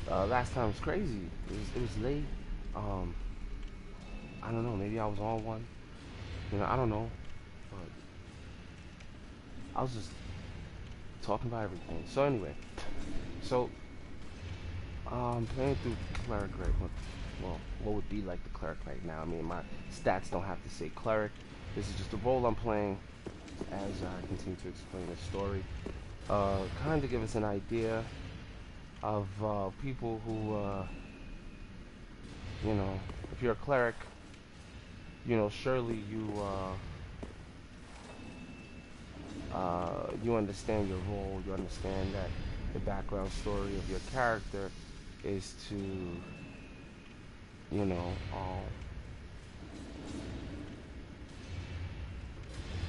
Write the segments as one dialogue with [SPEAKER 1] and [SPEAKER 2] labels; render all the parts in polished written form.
[SPEAKER 1] Last time was crazy. It was late. Um, I don't know. Maybe I was on one. I don't know. But I was just talking about everything. So anyway, so playing through cleric right. Well, what would be like the cleric right now? I mean, my stats don't have to say cleric. This is just the role I'm playing as I continue to explain the story. Kind of give us an idea of people who, if you're a cleric, surely you understand your role. You understand that the background story of your character is to, you know,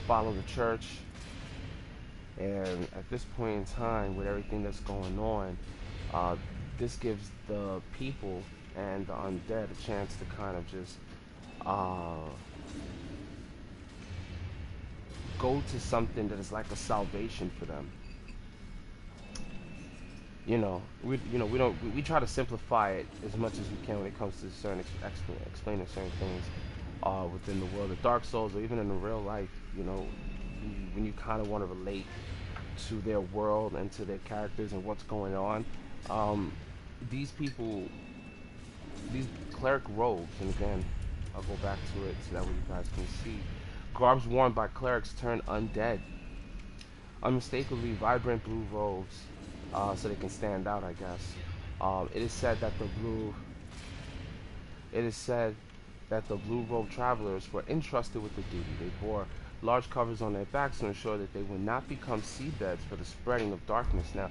[SPEAKER 1] follow the church. And at this point in time, with everything that's going on, uh, this gives the people and the undead a chance to kind of just uh, go to something that is like a salvation for them. We try to simplify it as much as we can when it comes to certain explaining certain things within the world of Dark Souls or even in the real life. When you kind of want to relate to their world and to their characters and what's going on, um, these people, these cleric robes, and again, I'll go back to it so that way you guys can see. Garbs worn by clerics turn undead. Unmistakably vibrant blue robes, so they can stand out, I guess. It is said that the blue robe travelers were entrusted with the duty. They bore large covers on their backs to ensure that they would not become seabeds for the spreading of darkness. Now,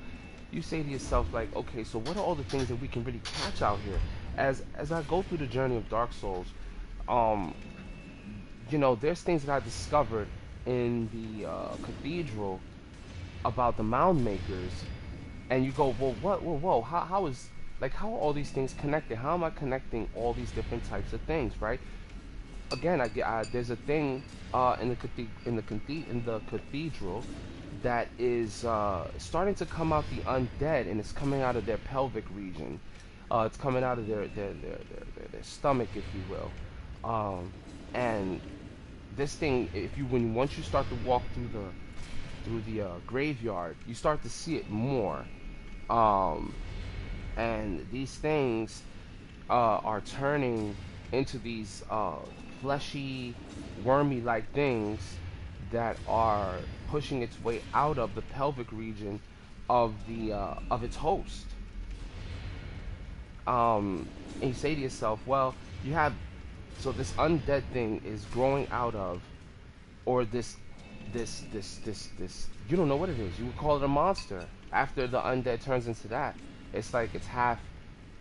[SPEAKER 1] you say to yourself, like, okay, so what are all the things that we can really catch out here? As I go through the journey of Dark Souls, um, there's things that I discovered in the cathedral about the mound makers, and you go, well, what, whoa, how are all these things connected? How am I connecting all these different types of things, right? Again, there's a thing in the cathedral that is starting to come out the undead, and it's coming out of their pelvic region. It's coming out of their stomach, if you will. And this thing, once you start to walk through the graveyard, you start to see it more. Um, and these things are turning into these fleshy, wormy-like things that are pushing its way out of the pelvic region of its host. And you say to yourself, well, so this undead thing is growing out of, or this. You don't know what it is. You would call it a monster. After the undead turns into that, it's like it's half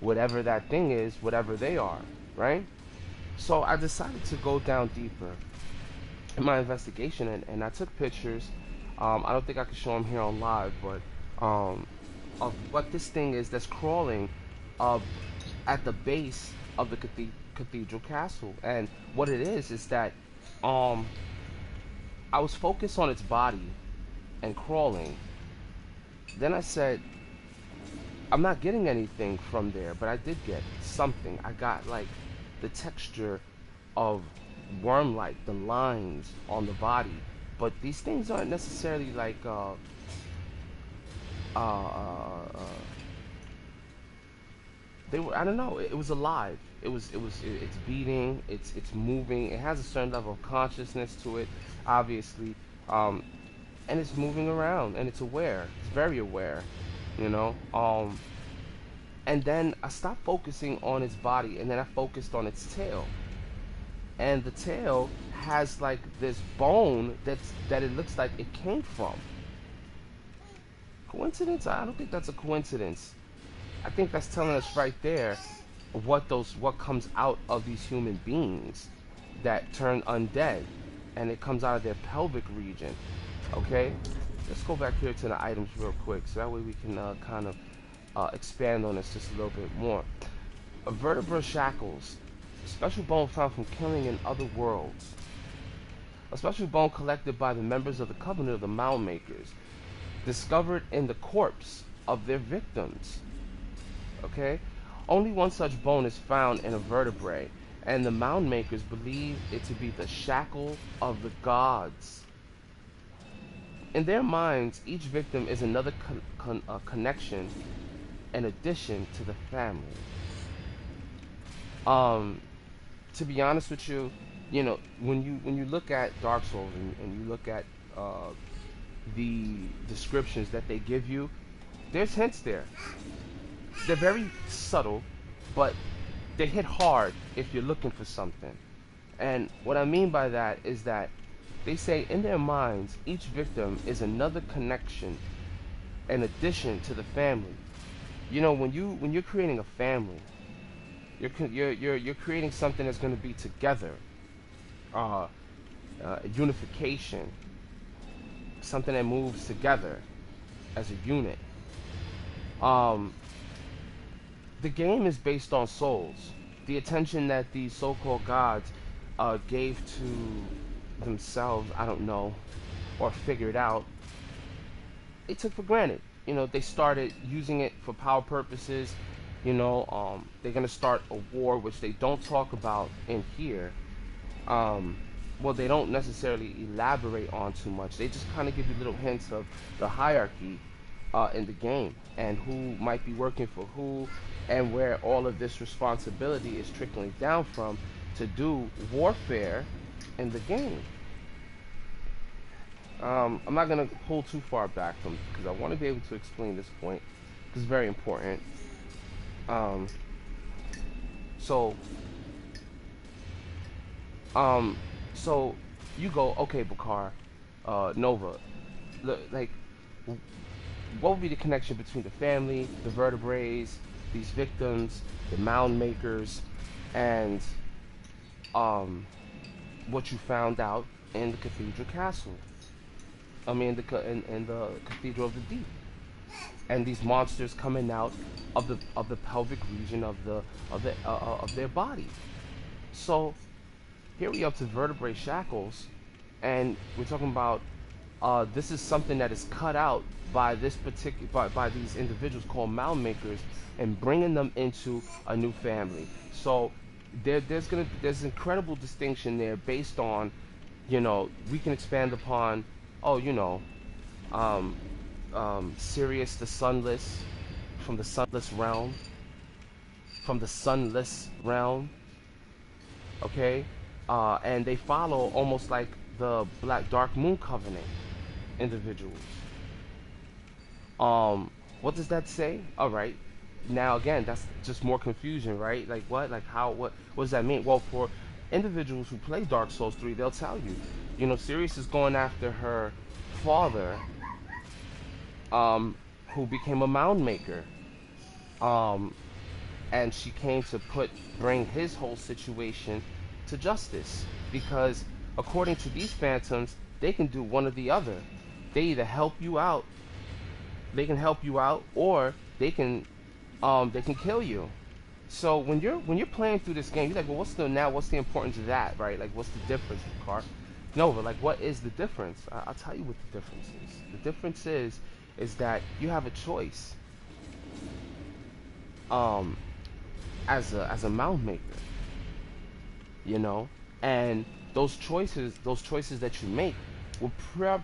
[SPEAKER 1] whatever that thing is, whatever they are, right? So I decided to go down deeper in my investigation, and I took pictures. I don't think I can show them here on live, but of what this thing is that's crawling uh, at the base of the cathedral castle. And what it is that um, I was focused on its body and crawling. Then I said, I'm not getting anything from there, but I did get something. I got like the texture of worm-like, the lines on the body. But these things aren't necessarily like uh, uh, uh, they were. I don't know. It was alive. It's beating. It's moving. It has a certain level of consciousness to it, obviously, and it's moving around and it's aware. It's very aware, you know. And then I stopped focusing on its body, and then I focused on its tail. And the tail has like this bone that it looks like it came from. Coincidence? I don't think that's a coincidence. I think that's telling us right there what comes out of these human beings that turn undead, and it comes out of their pelvic region. Okay, let's go back here to the items real quick, so that way we can kind of expand on this just a little bit more. Vertebrae Shackles, a special bone found from killing in other worlds. A special bone collected by the members of the Covenant of the Mound Makers, discovered in the corpse of their victims. Okay? Only one such bone is found in a vertebrae, and the mound makers believe it to be the shackle of the gods. In their minds, each victim is another connection, an addition to the family. Um, to be honest with you, when you look at Dark Souls and you look at uh, the descriptions that they give you, there's hints there. They're very subtle, but they hit hard if you're looking for something. And what I mean by that is that they say in their minds, each victim is another connection, an addition to the family. When you're creating a family, you're creating something that's going to be together, uh, unification, something that moves together as a unit. Um, the game is based on souls. The attention that these so-called gods gave to themselves, I don't know, or figured out, they took for granted. They started using it for power purposes. They're gonna start a war, which they don't talk about in here. Well, they don't necessarily elaborate on too much. They just kind of give you little hints of the hierarchy in the game and who might be working for who, and where all of this responsibility is trickling down from to do warfare in the game. I'm not going to pull too far back from because I want to be able to explain this point because it's very important. Um, so, um, so you go, okay, Bakar, Nova, like, what would be the connection between the family, the vertebrae, these victims, the mound makers, and what you found out in the Cathedral Castle? I mean, in the Cathedral of the Deep, and these monsters coming out of the pelvic region of their body. So here we up to Vertebrae Shackles, and we're talking about this is something that is cut out by this particular by these individuals called mound makers and bringing them into a new family. So there's incredible distinction there based on, we can expand upon, um, Sirius the Sunless, from the Sunless realm, okay? And they follow almost like the Black Dark Moon Covenant individuals. What does that say? All right. Now again, that's just more confusion, right? Like what? Like how? What does that mean? Well, for individuals who play Dark Souls 3, they'll tell you. Sirius is going after her father, who became a mound maker, um, and she came to bring his whole situation to justice because, according to these phantoms, they can do one or the other. They either help you out, or they can kill you. So when you're playing through this game, you're like, well, what's the importance of that, right? Like, what's the difference, Car? No, but like, what is the difference? I'll tell you what the difference is. The difference is that you have a choice. Um, as a mound maker, and those choices that you make will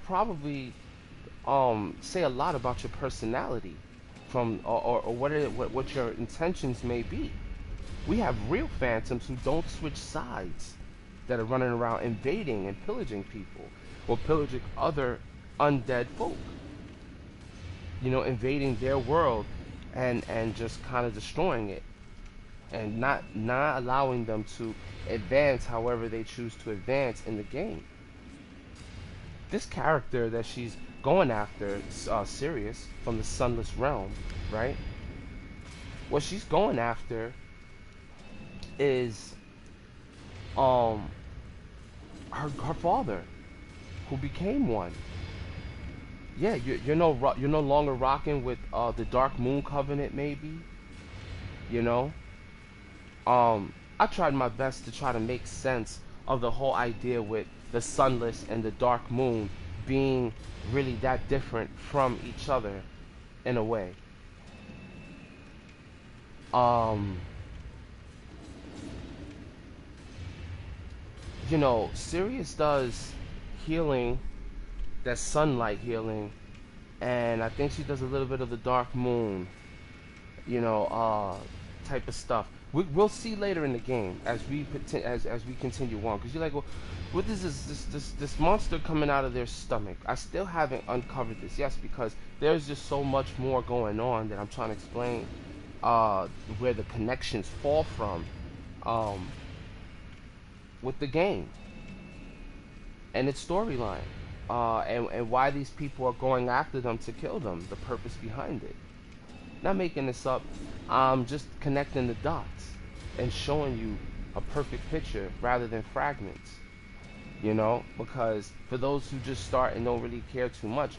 [SPEAKER 1] probably say a lot about your personality, from or what your intentions may be. We have real phantoms who don't switch sides, that are running around invading and pillaging people, or pillaging other undead folk. Invading their world and just kind of destroying it, and not allowing them to advance however they choose to advance in the game. This character that she's going after, Sirius, from the Sunless realm, right? What she's going after is her father, who became one. Yeah, you're no longer rocking with the Dark Moon Covenant, maybe. You know, I tried my best to try to make sense of the whole idea with the Sunless and the Dark Moon being really that different from each other in a way. Um, you know, Sirius does healing, that sunlight healing, and I think she does a little bit of the dark moon, you know, type of stuff. We'll see later in the game as we continue on, because you're like, well, what is this monster coming out of their stomach? I still haven't uncovered this. Yes, because there's just so much more going on that I'm trying to explain, where the connections fall from, um, with the game and its storyline, and why these people are going after them to kill them, the purpose behind it. Not making this up, I'm just connecting the dots and showing you a perfect picture rather than fragments, you know, because for those who just start and don't really care too much,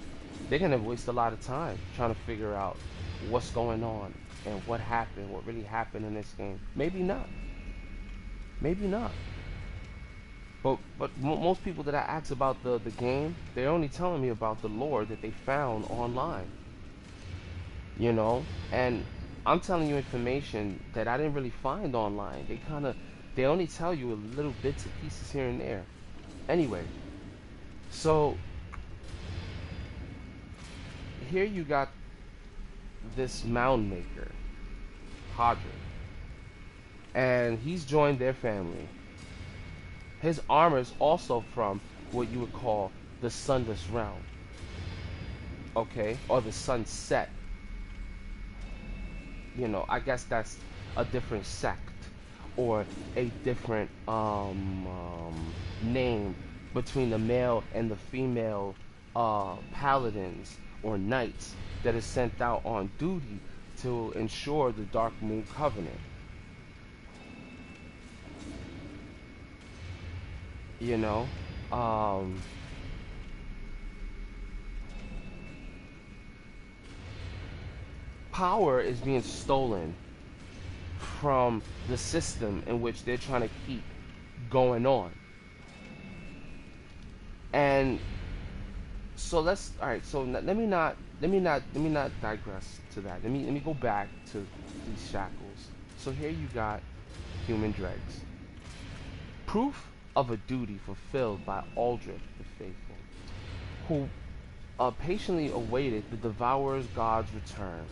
[SPEAKER 1] they're going to waste a lot of time trying to figure out what's going on and what happened, what really happened in this game. Maybe not. Maybe not. But most people that I ask about the game, they're only telling me about the lore that they found online. You know, and I'm telling you information that I didn't really find online. They only tell you a little bits and pieces here and there. Anyway, so here you got this mound maker, Hadra, and he's joined their family. His armor is also from what you would call the sunless realm, okay, or the sunset. You know, I guess that's a different sect or a different name between the male and the female paladins or knights that is sent out on duty to ensure the Dark Moon Covenant. You know, power is being stolen from the system in which they're trying to keep going on. And so let me not digress to that. Let me go back to these shackles. So here you got human dregs. Proof of a duty fulfilled by Aldrich the Faithful, who patiently awaited the Devourer's God's return.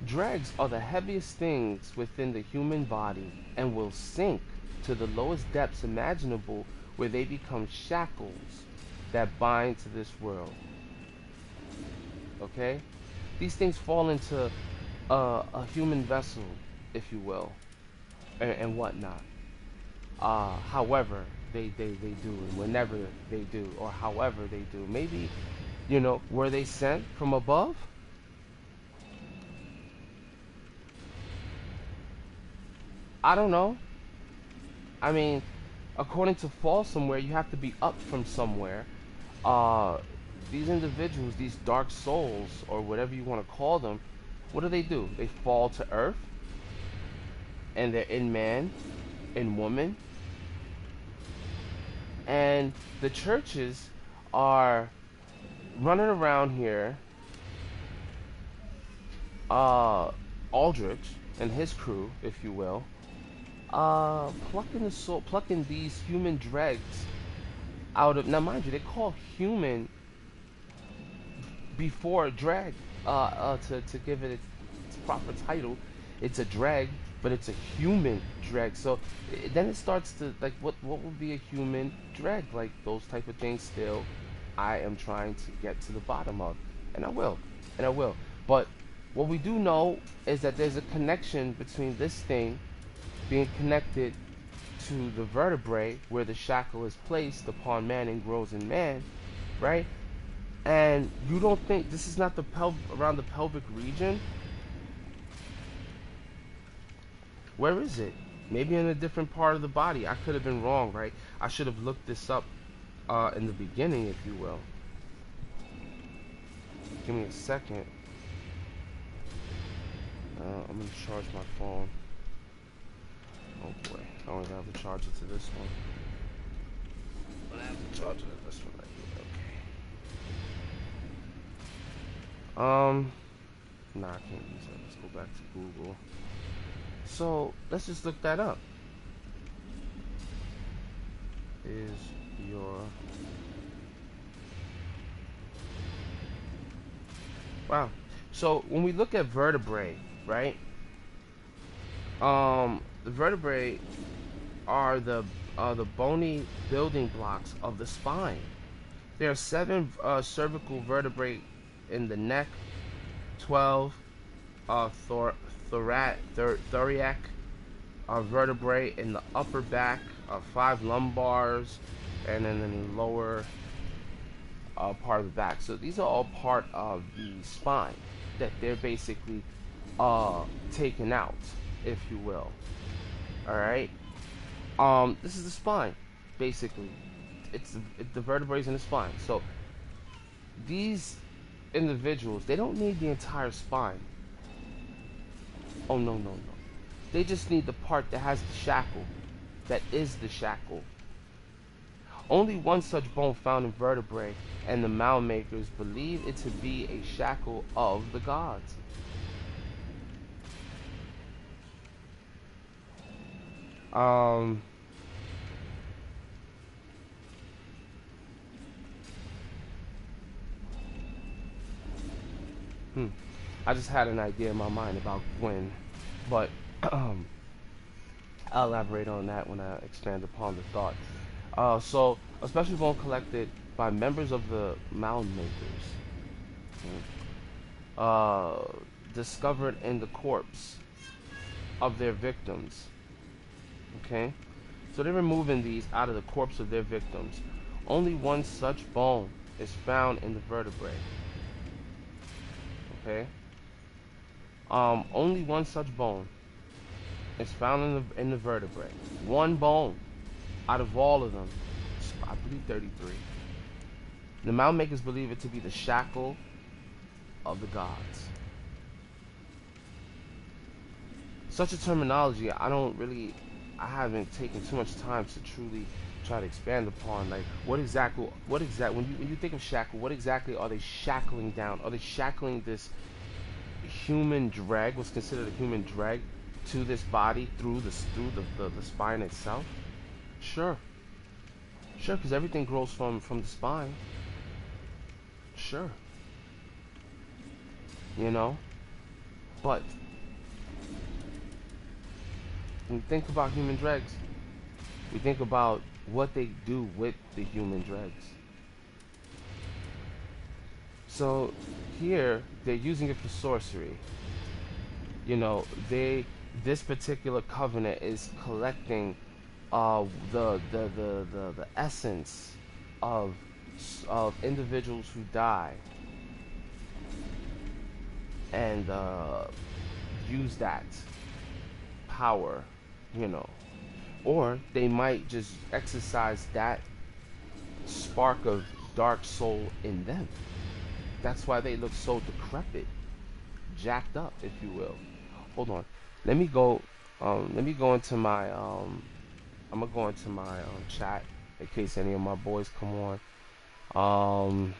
[SPEAKER 1] Dregs are the heaviest things within the human body and will sink to the lowest depths imaginable, where they become shackles that bind to this world. Okay? These things fall into a human vessel, if you will, and whatnot. However they do, and whenever they do, or however they do. Maybe, you know, were they sent from above? I don't know. I mean, according to fall somewhere, you have to be up from somewhere. Uh, these individuals, these dark souls, or whatever you want to call them, what do? They fall to earth, and they're in man, in woman, and the churches are running around here. Aldrich and his crew, if you will, plucking these human dregs out of. Now, mind you, they call human before drag. To give it its proper title, it's a drag, but it's a human drag. So then it starts to, like, what would be a human drag? Like, those type of things. Still, I am trying to get to the bottom of, and I will, But what we do know is that there's a connection between this thing being connected to the vertebrae, where the shackle is placed upon man and grows in man, right? And you don't think this is not the around the pelvic region? Where is it? Maybe in a different part of the body. I could have been wrong, right? I should have looked this up in the beginning, if you will. Give me a second. I'm going to charge my phone. Oh boy, I only have to charge it to this one. I have to charge it to this one right here. Okay. Nah, I can't use that. Let's go back to Google. So let's just look that up. Is your wow. So when we look at vertebrae, right? The vertebrae are the bony building blocks of the spine. There are seven cervical vertebrae in the neck, 12 thoracic vertebrae in the upper back, 5 lumbars, and then in the lower part of the back. So these are all part of the spine that they're basically taken out, if you will. All right. This is the spine, basically. It's the vertebrae in the spine. So these individuals, they don't need the entire spine. Oh no, no, no. They just need the part that has the shackle, that is the shackle. Only one such bone found in vertebrae, and the mound makers believe it to be a shackle of the gods. Um, I just had an idea in my mind about Gwen, but I'll elaborate on that when I expand upon the thought. So, a special bone collected by members of the mound makers, uh, discovered in the corpse of their victims. Okay, so they're removing these out of the corpse of their victims. Only one such bone is found in the vertebrae. Okay, only one such bone is found in the vertebrae. One bone out of all of them. I believe 33. The mound makers believe it to be the shackle of the gods. Such a terminology, I haven't taken too much time to truly try to expand upon. Like, when you think of shackle, what exactly are they shackling down? Are they shackling this human drag, what's considered a human drag, to this body through the spine itself? Sure, sure, because everything grows from the spine. Sure, you know, but when we think about human dregs, we think about what they do with the human dregs. So here they're using it for sorcery. You know, this particular covenant is collecting the essence of individuals who die, and use that power, you know, or they might just exercise that spark of dark soul in them. That's why they look so decrepit, jacked up, if you will. Hold on, let me go. Let me go into my. I'm gonna go into my chat in case any of my boys come on. Um,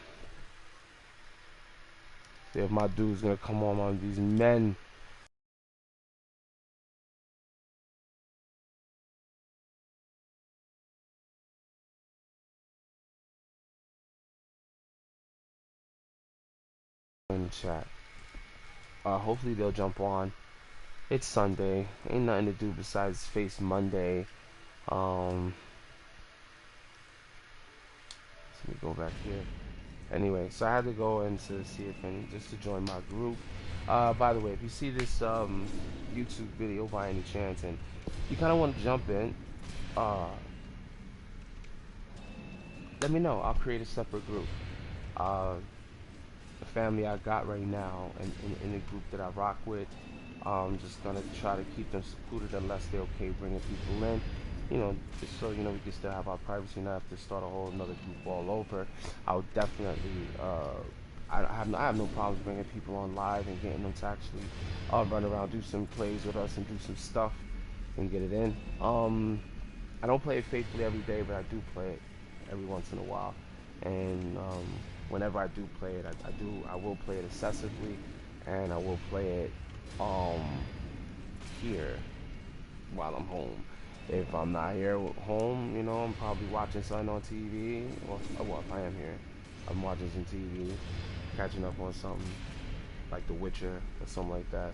[SPEAKER 1] See if my dude's gonna come on these men. In the chat. Hopefully they'll jump on. It's Sunday. Ain't nothing to do besides face Monday. Um, Let me go back here. Anyway, so I had to go in to see if any, just to join my group. By the way, if you see this YouTube video by any chance and you kind of want to jump in, let me know. I'll create a separate group. The family I got right now in the group that I rock with, I'm just gonna try to keep them secluded unless they're okay bringing people in. You know, just so you know we can still have our privacy, not have to start a whole another group all over. I would definitely, I have no problems bringing people on live and getting them to actually run around, do some plays with us, and do some stuff and get it in. I don't play it faithfully every day, but I do play it every once in a while. And whenever I do play it, I will play it excessively. and I will play it um here while I'm home. If I'm not here home, you know, I'm probably watching something on TV. Well, if I am here, I'm watching some TV, catching up on something like The Witcher or something like that.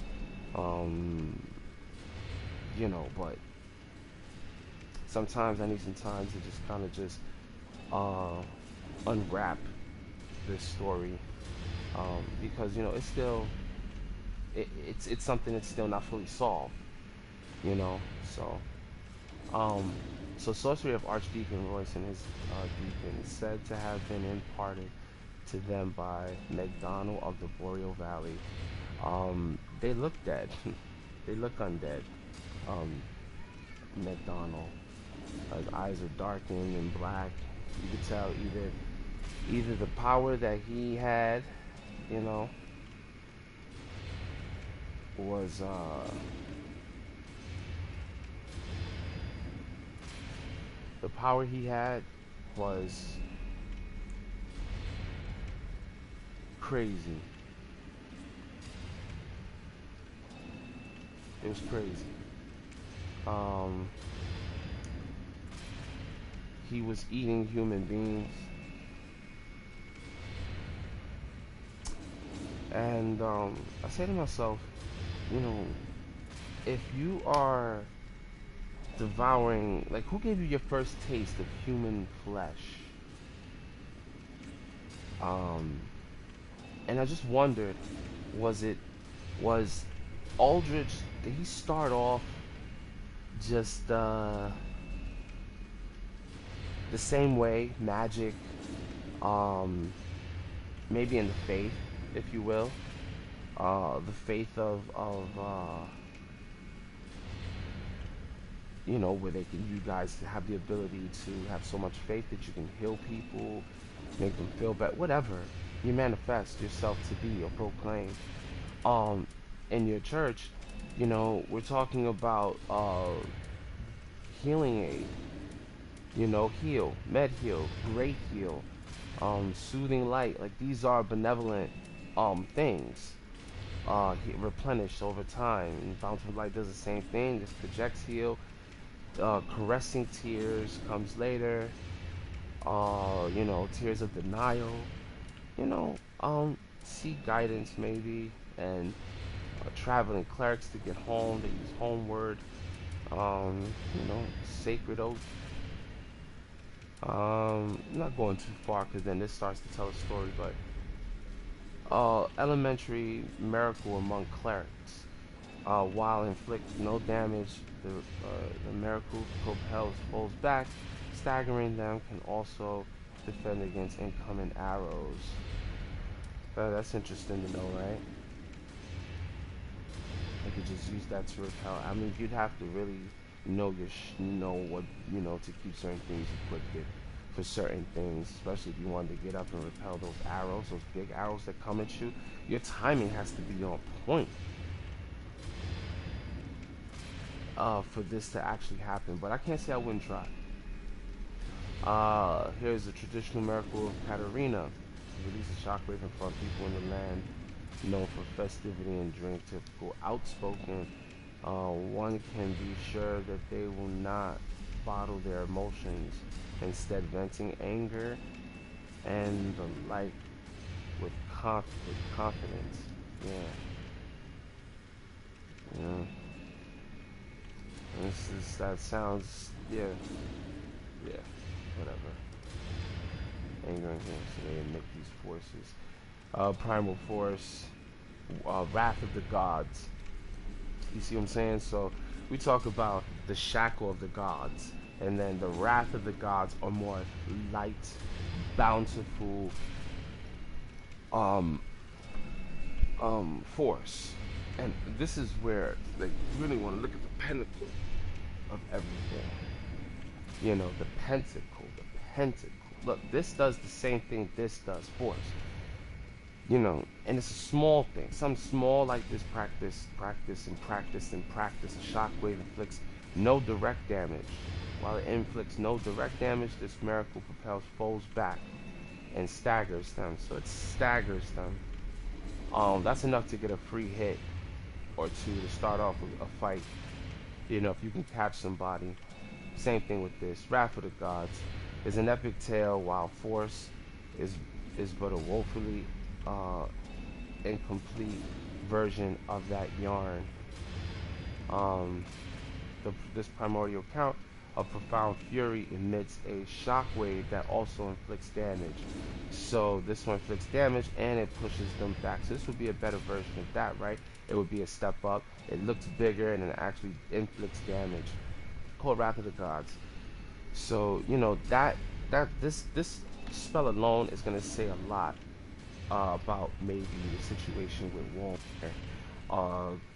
[SPEAKER 1] Um, you know, but sometimes I need some time to just kind of just uh, unwrap this story, because you know it's still it's something that's still not fully solved. You know, so um, so sorcery of Archdeacon Royce and his deacon is said to have been imparted to them by MacDonald of the Boreal Valley. They look dead. They look undead. Um, MacDonald. His eyes are darkened and black. You could tell either the power that he had, you know, was the power he had was crazy. It was crazy. Um, he was eating human beings, and I say to myself, you know, if you are devouring, like, who gave you your first taste of human flesh? Um, and I just wondered, was it was Aldrich? Did he start off just the same way, magic, um, maybe in the faith, if you will, the faith of you know, where they can, you guys have the ability to have so much faith that you can heal people, make them feel better, whatever you manifest yourself to be or proclaim. Um, in your church, you know, we're talking about healing aid. You know, heal, med heal, great heal, soothing light. Like these are benevolent things. Replenished over time. And Fountain of Light does the same thing. This projects heal. Caressing tears comes later. You know, tears of denial. You know, seek guidance maybe, and traveling clerics to get home. They use homeward. You know, sacred oath. Not going too far because then this starts to tell a story, but elementary miracle among clerics. While inflict no damage, the miracle propels foes back, staggering them. Can also defend against incoming arrows. That's interesting to know, right? I could just use that to repel. I mean, you'd have to really know know what, you know, to keep certain things equipped for certain things, especially if you wanted to get up and repel those arrows, those big arrows that come at you. Your timing has to be on point for this to actually happen. But I can't say I wouldn't try. Here's the traditional miracle of Katarina. Release a shockwave in front of people in the land known for festivity and drink. Typical outspoken. One can be sure that they will not bottle their emotions, instead venting anger and the like with confidence. Yeah. Yeah. That sounds, yeah. Yeah. Whatever. Anger and him, so they emit these forces. Primal force, wrath of the gods. You see what I'm saying? So we talk about the shackle of the gods, and then the wrath of the gods are more light, bountiful, force. And this is where, like, you really want to look at the pinnacle of everything. You know, the pentacle, the pentacle. Look, this does the same thing this does, force. You know, and it's a small thing. Something small like this, practice, practice, and practice, and practice. A shockwave inflicts no direct damage. While it inflicts no direct damage, this miracle propels foes back and staggers them. So it staggers them. That's enough to get a free hit or two to start off with a fight. You know, if you can catch somebody. Same thing with this. Wrath of the Gods is an epic tale, while Force is but a woefully uh, incomplete version of that yarn. Um, this primordial count of profound fury emits a shockwave that also inflicts damage. So this one inflicts damage and it pushes them back. So this would be a better version of that, right? It would be a step up. It looks bigger and it actually inflicts damage. Called Wrath of the Gods. So you know this spell alone is gonna say a lot about maybe the situation with Walter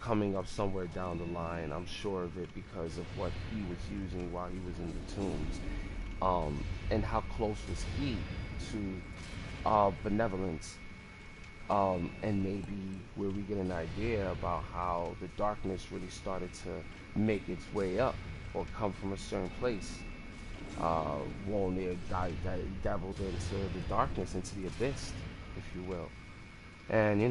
[SPEAKER 1] coming up somewhere down the line. I'm sure of it because of what he was using while he was in the tombs, and how close was he to benevolence, and maybe where we get an idea about how the darkness really started to make its way up or come from a certain place. Wolnir dabbled into the darkness, into the abyss, if you will, and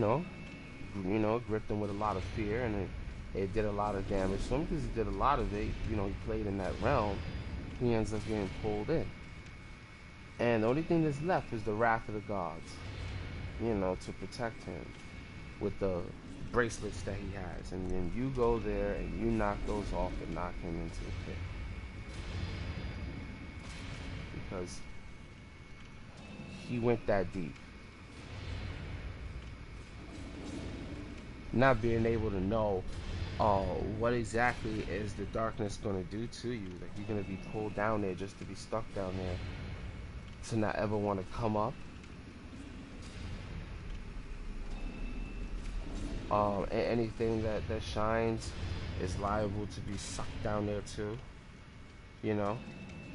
[SPEAKER 1] gripped him with a lot of fear, and it did a lot of damage to him because he did a lot of it. You know, he played in that realm. He ends up getting pulled in, and the only thing that's left is the wrath of the gods. You know, to protect him with the bracelets that he has, and then you go there and you knock those off and knock him into the pit. Because he went that deep. Not being able to know what exactly is the darkness going to do to you. Like, you're going to be pulled down there just to be stuck down there, to not ever want to come up. Anything that shines is liable to be sucked down there too. You know?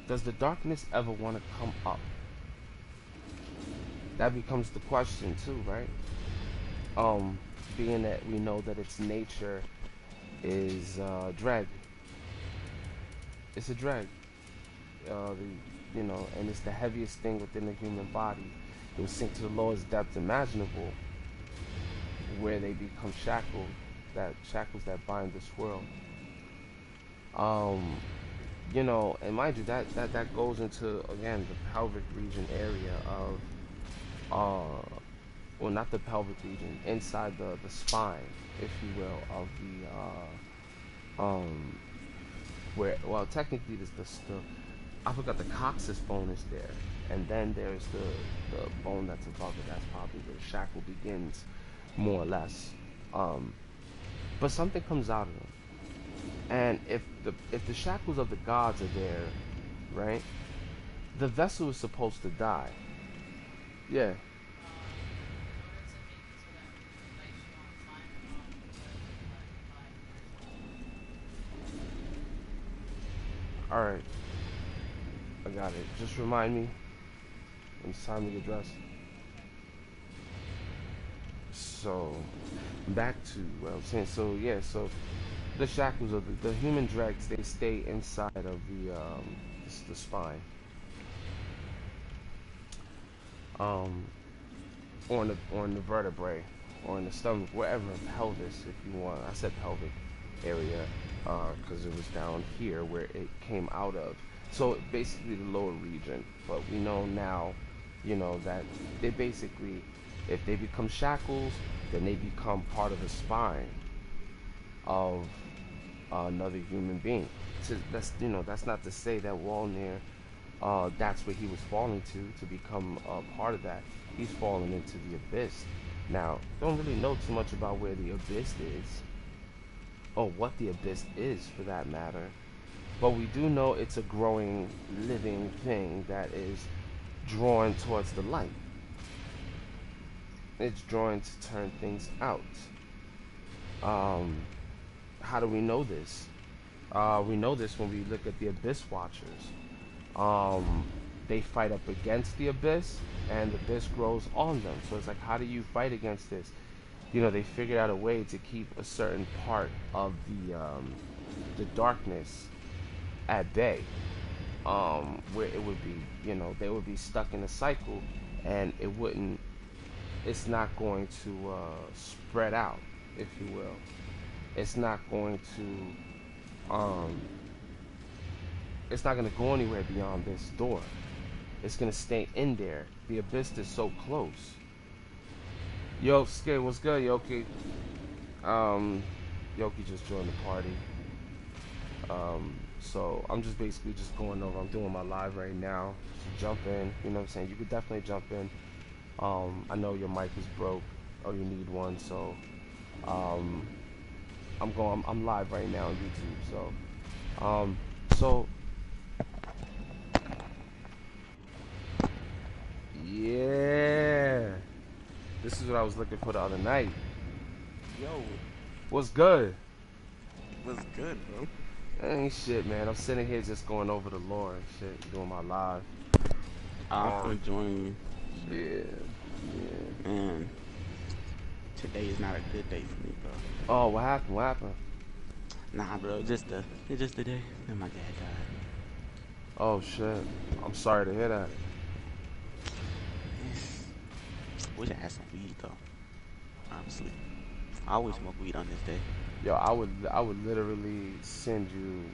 [SPEAKER 1] Does the darkness ever want to come up? That becomes the question too, right? Being that we know that its nature is dread. It's a dread. And it's the heaviest thing within the human body. It will sink to the lowest depth imaginable, where they become shackles that bind this world. And mind you, that goes into, again, the pelvic region area of, well, not the pelvic region, inside the spine, if you will, of where, well, technically the I forgot, the coccyx bone is there, and then there's the bone that's above it. That's probably where the shackle begins, more or less. But something comes out of them. And if the shackles of the gods are there, right, the vessel is supposed to die. Yeah. Alright. I got it. Just remind me when it's time to get dressed. So, back to what I was saying. So, yeah, so the shackles of the human dregs, they stay inside of the spine, on the vertebrae, or in the stomach, wherever, pelvis, if you want. I said pelvic area because it was down here where it came out of. So basically the lower region. But we know now, that they basically, if they become shackles, then they become part of the spine of another human being. So that's not to say that Walnir, that's where he was falling to become part of that. He's falling into the abyss. Now, don't really know too much about where the abyss is, or what the abyss is for that matter. But we do know it's a growing, living thing that is drawn towards the light. It's drawn to turn things out. How do we know this? We know this when we look at the Abyss Watchers. They fight up against the Abyss, and the Abyss grows on them. So it's like, how do you fight against this? They figured out a way to keep a certain part of the darkness at bay, where it would be, they would be stuck in a cycle, and it wouldn't it's not going to spread out, if you will. It's not going to it's not going to go anywhere beyond this door. It's going to stay in there. The abyss is so close. Yo, Skid, what's good, Yoki? Yoki just joined the party. So I'm just basically just going over. I'm doing my live right now. So jump in. You know what I'm saying? You could definitely jump in. I know your mic is broke or you need one. So I'm live right now on YouTube. So yeah, this is what I was looking for the other night.
[SPEAKER 2] Yo,
[SPEAKER 1] What's good?
[SPEAKER 2] what's good, bro?
[SPEAKER 1] Ain't shit, man. I'm sitting here just going over the lore and shit, doing my live.
[SPEAKER 2] I'm gonna join you.
[SPEAKER 1] Yeah.
[SPEAKER 2] Man, today is not a good day for me, bro.
[SPEAKER 1] Oh, what happened? What happened?
[SPEAKER 2] Nah, bro, it's just the day that my dad died.
[SPEAKER 1] Oh shit. I'm sorry to hear that.
[SPEAKER 2] Wish I had some weed though. Honestly, I always smoke weed on this day.
[SPEAKER 1] Yo, I would literally send you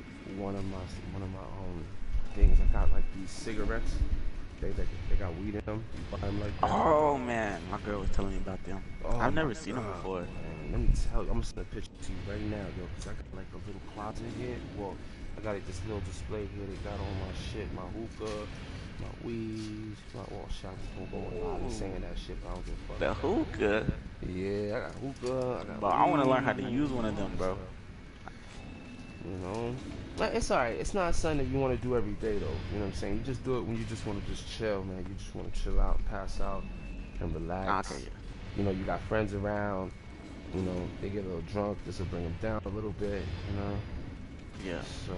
[SPEAKER 1] one of my things. I got like these cigarettes. They got weed in them. You buy them like that.
[SPEAKER 2] Oh man, my girl was telling me about them.
[SPEAKER 1] Oh,
[SPEAKER 2] I've never seen them before.
[SPEAKER 1] Man, let me tell you, I'm gonna send a picture to you right now, yo, because I got like a little closet here. Well, I got like this little display here. They got all my shit, my hookah, my weed, my shit. I'm just gonna go live and saying that shit, but I don't give a fuck.
[SPEAKER 2] The hookah.
[SPEAKER 1] Yeah, I got hookah. I got.
[SPEAKER 2] But I want to learn how to use one of them, bro.
[SPEAKER 1] You know, like, it's alright. It's not something that you want to do every day, though. You know what I'm saying? You just do it when you just want to just chill, man. You just want to chill out, pass out, and relax.
[SPEAKER 2] Okay, yeah.
[SPEAKER 1] You know, you got friends around. You know, they get a little drunk. This will bring them down a little bit. You know.
[SPEAKER 2] Yeah.
[SPEAKER 1] So,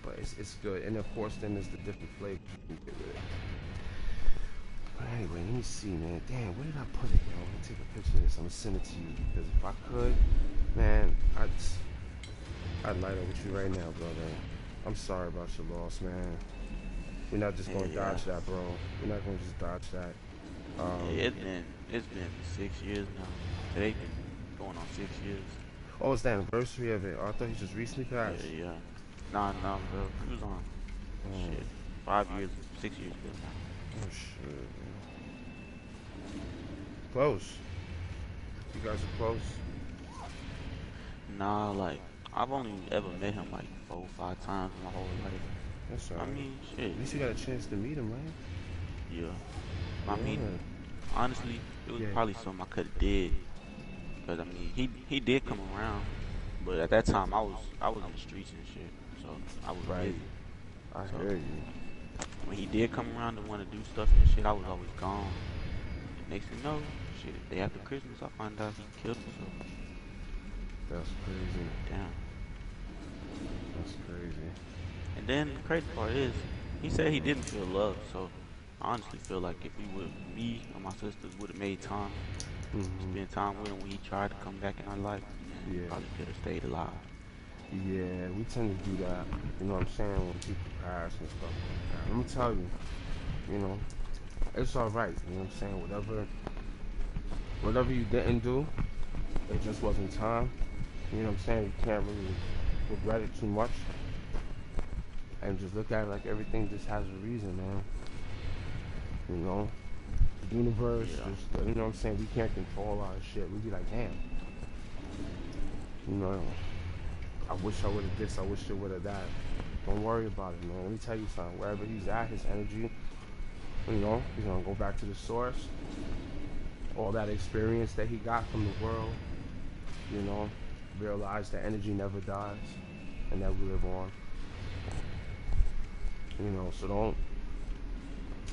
[SPEAKER 1] but it's good. And of course, then there's the different flavors you can get with it. But anyway, let me see, man. Damn, where did I put it, yo? I'm gonna take a picture of this. I'm gonna send it to you because if I could, man, I'd light up with you right now, brother. I'm sorry about your loss, man. We're not just gonna dodge that, bro. We're not gonna just dodge that.
[SPEAKER 2] It's been 6 years now. Today been going on 6 years.
[SPEAKER 1] Oh, it's the anniversary of it. Oh, I thought he just recently passed.
[SPEAKER 2] Yeah. Nah, bro. He was on shit 5 years, 6 years ago now.
[SPEAKER 1] Oh shit, man. Close. You guys are close.
[SPEAKER 2] Nah, like I've only ever met him like 4 or 5 times in my whole life.
[SPEAKER 1] That's alright.
[SPEAKER 2] I mean, shit.
[SPEAKER 1] At least you got a chance to meet him, right?
[SPEAKER 2] Yeah. I mean, honestly, it was probably something I could have did. Cause I mean, he did come around, but at that time I was in the streets and shit, so I was busy.
[SPEAKER 1] I hear you.
[SPEAKER 2] When he did come around and want to do stuff and shit, I was always gone. Next thing you know, shit, the day after Christmas, I found out he killed himself.
[SPEAKER 1] That's crazy.
[SPEAKER 2] Damn.
[SPEAKER 1] That's crazy.
[SPEAKER 2] And then the crazy part is, he said he didn't feel love, so I honestly feel like if me or my sisters would have made time, spend time with him when he tried to come back in our life, we probably could have stayed alive.
[SPEAKER 1] Yeah, we tend to do that. You know what I'm saying? When people pass and stuff like that. Let me tell you, you know, it's alright. You know what I'm saying? Whatever you didn't do, it just wasn't time. You know what I'm saying? You can't really regret it too much. And just look at it like everything just has a reason, man. You know? The universe, just, you know what I'm saying? We can't control our shit. We be like, damn. You know, I wish I would have this, I wish I would have that. Don't worry about it, man. Let me tell you something. Wherever he's at, his energy, you know, he's gonna go back to the source. All that experience that he got from the world, you know, realize that energy never dies and that we live on. You know, so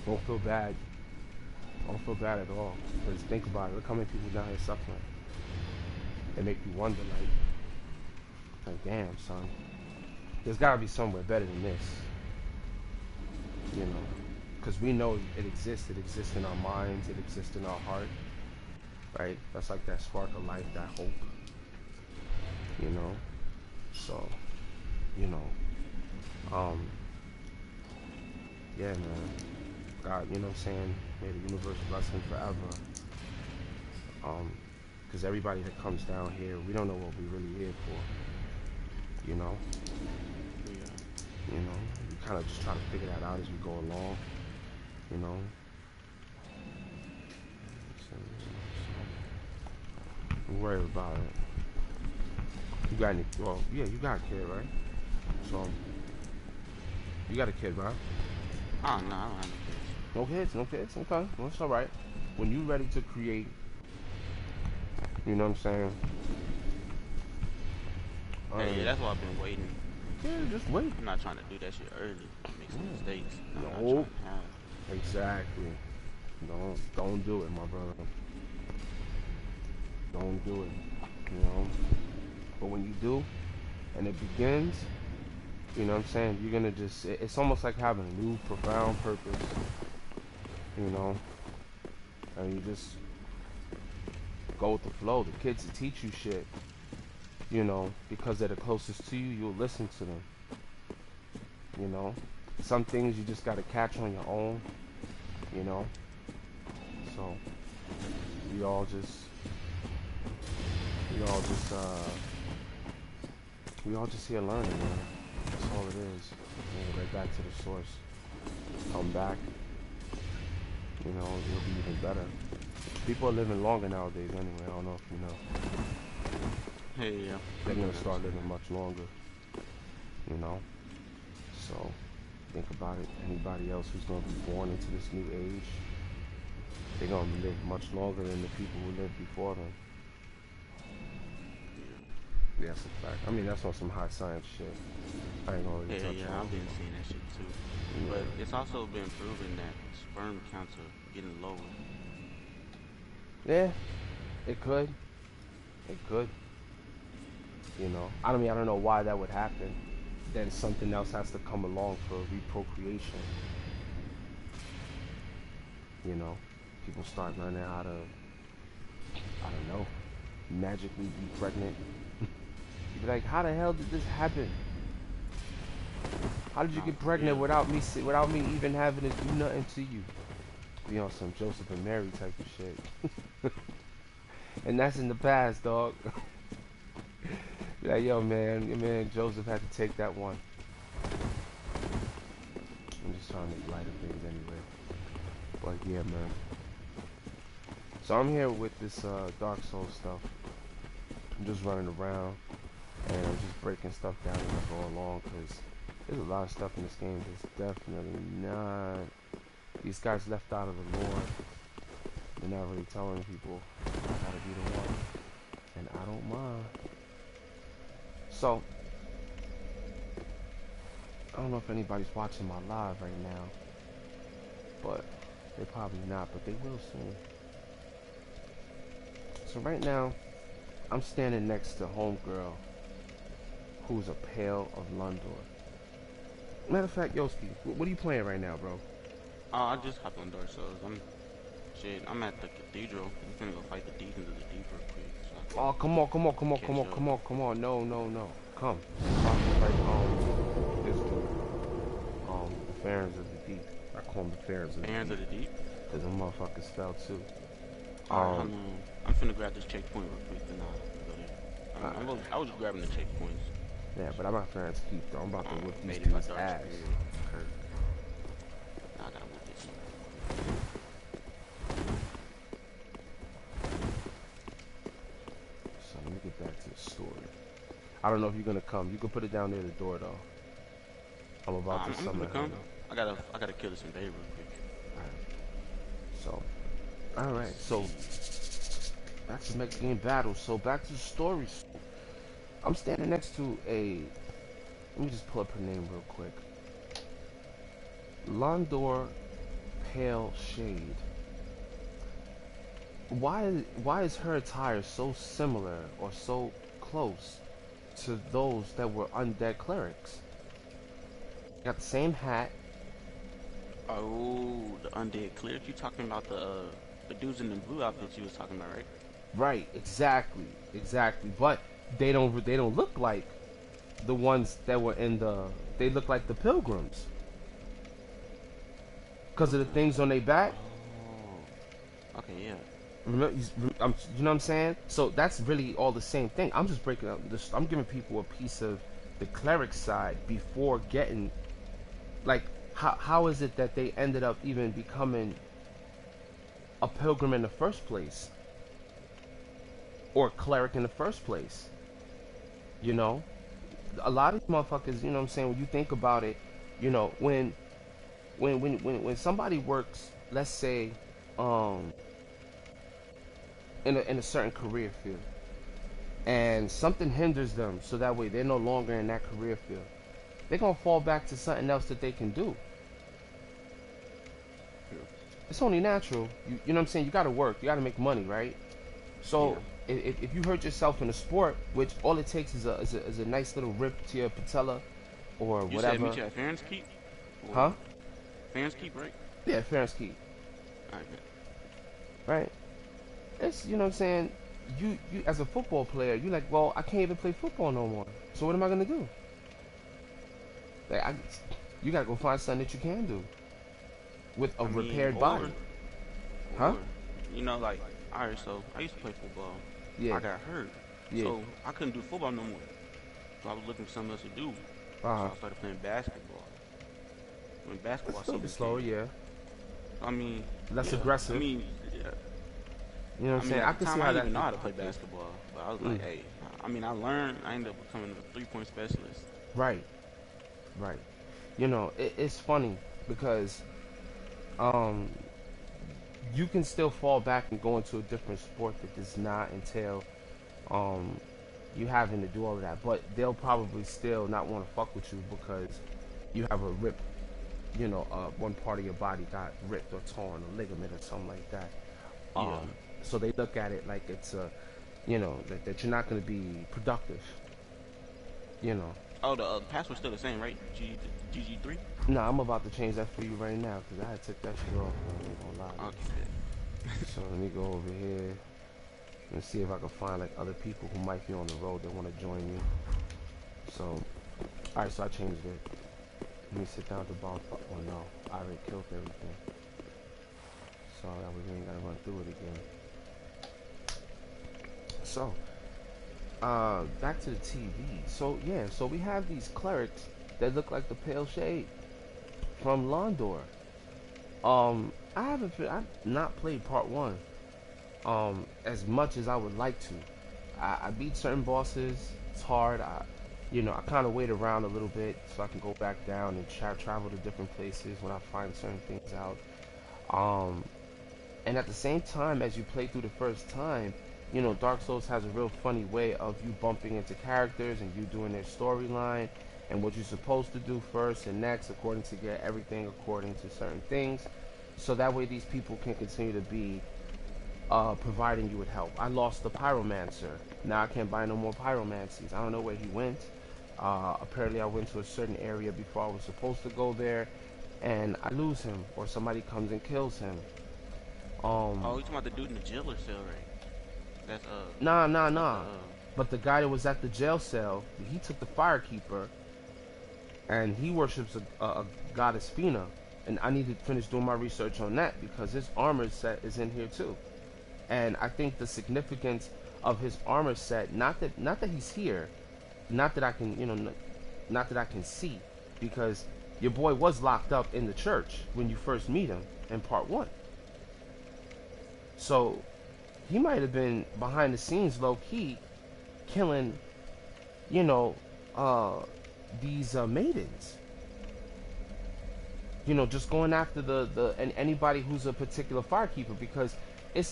[SPEAKER 1] don't feel bad. Don't feel bad at all. Because think about it. Look how many people down here suffering. They make you wonder, like, damn, son. There's got to be somewhere better than this. You know, because we know it exists. It exists in our minds. It exists in our heart. Right? That's like that spark of life, that hope. You know? So, you know, yeah, man. God, you know what I'm saying? May the universe bless him forever. Because everybody that comes down here, we don't know what we really here for. You know,
[SPEAKER 2] Yeah.
[SPEAKER 1] we kind of just try to figure that out as we go along. You know. So, don't worry about it. You got any? Well, yeah, you got a kid, right? So, you got a kid, right?
[SPEAKER 2] Oh no, I don't have any kids.
[SPEAKER 1] No kids, no kids. Okay, well, that's all right. When you ready to create, you know what I'm saying?
[SPEAKER 2] Hey, yeah, that's why I've been waiting.
[SPEAKER 1] Yeah, just wait.
[SPEAKER 2] I'm not trying to do that shit early. Make some mistakes. I'm not
[SPEAKER 1] No,
[SPEAKER 2] trying to have.
[SPEAKER 1] exactly. Don't do it, my brother. Don't do it. You know. But when you do, and it begins, you know what I'm saying? You're gonna just. It's almost like having a new, profound purpose. You know, and you just go with the flow. The kids that teach you shit, you know, because they're the closest to you, you'll listen to them. You know, some things you just gotta catch on your own. You know, so we all just, we all just, we all just here learning, man. That's all it is. Right back to the source. Come back. You know, it'll be even better. People are living longer nowadays anyway. I don't know if you know.
[SPEAKER 2] Hey, yeah.
[SPEAKER 1] They're gonna start living much longer. You know. So think about it. Anybody else who's gonna be born into this new age, they're gonna live much longer than the people who lived before them. Yeah, that's a fact. I mean, that's on some high science shit. I ain't gonna really touch on it.
[SPEAKER 2] Yeah, I've been seeing that shit too.
[SPEAKER 1] Yeah.
[SPEAKER 2] But it's also been proven that sperm counts are getting lower.
[SPEAKER 1] Yeah, it could. It could. You know, I mean, I don't know why that would happen. Then something else has to come along for reprocreation. You know, people start learning how to, I don't know, magically be pregnant. You'd be like, how the hell did this happen? How did you get pregnant without me even having to do nothing to you? Be on some Joseph and Mary type of shit. And that's in the past, dog. Be like, yo, man, your man Joseph had to take that one. I'm just trying to make light of things anyway. But yeah, man. So I'm here with this Darksouls stuff. I'm just running around and I'm just breaking stuff down as I go along because there's a lot of stuff in this game that's definitely not. These guys left out of the lore. They're not really telling people how to be the one, and I don't mind. So I don't know if anybody's watching my live right now, but they're probably not, but they will soon. So right now, I'm standing next to homegirl, who's a Pale of Londor. Matter of fact, Yoski, what are you playing right now, bro?
[SPEAKER 2] Oh, I just hopped on Darksouls. I'm at the cathedral. I'm gonna go fight the demons of the deep real quick. So
[SPEAKER 1] Oh, come on. No. Come. Like, this dude. The Barons of the Deep. I call them the Barons of the Deep.
[SPEAKER 2] Barons of the Deep?
[SPEAKER 1] Because them motherfuckers fell too.
[SPEAKER 2] I'm finna grab this checkpoint real quick and I'll go there. I was just grabbing the checkpoints.
[SPEAKER 1] Yeah, but I'm not Barons Keep though. I'm about to whip these
[SPEAKER 2] Made it by
[SPEAKER 1] dudes'
[SPEAKER 2] Dark
[SPEAKER 1] ass.
[SPEAKER 2] Spirit. Now I gotta whip this one.
[SPEAKER 1] So let me get back to the story. I don't know if you're gonna come. You can put it down near the door though. I'm about to summon her.
[SPEAKER 2] I gotta kill this invader real quick.
[SPEAKER 1] Alright, so back to Mech Game Battle. So back to the story. I'm standing next to a, let me just pull up her name real quick. Londor Pale Shade. Why is her attire so similar or so close to those that were undead clerics? Got the same hat.
[SPEAKER 2] Oh, the undead cleric. You talking about the dudes in the blue outfits you was talking about, right?
[SPEAKER 1] Right, exactly. But they don't look like the ones that were in the. They look like the pilgrims because of the things on their back.
[SPEAKER 2] Oh, okay, yeah.
[SPEAKER 1] Remember, you know what I'm saying? So that's really all the same thing. I'm just breaking up this. I'm giving people a piece of the cleric side before getting like how is it that they ended up even becoming a pilgrim in the first place or a cleric in the first place? You know, a lot of these motherfuckers. You know what I'm saying? When you think about it, you know, when somebody works, let's say, um, in a certain career field and something hinders them so that way they're no longer in that career field, they're gonna fall back to something else that they can do.
[SPEAKER 2] Yeah.
[SPEAKER 1] It's only natural. You know what I'm saying? You gotta work, you gotta make money, right? So
[SPEAKER 2] Yeah.
[SPEAKER 1] if you hurt yourself in a sport, which all it takes is a nice little rip to your patella or
[SPEAKER 2] You said
[SPEAKER 1] whatever.
[SPEAKER 2] meet you at Farron's Keep?
[SPEAKER 1] Huh?
[SPEAKER 2] Or Farron's Keep, right?
[SPEAKER 1] Yeah, fair and ski,
[SPEAKER 2] Alright, man.
[SPEAKER 1] right? It's, you know what I'm saying, you as a football player, you like, well, I can't even play football no more, so what am I gonna do? Like, you gotta go find something that you can do with a
[SPEAKER 2] I mean,
[SPEAKER 1] repaired body. Huh?
[SPEAKER 2] or, like, alright, so I used to play football.
[SPEAKER 1] Yeah.
[SPEAKER 2] I got hurt.
[SPEAKER 1] Yeah.
[SPEAKER 2] So I couldn't do football no more. So I was looking for something else to do.
[SPEAKER 1] Uh-huh.
[SPEAKER 2] So I started playing basketball. When
[SPEAKER 1] It's
[SPEAKER 2] basketball
[SPEAKER 1] a little bit
[SPEAKER 2] season
[SPEAKER 1] slower,
[SPEAKER 2] came.
[SPEAKER 1] yeah.
[SPEAKER 2] I mean,
[SPEAKER 1] Less
[SPEAKER 2] yeah. I
[SPEAKER 1] aggressive.
[SPEAKER 2] mean, yeah.
[SPEAKER 1] You know what
[SPEAKER 2] I
[SPEAKER 1] I'm
[SPEAKER 2] mean,
[SPEAKER 1] saying? I
[SPEAKER 2] at the
[SPEAKER 1] can see
[SPEAKER 2] time, I
[SPEAKER 1] how
[SPEAKER 2] didn't
[SPEAKER 1] that.
[SPEAKER 2] even know how to play basketball. But I was
[SPEAKER 1] Mm,
[SPEAKER 2] like, hey, I mean, I learned. I ended up becoming a 3-point specialist.
[SPEAKER 1] right, right. You know, it's funny because um, you can still fall back and go into a different sport that does not entail um, you having to do all of that, but they'll probably still not want to fuck with you because you have a rip, you know, one part of your body got ripped or torn, a ligament or something like that.
[SPEAKER 2] Yeah.
[SPEAKER 1] So they look at it like it's a, you know, that you're not going to be productive, you know.
[SPEAKER 2] Oh, the password's still the same, right? GG3?
[SPEAKER 1] Nah, I'm about to change that for you right now because I had took that shit off. I ain't gonna lie to you.
[SPEAKER 2] Okay,
[SPEAKER 1] So let me go over here and see if I can find like other people who might be on the road that want to join you. So, all right, so I changed it. Let me sit down at the bonfire. Oh no, I already killed everything. So that way we ain't gotta run through it again. So, back to the TV. So yeah, so we have these clerics that look like the pale shade from Londor. I've not played part one as much as I would like to. I beat certain bosses. It's hard. I kind of wait around a little bit so I can go back down and travel to different places when I find certain things out. Um, and at the same time, as you play through the first time, you know, Dark Souls has a real funny way of you bumping into characters and you doing their storyline and what you're supposed to do first and next according to get everything according to certain things. So that way these people can continue to be providing you with help. I lost the pyromancer. Now I can't buy no more pyromancies. I don't know where he went. Apparently I went to a certain area before I was supposed to go there and I lose him or somebody comes and kills him.
[SPEAKER 2] oh,
[SPEAKER 1] Um,
[SPEAKER 2] you talking about the dude in the jail or cell, right? That's
[SPEAKER 1] nah, nah,
[SPEAKER 2] that's not the
[SPEAKER 1] nah. But the guy that was at the jail cell, he took the firekeeper and he worships a goddess Fina. And I need to finish doing my research on that because his armor set is in here too. And I think the significance of his armor set, not that he's here, not that I can, not that I can see, because your boy was locked up in the church when you first meet him in part one. So he might have been behind the scenes, low key, killing, you know, uh, these maidens. You know, just going after and anybody who's a particular firekeeper because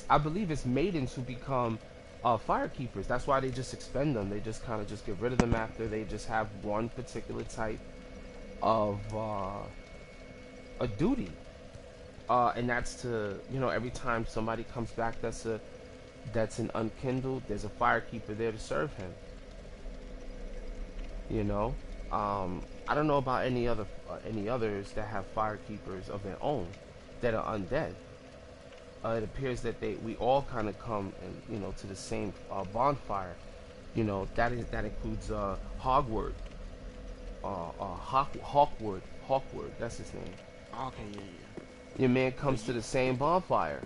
[SPEAKER 1] I believe it's maidens who become firekeepers. That's why they just expend them. They just kind of just get rid of them after they just have one particular type of a duty, and that's to, you know, every time somebody comes back that's an unkindled, there's a firekeeper there to serve him. You know, I don't know about any others that have firekeepers of their own that are undead. It appears that we all kind of come and, you know, to the same bonfire. You know, that includes Hogwarts, Hawkwood, that's his name.
[SPEAKER 2] okay, yeah, yeah.
[SPEAKER 1] Your man
[SPEAKER 2] So
[SPEAKER 1] comes to
[SPEAKER 2] you
[SPEAKER 1] the same bonfire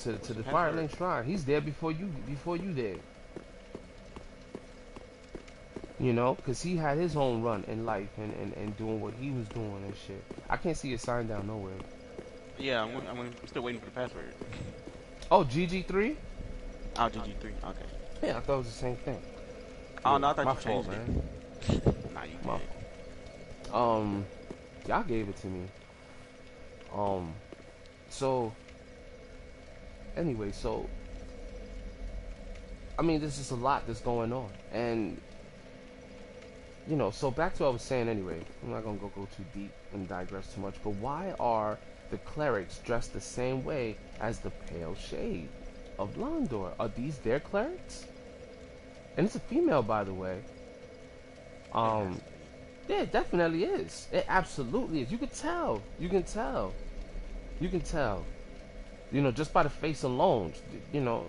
[SPEAKER 1] to the
[SPEAKER 2] Password.
[SPEAKER 1] Firelink Shrine. He's there before you there. You know, because he had his own run in life and doing what he was doing and shit. I can't see a sign down nowhere.
[SPEAKER 2] Yeah, I'm still waiting for the password.
[SPEAKER 1] Oh, GG3?
[SPEAKER 2] Oh, GG3. Okay.
[SPEAKER 1] Yeah, I thought it was the same thing.
[SPEAKER 2] Oh,
[SPEAKER 1] Yeah,
[SPEAKER 2] no, I thought
[SPEAKER 1] my
[SPEAKER 2] you
[SPEAKER 1] fault,
[SPEAKER 2] changed
[SPEAKER 1] man.
[SPEAKER 2] it. Nah, you
[SPEAKER 1] My
[SPEAKER 2] did.
[SPEAKER 1] fault. Y'all gave it to me. So anyway, so I mean, there's just a lot that's going on, and you know, so back to what I was saying anyway. I'm not gonna go too deep and digress too much, but why are the clerics dressed the same way as the pale shade of Londor? Are these their clerics? And it's a female, by the way.
[SPEAKER 2] It has
[SPEAKER 1] Um,
[SPEAKER 2] to be.
[SPEAKER 1] yeah, it definitely is. It absolutely is. You can tell. You can tell. You can tell. You know, just by the face alone. You know,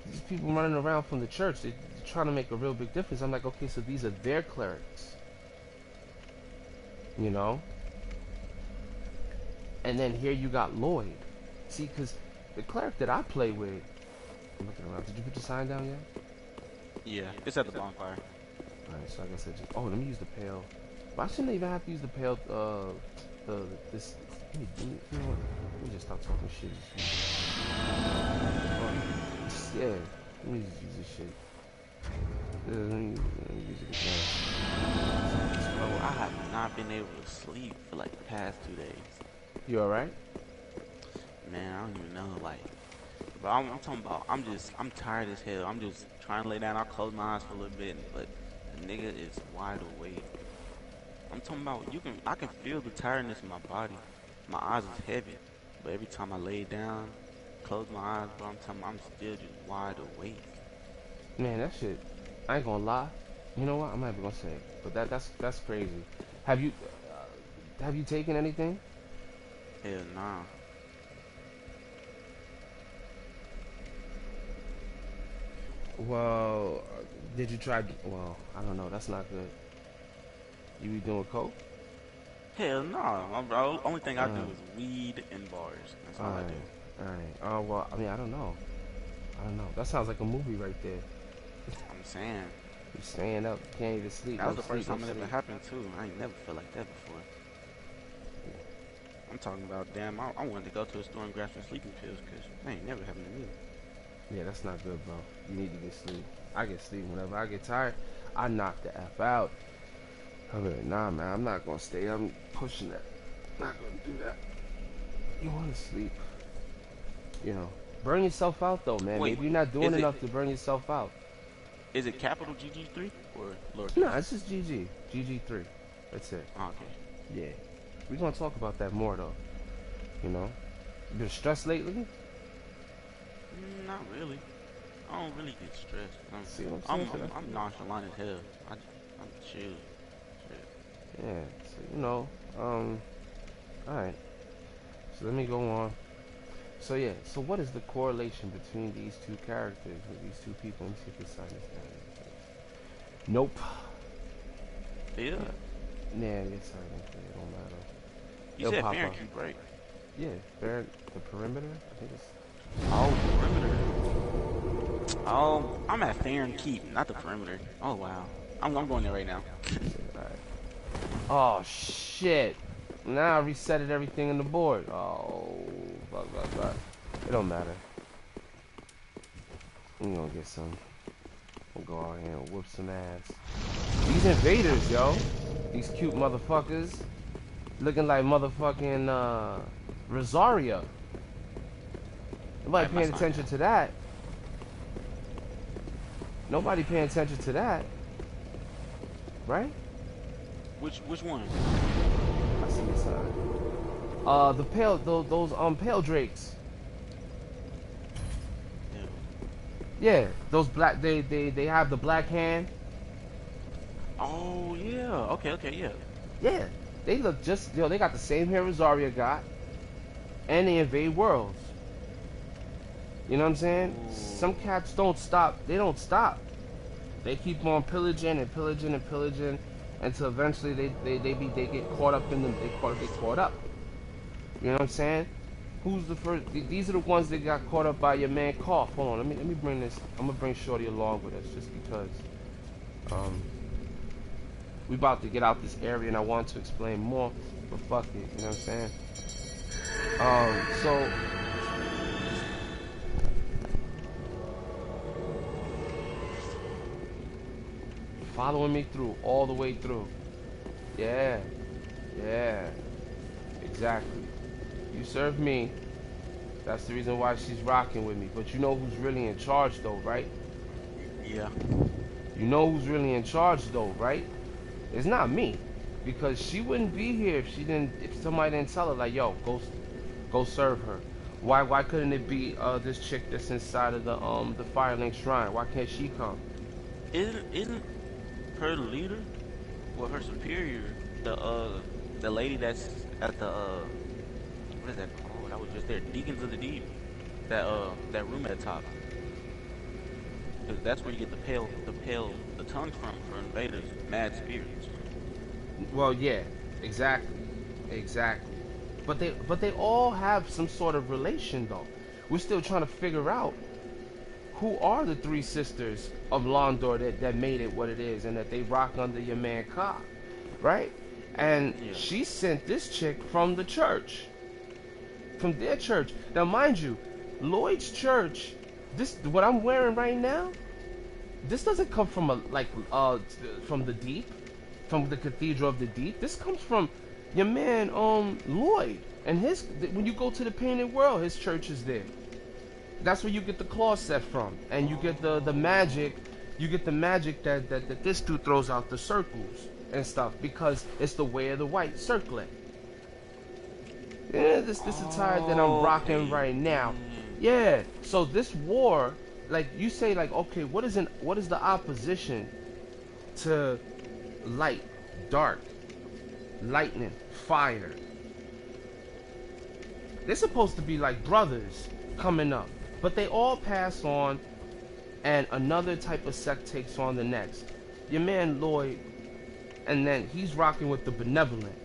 [SPEAKER 1] these people running around from the church, they're trying to make a real big difference. I'm like, okay, so these are their clerics. You know? And then here you got Lloyd. See, because the cleric that I play with, I'm looking around. Did you put the sign down yet?
[SPEAKER 2] Yeah, it's at the bonfire.
[SPEAKER 1] Alright, so I guess I just, oh, let me use the pail. Why shouldn't I even have to use the pail, this, you know what? Let me just stop talking shit. Yeah, let me just use this shit. Let me use it again.
[SPEAKER 2] Bro, I have not been able to sleep for like the past 2 days.
[SPEAKER 1] You alright?
[SPEAKER 2] Man, I don't even know, like, but I'm talking about, I'm tired as hell. I'm just trying to lay down. I'll close my eyes for a little bit, but the nigga is wide awake. I'm talking about, I can feel the tiredness in my body. My eyes is heavy, but every time I lay down, close my eyes, bro, I'm talking, I'm still just wide awake.
[SPEAKER 1] Man, that shit, I ain't gonna lie. You know what? I'm not even gonna say it, but that's crazy. Have you taken anything?
[SPEAKER 2] Hell nah.
[SPEAKER 1] Well, did you try? Well, I don't know. That's not good. You be doing coke?
[SPEAKER 2] Hell no, bro. Only thing I do
[SPEAKER 1] Uh,
[SPEAKER 2] is weed and bars. That's all I
[SPEAKER 1] alright,
[SPEAKER 2] do.
[SPEAKER 1] alright. Oh well, I mean, I don't know. I don't know. That sounds like a movie right there.
[SPEAKER 2] I'm saying.
[SPEAKER 1] You staying up, can't even sleep.
[SPEAKER 2] That
[SPEAKER 1] No
[SPEAKER 2] was the
[SPEAKER 1] sleep,
[SPEAKER 2] first
[SPEAKER 1] no
[SPEAKER 2] time it ever
[SPEAKER 1] sleep.
[SPEAKER 2] happened too. I ain't never felt like that before. I'm talking about, damn, I wanted to go to a store and grab some sleeping pills because that ain't never happened to me.
[SPEAKER 1] Yeah, that's not good, bro. You need to get sleep. I get sleep whenever I get tired. I knock the f out. I'm like, nah, man. I'm not gonna stay. I'm pushing that. Not gonna do that. You want to sleep? You know, burn yourself out though, man.
[SPEAKER 2] Wait,
[SPEAKER 1] Maybe you're not doing
[SPEAKER 2] is it
[SPEAKER 1] enough to burn yourself out.
[SPEAKER 2] is it capital GG3 or lowercase?
[SPEAKER 1] Nah, it's just GG. GG3. That's it.
[SPEAKER 2] Oh, okay.
[SPEAKER 1] Yeah. We're gonna talk about that more though. You know? You been stressed lately?
[SPEAKER 2] Not really. I don't really get stressed.
[SPEAKER 1] See what
[SPEAKER 2] I'm,
[SPEAKER 1] I'm saying?
[SPEAKER 2] I'm, I'm nonchalant as hell. I'm chill. Shit.
[SPEAKER 1] Yeah. So, you know, alright. So let me go on. So yeah, so what is the correlation between these two characters with these two people? Let me see if this sign is down. Nope.
[SPEAKER 2] Yeah.
[SPEAKER 1] Nah, it's not it don't matter.
[SPEAKER 2] You
[SPEAKER 1] It'll
[SPEAKER 2] said
[SPEAKER 1] pop up.
[SPEAKER 2] Fahrenheit, right?
[SPEAKER 1] Yeah, the perimeter. I think it's.
[SPEAKER 2] Oh, perimeter. Oh, I'm at Fahrenheit, not the perimeter. Oh wow. I'm going there right now.
[SPEAKER 1] Alright. Oh shit! Now I resetted everything in the board. Oh, fuck. It don't matter. We gonna get some. We'll go out here and whoop some ass. These invaders, yo. These cute motherfuckers. Looking like motherfucking Rosaria. Nobody
[SPEAKER 2] Right, my
[SPEAKER 1] paying
[SPEAKER 2] sign
[SPEAKER 1] attention
[SPEAKER 2] down.
[SPEAKER 1] to that. Nobody paying attention to that. Right?
[SPEAKER 2] Which one?
[SPEAKER 1] I see your sign. The pale, those pale drakes.
[SPEAKER 2] Yeah.
[SPEAKER 1] Yeah, those black. They have the black hand.
[SPEAKER 2] Oh yeah. Okay, yeah.
[SPEAKER 1] Yeah, they look just. They got the same hair Rosaria got, and they invade worlds. You know what I'm saying?
[SPEAKER 2] Ooh.
[SPEAKER 1] Some cats don't stop. They don't stop. They keep on pillaging and pillaging and pillaging until eventually they get caught up in them. They caught up. You know what I'm saying? Who's the first? These are the ones that got caught up by your man Cough. Hold on, let me bring this. I'm gonna bring Shorty along with us just because um we about to get out this area and I want to explain more. But fuck it, you know what I'm saying? So following me through all the way through. Yeah, yeah, exactly. You serve me. That's the reason why she's rocking with me. But you know who's really in charge though, right?
[SPEAKER 2] Yeah.
[SPEAKER 1] You know who's really in charge though, right? It's not me. Because she wouldn't be here if somebody didn't tell her like, yo, go serve her. Why couldn't it be this chick that's inside of the Firelink Shrine? Why can't she come?
[SPEAKER 2] Isn't her leader, well, her superior, the lady that's at the what is that called? I was just there, Deacons of the Deep. That room at the top. 'Cause that's where you get the tongues from for invaders, mad spirits.
[SPEAKER 1] Well, yeah, exactly, exactly. But they all have some sort of relation though. We're still trying to figure out who are the three sisters of Londor that made it what it is and that they rock under your man Ka, right? And
[SPEAKER 2] Yeah.
[SPEAKER 1] she sent this chick from the church, from their church. Now, mind you, Lloyd's church, this what I'm wearing right now, this doesn't come from from the deep, from the Cathedral of the Deep. This comes from your man Lloyd and his. When you go to the Painted World, his church is there. That's where you get the claw set from, and you get the magic. You get the magic that this dude throws out the circles and stuff because it's the way of the white circlet. Yeah, this attire that I'm rocking right now. Yeah. So this war, like you say, like okay, what is the opposition to light, dark, lightning, fire? They're supposed to be like brothers coming up, but they all pass on and another type of sect takes on the next. Your man Lloyd, and then he's rocking with the benevolent.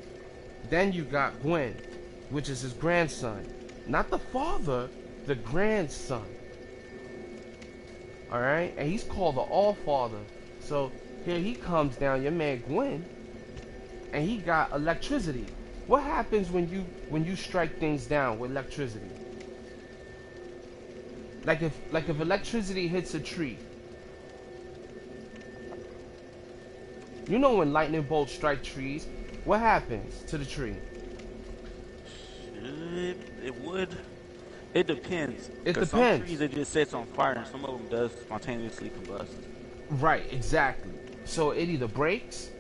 [SPEAKER 1] Then you got Gwen, which is his grandson. Not the father, the grandson. Alright? And he's called the All-Father. So here he comes down, your man Gwen, and he got electricity. What happens when you strike things down with electricity? Like if electricity hits a tree. You know when lightning bolts strike trees, what happens to the tree?
[SPEAKER 2] It would. It depends.
[SPEAKER 1] It
[SPEAKER 2] 'Cause
[SPEAKER 1] depends.
[SPEAKER 2] Some trees it just sets on fire, and some of them does spontaneously combust.
[SPEAKER 1] Right, exactly. So it either breaks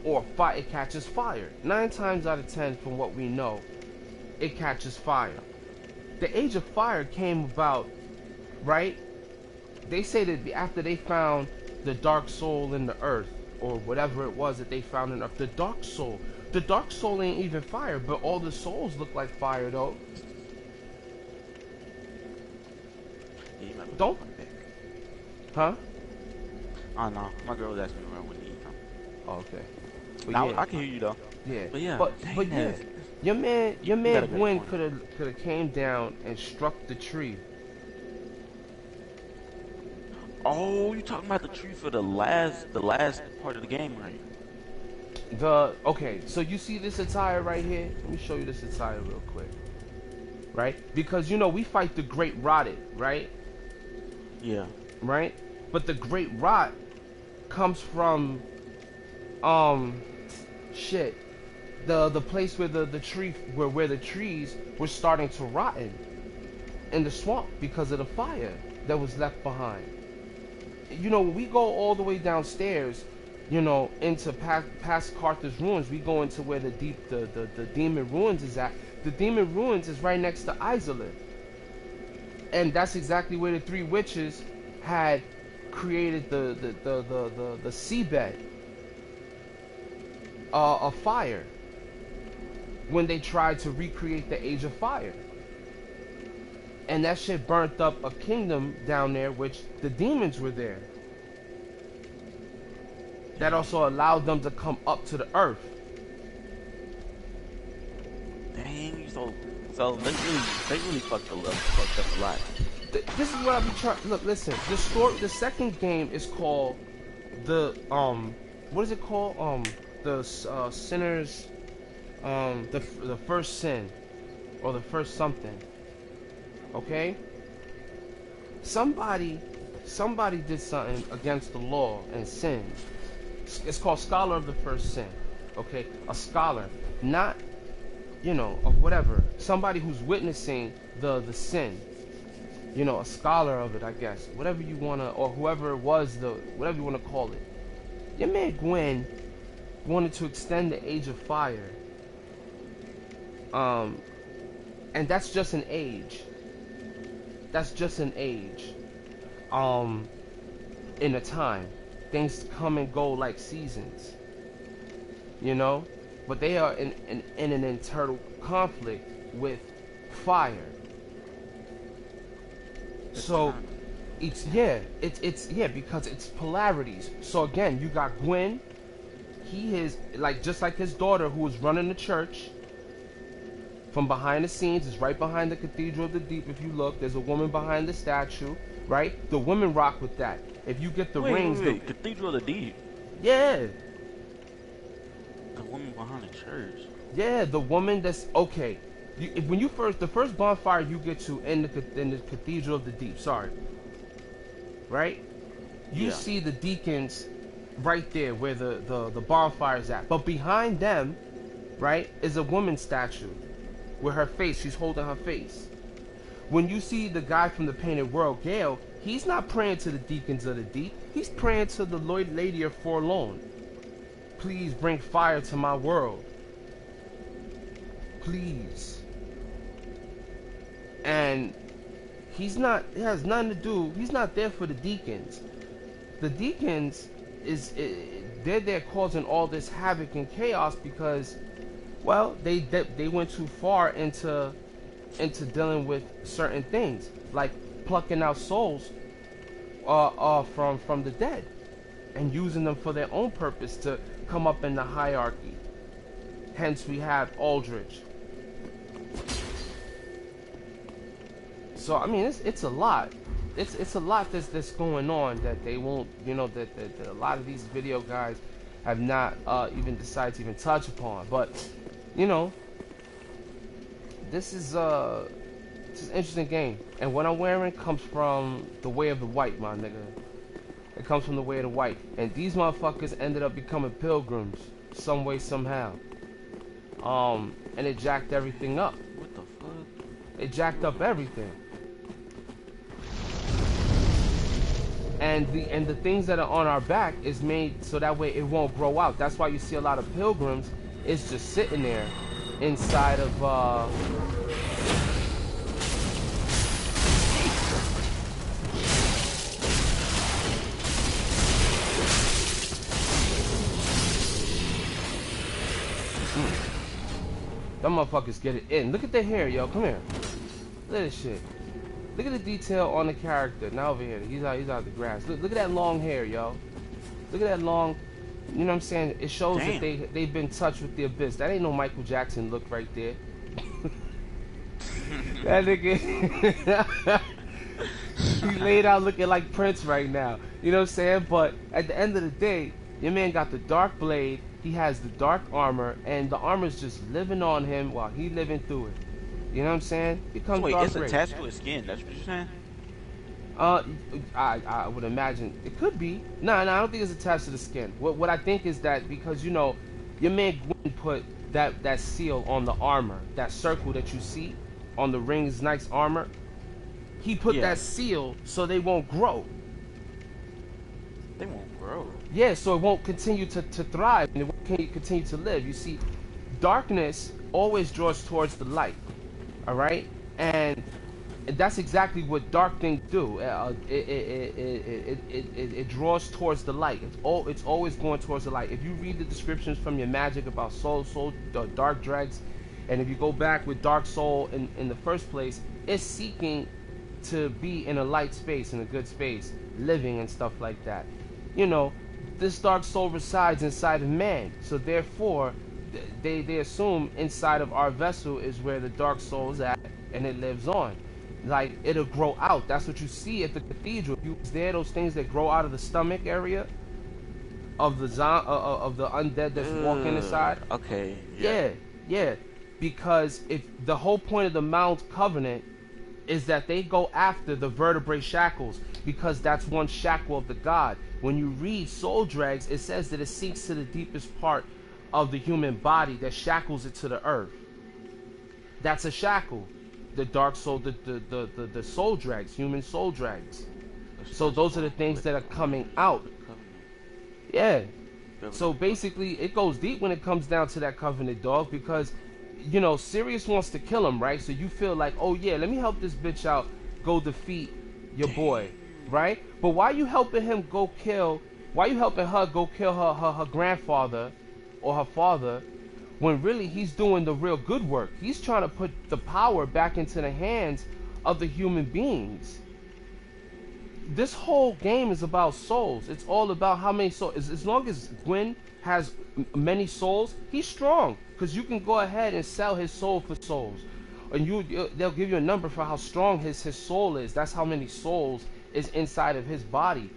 [SPEAKER 1] or it catches fire. 9 times out of 10, from what we know, it catches fire. The Age of Fire came about, right? They say that after they found the dark soul in the earth, or whatever it was that they found in earth, the dark soul. The dark soul ain't even fire, but all the souls look like fire though.
[SPEAKER 2] Yeah, you might be
[SPEAKER 1] Don't-
[SPEAKER 2] going back.
[SPEAKER 1] Huh?
[SPEAKER 2] Oh no, my girl was asking me around when you eat.
[SPEAKER 1] Oh, okay. But
[SPEAKER 2] Now
[SPEAKER 1] yeah,
[SPEAKER 2] I can hear you though.
[SPEAKER 1] yeah.
[SPEAKER 2] But yeah,
[SPEAKER 1] but
[SPEAKER 2] dang
[SPEAKER 1] yeah,
[SPEAKER 2] that.
[SPEAKER 1] your man
[SPEAKER 2] got a great
[SPEAKER 1] Gwen
[SPEAKER 2] point.
[SPEAKER 1] could have came down and struck the tree.
[SPEAKER 2] Oh, you talking about the tree for the last part of the game, right?
[SPEAKER 1] Okay, so you see this attire right here? Let me show you this attire real quick. Right? Because you know we fight the Great Rotted, right?
[SPEAKER 2] Yeah.
[SPEAKER 1] Right? But the Great Rot comes from shit. The place where the tree where the trees were starting to rotten in the swamp because of the fire that was left behind. You know, when we go all the way downstairs, you know, into past Carthur's ruins, we go into where the demon ruins is at. The demon ruins is right next to Isolith. And that's exactly where the 3 witches had created the seabed of fire when they tried to recreate the Age of Fire. And that shit burnt up a kingdom down there, which the demons were there. That also allowed them to come up to the earth.
[SPEAKER 2] Damn. Dang, so they really fucked up a lot.
[SPEAKER 1] This is what I be trying. Look, listen. The second game is called the what is it called? The sinners, the first sin, or the first something. Okay. Somebody did something against the law and sinned. It's called Scholar of the First Sin. Okay, a scholar, not, of whatever. Somebody who's witnessing the sin. A scholar of it, I guess. Whatever you wanna, or whoever it was, whatever you wanna call it. Your man Gwen wanted to extend the age of fire. And that's just an age. That's just an age. In a time. Things come and go like seasons. But they are in an internal conflict with fire. So it's because it's polarities. So again, you got Gwen. He is just like his daughter, who was running the church. From behind the scenes, is right behind the Cathedral of the Deep. If you look, there's a woman behind the statue, right? The women rock with that. If you get the rings,
[SPEAKER 2] wait. Cathedral of the Deep.
[SPEAKER 1] Yeah.
[SPEAKER 2] The woman behind the church.
[SPEAKER 1] Yeah, the woman that's okay. The first bonfire you get to in the Cathedral of the Deep. Sorry. Right. You see the deacons right there where the bonfire is at, but behind them, right, is a woman statue. With her face, she's holding her face. When you see the guy from the Painted World, Gale, he's not praying to the deacons of the deep. He's praying to the Lady of Forlorn. Please bring fire to my world. Please. And it has nothing to do, he's not there for the deacons. The deacons, they're there causing all this havoc and chaos because, well, they went too far into dealing with certain things, like plucking out souls from the dead and using them for their own purpose to come up in the hierarchy. Hence we have Aldrich. So I mean, it's a lot. It's a lot that's going on that they won't, that a lot of these video guys have not even decided to even touch upon. But this is an interesting game, and what I'm wearing comes from the way of the white, my nigga. It comes from the way of the white, and these motherfuckers ended up becoming pilgrims some way, somehow. And it jacked everything up.
[SPEAKER 2] What the fuck?
[SPEAKER 1] It jacked up everything. And the things that are on our back is made so that way it won't grow out. That's why you see a lot of pilgrims is just sitting there inside of them motherfuckers get it in. Look at their hair, yo. Come here. Look at this shit. Look at the detail on the character. Now over here, he's out the grass. Look at that long hair, yo. Look at that long. You know what I'm saying? It shows that they've been touched with the abyss. That ain't no Michael Jackson look right there. That nigga, he laid out looking like Prince right now. You know what I'm saying? But at the end of the day, your man got the dark blade. He has the dark armor, and the armor's just living on him while he living through it. You know what I'm saying?
[SPEAKER 2] Wait, it's attached to his skin. That's what you're saying?
[SPEAKER 1] I would imagine it could be. No, I don't think it's attached to the skin. What I think is that because your man Gwen put that seal on the armor, that circle that you see on the Ring's Knight's armor. He put that seal so they won't grow.
[SPEAKER 2] They won't grow.
[SPEAKER 1] Yeah, so it won't continue to thrive and it won't continue to live. You see, darkness always draws towards the light. All right, and that's exactly what dark things do. It draws towards the light. It's always going towards the light. If you read the descriptions from your magic about soul, dark dregs, and if you go back with dark soul in the first place, it's seeking to be in a light space, in a good space, living and stuff like that. This dark soul resides inside of man, so therefore they assume inside of our vessel is where the dark soul is at, and it lives on. Like it'll grow out. That's what you see at the cathedral. You was there, those things that grow out of the stomach area of the of the undead that's walking inside.
[SPEAKER 2] Okay.
[SPEAKER 1] Yeah, yeah. Because if the whole point of the Mount Covenant is that they go after the vertebrae shackles, because that's one shackle of the god. When you read Soul Dregs, it says that it sinks to the deepest part of the human body that shackles it to the earth. That's a shackle. The dark soul, the soul drags, human soul drags. So those are the things that are coming out. Yeah. So basically, it goes deep when it comes down to that covenant, dog, because, you know, Sirius wants to kill him, right? So you feel like, oh yeah, let me help this bitch out, go defeat your boy, right? But why you helping him go kill, why you helping her go kill her grandfather or her father, when really he's doing the real good work? He's trying to put the power back into the hands of the human beings. This whole game is about souls. It's all about how many souls. As long as Gwyn has many souls, he's strong, because you can go ahead and sell his soul for souls, and they'll give you a number for how strong his soul is. That's how many souls is inside of his body.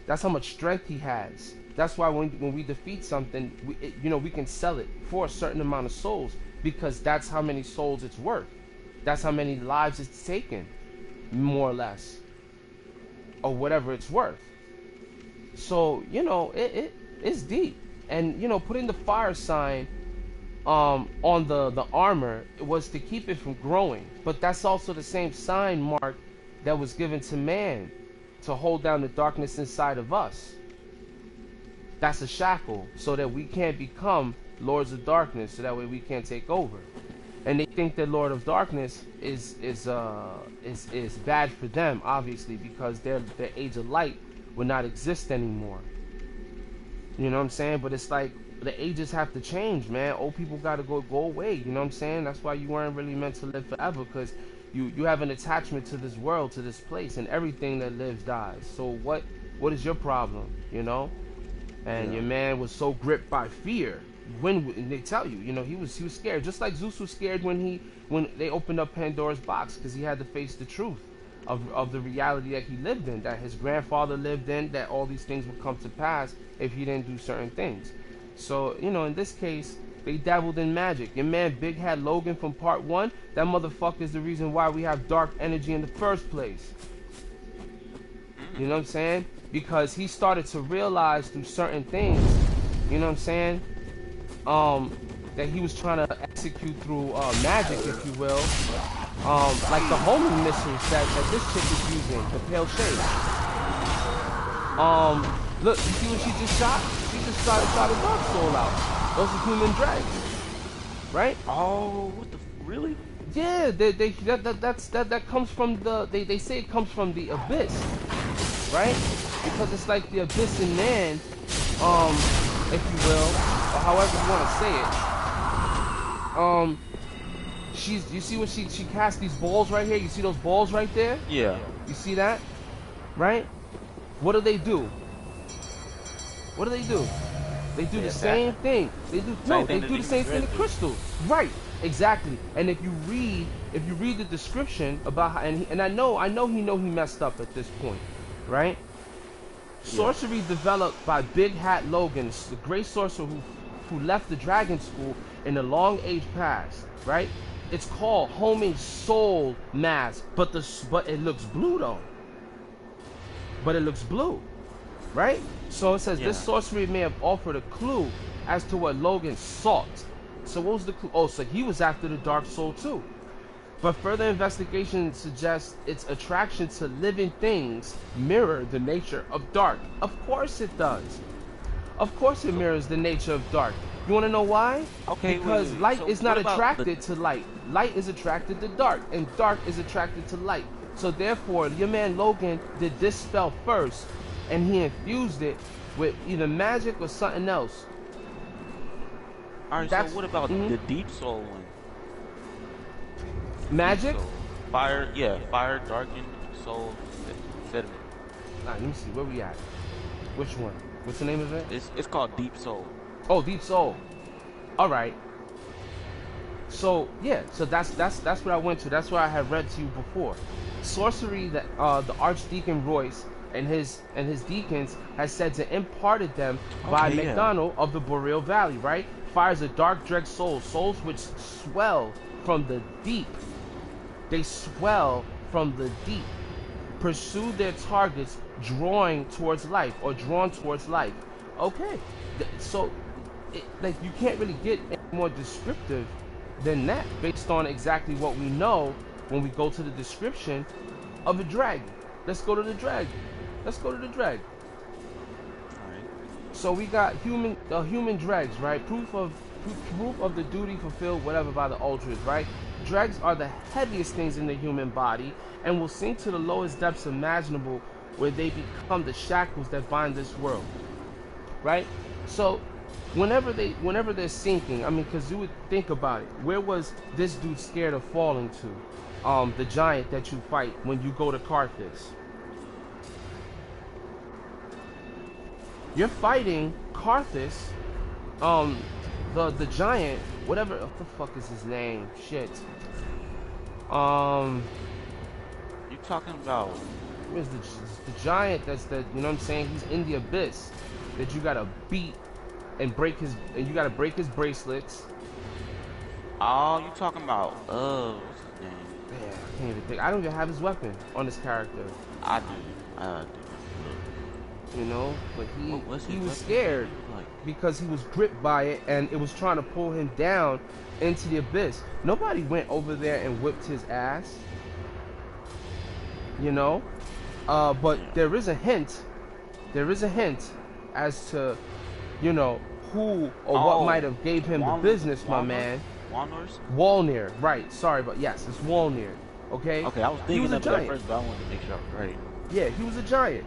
[SPEAKER 1] That's how much strength he has. That's why when we defeat something, we can sell it for a certain amount of souls, because that's how many souls it's worth. That's how many lives it's taken, more or less, or whatever it's worth. So, it's deep. And, putting the fire sign on the armor was to keep it from growing. But that's also the same sign mark that was given to man to hold down the darkness inside of us. That's a shackle, so that we can't become lords of darkness, so that way we can't take over. And they think that Lord of Darkness is bad for them, obviously, because their age of light will not exist anymore. You know what I'm saying? But it's like the ages have to change, man. Old people gotta go away. You know what I'm saying? That's why you weren't really meant to live forever, because you have an attachment to this world, to this place, and everything that lives dies. So what is your problem? And your man was so gripped by fear. When they tell you, he was scared, just like Zeus was scared when they opened up Pandora's box, because he had to face the truth of the reality that he lived in, that his grandfather lived in, that all these things would come to pass if he didn't do certain things. So, in this case, they dabbled in magic. Your man Big Hat Logan from part 1, that motherfucker is the reason why we have dark energy in the first place. You know what I'm saying? Because he started to realize through certain things, you know what I'm saying, that he was trying to execute through magic, if you will, like the homing missiles that this chick is using, the pale shade. Look, you see what she just shot? She just shot a dark soul out. Those are human dregs, right?
[SPEAKER 2] Oh, what the really?
[SPEAKER 1] Yeah, that comes from they say it comes from the abyss, right? Because it's like the abyss in man, if you will, or however you want to say it. You see what she cast these balls right here? You see those balls right there?
[SPEAKER 2] Yeah.
[SPEAKER 1] You see that? Right? What do? They do They do the same thing. They do the same thing to crystals. Right. Exactly. And if you read the description about how, and I know he messed up at this point, right? Sorcery developed by Big Hat Logan, the great sorcerer who left the dragon school in the long age past, right? It's called homing soul mask, but it looks blue though. But it looks blue, right? So it says this sorcery may have offered a clue as to what Logan sought. So what was the clue? Oh, so he was after the dark soul too. But further investigation suggests its attraction to living things mirror the nature of dark. Of course it does. Of course it mirrors the nature of dark. You want to know why?
[SPEAKER 2] Okay,
[SPEAKER 1] because
[SPEAKER 2] wait.
[SPEAKER 1] light
[SPEAKER 2] So
[SPEAKER 1] is not
[SPEAKER 2] what about
[SPEAKER 1] attracted to light. Light is attracted to dark, and dark is attracted to light. So therefore, your man Logan did this spell first, and he infused it with either magic or something else.
[SPEAKER 2] Alright, so what about the deep soul one?
[SPEAKER 1] Magic?
[SPEAKER 2] Fire, darkened soul sediment.
[SPEAKER 1] Alright, let me see, where we at? Which one? What's the name of it?
[SPEAKER 2] It's called Deep Soul.
[SPEAKER 1] Oh, Deep Soul. All right. So yeah, so that's what I went to. That's what I had read to you before. Sorcery that the Archdeacon Royce and his deacons has said to imparted them by
[SPEAKER 2] Okay, yeah.
[SPEAKER 1] MacDonald of the Boreal Valley, right? Fires of dark dread souls which swell from the deep. They swell from the deep. Pursue their targets, drawing towards life or drawn towards life. Okay, so like you can't really get any more descriptive than that based on exactly what we know when we go to the description of a dragon. Let's go to the dragon. Let's go to the dragon.
[SPEAKER 2] All right.
[SPEAKER 1] So we got human dregs, right? Proof of the duty fulfilled, whatever, by the ultras, right? Dregs are the heaviest things in the human body and will sink to the lowest depths imaginable, where they become the shackles that bind this world, right? So whenever they're sinking, I mean, because you would think about it, where was this dude scared of falling to? The giant that you fight when you go to Carthage. You're fighting Carthage, the giant, whatever. What the fuck is his name? Shit.
[SPEAKER 2] You talking about?
[SPEAKER 1] Where's the giant? That's the, you know what I'm saying? He's in the abyss that you gotta beat and you gotta break his bracelets.
[SPEAKER 2] Oh, you talking about? What's his name?
[SPEAKER 1] Yeah, I can't even think. I don't even have his weapon on this character.
[SPEAKER 2] I do. I do.
[SPEAKER 1] You know, but he was
[SPEAKER 2] weapon?
[SPEAKER 1] scared because he was gripped by it and it was trying to pull him down into the abyss. Nobody went over there and whipped his ass. You know, but there is a hint. There is a hint as to, you know, who or what might have gave him the business, my man. Walnir, right? Sorry, but yes, it's Walnir. Okay.
[SPEAKER 2] Okay, I was thinking of that first, but I wanted to make sure I was right.
[SPEAKER 1] Yeah, he was a giant.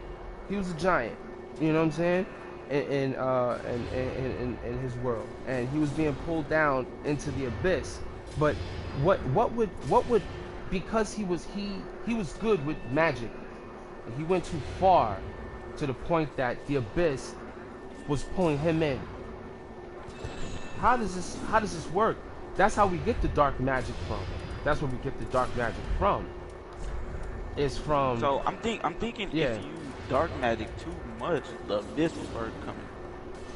[SPEAKER 1] He was a giant. You know what I'm saying? In his world, and he was being pulled down into the abyss. But what would because he was good with magic. He went too far to the point that the abyss was pulling him in. How does this work? That's how we get the dark magic from. That's where we get the dark magic from. It's from.
[SPEAKER 2] So I'm thinking if you dark magic too much, the abyss will start coming.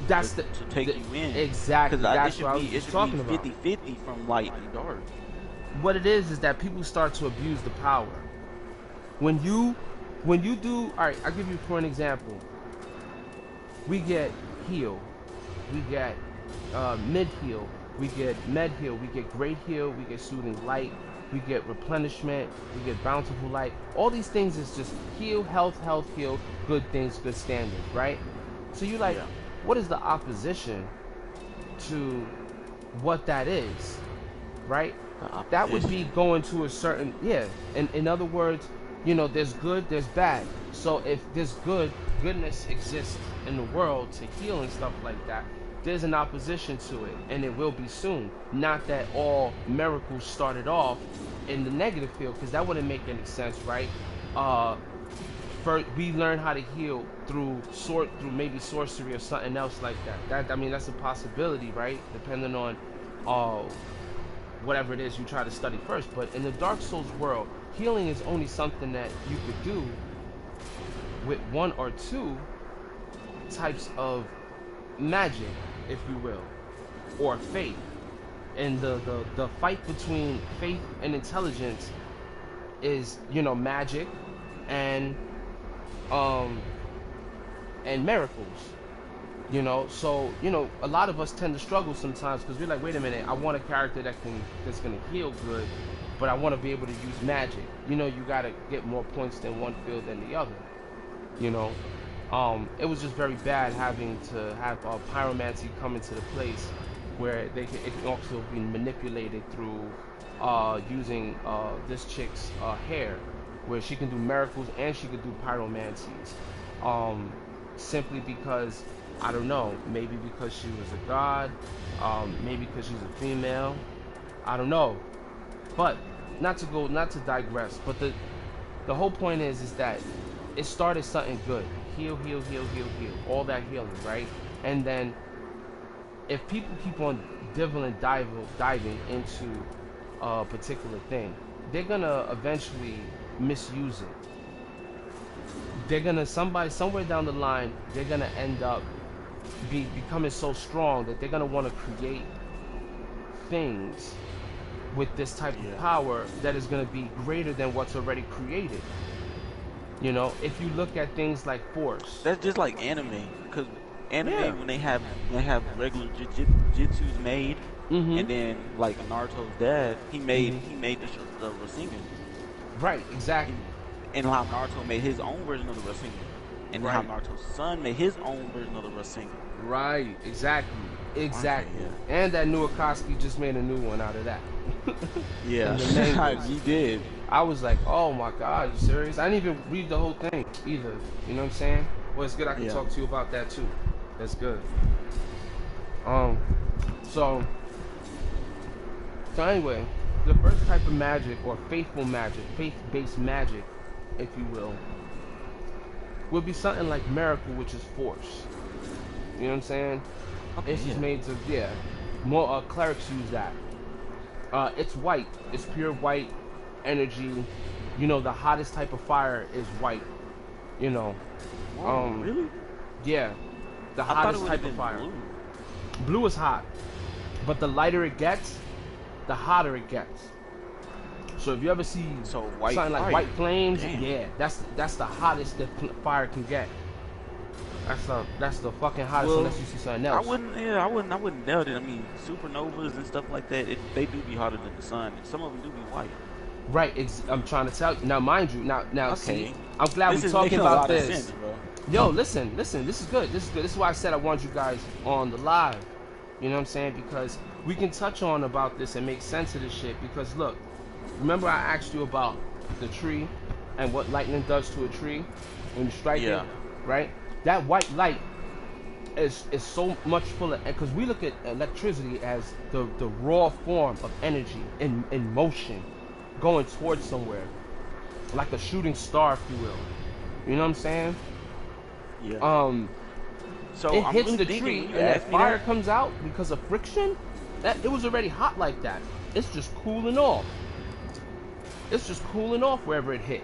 [SPEAKER 1] That's
[SPEAKER 2] to take you in.
[SPEAKER 1] Exactly. That's what I was talking about.
[SPEAKER 2] 50-50 from light and dark.
[SPEAKER 1] What it is that people start to abuse the power. When you do, all right, I'll give you for an example. We get heal, we get mid heal, we get med heal, we get great heal, we get soothing light, we get replenishment, we get bountiful light. All these things is just heal, health, heal, good things, good standards, right? So you like, what is the opposition to what that is, right? That would be going to a certain, in other words, you know, there's good, there's bad. So if there's goodness exists in the world to heal and stuff like that, there's an opposition to it, and it will be soon. Not that all miracles started off in the negative field, because that wouldn't make any sense, right? First, we learn how to heal through maybe sorcery or something else like that. I mean, that's a possibility, right? Depending on whatever it is you try to study first. But in the Dark Souls world, healing is only something that you could do with one or two types of magic, if you will, or faith. And the fight between faith and intelligence is, you know, magic and miracles. You know, so, you know, a lot of us tend to struggle sometimes because we're like, wait a minute, I want a character that's gonna heal good, but I want to be able to use magic. You know, you gotta get more points in one field than the other. You know, it was just very bad having to have pyromancy come into the place where it can also be manipulated through using this chick's hair, where she can do miracles and she can do pyromancies. Simply because, I don't know, maybe because she was a god, maybe because she's a female, I don't know. But not to digress, but the whole point is that it started something good. Heal, all that healing, right? And then if people keep on diving into a particular thing, they're gonna eventually misuse it. They're gonna somebody somewhere down the line, they're gonna end up becoming so strong that they're gonna want to create things with this type of power that is gonna be greater than what's already created. You know, if you look at things like Force.
[SPEAKER 2] That's just like anime, because
[SPEAKER 1] Yeah.
[SPEAKER 2] anime when they have regular jitsus made,
[SPEAKER 1] Mm-hmm.
[SPEAKER 2] and then like Naruto's dad, he made
[SPEAKER 1] Mm-hmm.
[SPEAKER 2] the Rasengan,
[SPEAKER 1] Right, exactly.
[SPEAKER 2] and how Naruto made his own version of the Rasengan, and how
[SPEAKER 1] Right.
[SPEAKER 2] Naruto's son made his own version of the Rasengan.
[SPEAKER 1] Right, exactly.
[SPEAKER 2] Okay,
[SPEAKER 1] Exactly.
[SPEAKER 2] yeah.
[SPEAKER 1] And that new Akatsuki just made a new one out of that.
[SPEAKER 2] Yeah,
[SPEAKER 1] In the mangas.
[SPEAKER 2] he did.
[SPEAKER 1] I was like, oh my god, you serious? I didn't even read the whole thing either. You know what I'm saying? Well, it's good I can talk to you about that too. That's good. So anyway, the first type of magic, or faithful magic, faith-based magic, if you will, would be something like miracle, which is force. You know what I'm saying?
[SPEAKER 2] Okay,
[SPEAKER 1] It's just made to, yeah. More clerics use that. It's white. It's pure white energy. You know, the hottest type of fire is white. You know.
[SPEAKER 2] Whoa, really?
[SPEAKER 1] Yeah. The
[SPEAKER 2] I thought it
[SPEAKER 1] hottest
[SPEAKER 2] would
[SPEAKER 1] type
[SPEAKER 2] have
[SPEAKER 1] of
[SPEAKER 2] been
[SPEAKER 1] fire.
[SPEAKER 2] blue.
[SPEAKER 1] Blue is hot. But the lighter it gets, the hotter it gets. So if you ever see something like
[SPEAKER 2] fire.
[SPEAKER 1] white flames,
[SPEAKER 2] Damn.
[SPEAKER 1] yeah, that's the hottest that fire can get. That's the fucking hottest unless you see something else.
[SPEAKER 2] I wouldn't doubt it. I mean, supernovas and stuff like that, they do be hotter than the sun. And some of them do be white.
[SPEAKER 1] Right, I'm trying to tell you. Now, mind you, now,
[SPEAKER 2] Okay.
[SPEAKER 1] see, I'm glad we're talking about this.
[SPEAKER 2] Sense, bro.
[SPEAKER 1] Yo, listen, this is good. This is good. This is why I said I want you guys on the live. You know what I'm saying? Because we can touch on about this and make sense of this shit. Because look, remember I asked you about the tree and what lightning does to a tree when you strike it, right? That white light is so much full of, because we look at electricity as the raw form of energy in motion, going towards somewhere, like a shooting star, if you will. You know what I'm saying?
[SPEAKER 2] Yeah. So
[SPEAKER 1] it
[SPEAKER 2] I'm
[SPEAKER 1] hits
[SPEAKER 2] really
[SPEAKER 1] the
[SPEAKER 2] thinking
[SPEAKER 1] tree
[SPEAKER 2] when
[SPEAKER 1] and
[SPEAKER 2] you
[SPEAKER 1] that
[SPEAKER 2] asked me
[SPEAKER 1] fire
[SPEAKER 2] that,
[SPEAKER 1] comes out because of friction. That it was already hot like that. It's just cooling off. It's just cooling off wherever it hit.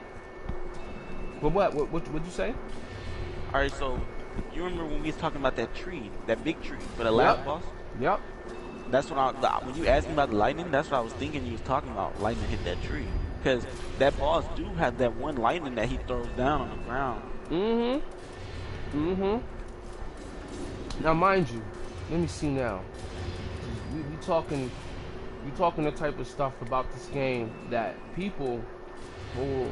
[SPEAKER 1] But what'd you say?
[SPEAKER 2] all right. So you remember when we was talking about that tree, that big tree for the last boss?
[SPEAKER 1] Yep.
[SPEAKER 2] That's when you asked me about the lightning. That's what I was thinking you was talking about. Lightning hit that tree because that boss do have that one lightning that he throws down on the ground.
[SPEAKER 1] Now, mind you, let me see now. We talking the type of stuff about this game that people will.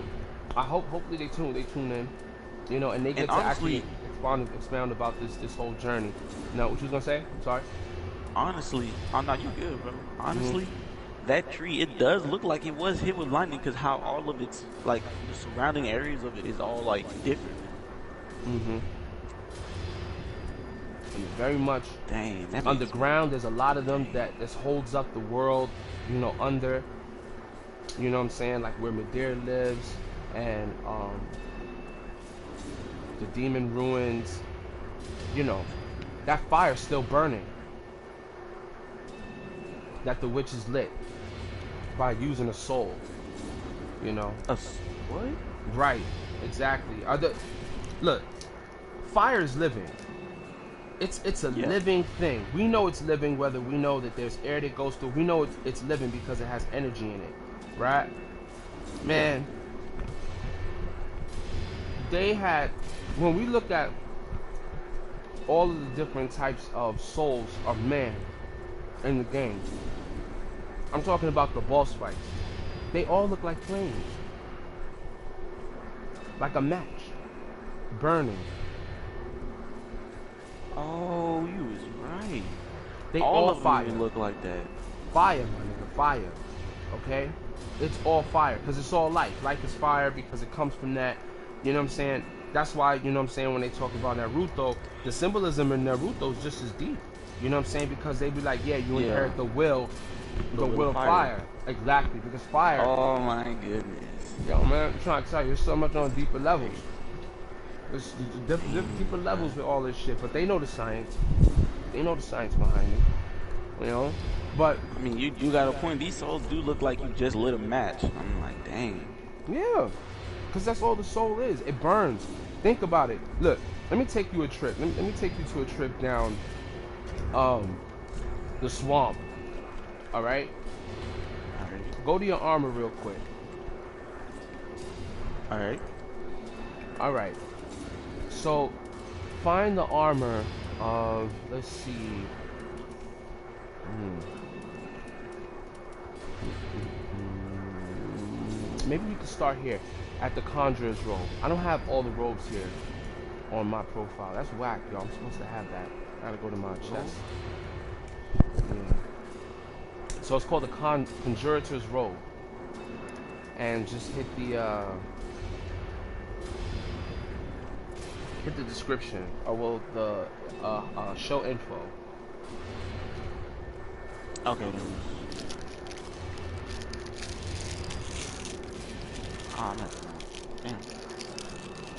[SPEAKER 1] Hopefully they tune in, you know, and they get to actually expound about this whole journey. Now, what you was gonna say? I'm sorry.
[SPEAKER 2] Honestly, I'm not you good, bro. Honestly, that tree, it does look like it was hit with lightning because how all of its, like, the surrounding areas of it is all, like, different.
[SPEAKER 1] And very much
[SPEAKER 2] Dang, that
[SPEAKER 1] underground. There's a lot of them that holds up the world, you know, under. You know what I'm saying? Like where Madeira lives and the demon ruins. You know, that fire's still burning. That the witches lit by using a soul. You know.
[SPEAKER 2] What?
[SPEAKER 1] Right. Exactly. Look, fire is living. It's a living thing. We know it's living whether we know that there's air that goes through. We know it's living because it has energy in it, right? Man, they had, when we look at all of the different types of souls of man in the game, I'm talking about the boss fights. They all look like flames, like a match, burning.
[SPEAKER 2] Oh, you was right.
[SPEAKER 1] They
[SPEAKER 2] all of
[SPEAKER 1] fire.
[SPEAKER 2] them look like that.
[SPEAKER 1] Fire, my nigga, fire. Okay? It's all fire, because it's all life. Life is fire because it comes from that. You know what I'm saying? That's why, you know what I'm saying, when they talk about Naruto, the symbolism in Naruto is just as deep. You know what I'm saying? Because they be like, yeah, you inherit the will of fire. Exactly, because fire.
[SPEAKER 2] Oh my goodness.
[SPEAKER 1] Yo, man, I'm trying to tell you, there's so much on deeper levels. There's deeper levels with all this shit, but they know the science. They know the science behind it. You know, but
[SPEAKER 2] I mean, you got a point. These souls do look like you just lit a match. I'm like, dang.
[SPEAKER 1] yeah, because that's all the soul is. It burns. Think about it. Look, let me take you a trip. Let me take you to a trip down the swamp. All right?
[SPEAKER 2] Alright.
[SPEAKER 1] Go to your armor real quick.
[SPEAKER 2] Alright.
[SPEAKER 1] All right. So, find the armor of, let's see. Maybe we can start here at the Conjurer's robe. I don't have all the robes here on my profile. That's whack, y'all. I'm supposed to have that. I gotta go to my chest. Yeah. So it's called the Conjurer's robe. And just hit the description, or well, the show info.
[SPEAKER 2] Okay, then. Oh, no. Damn.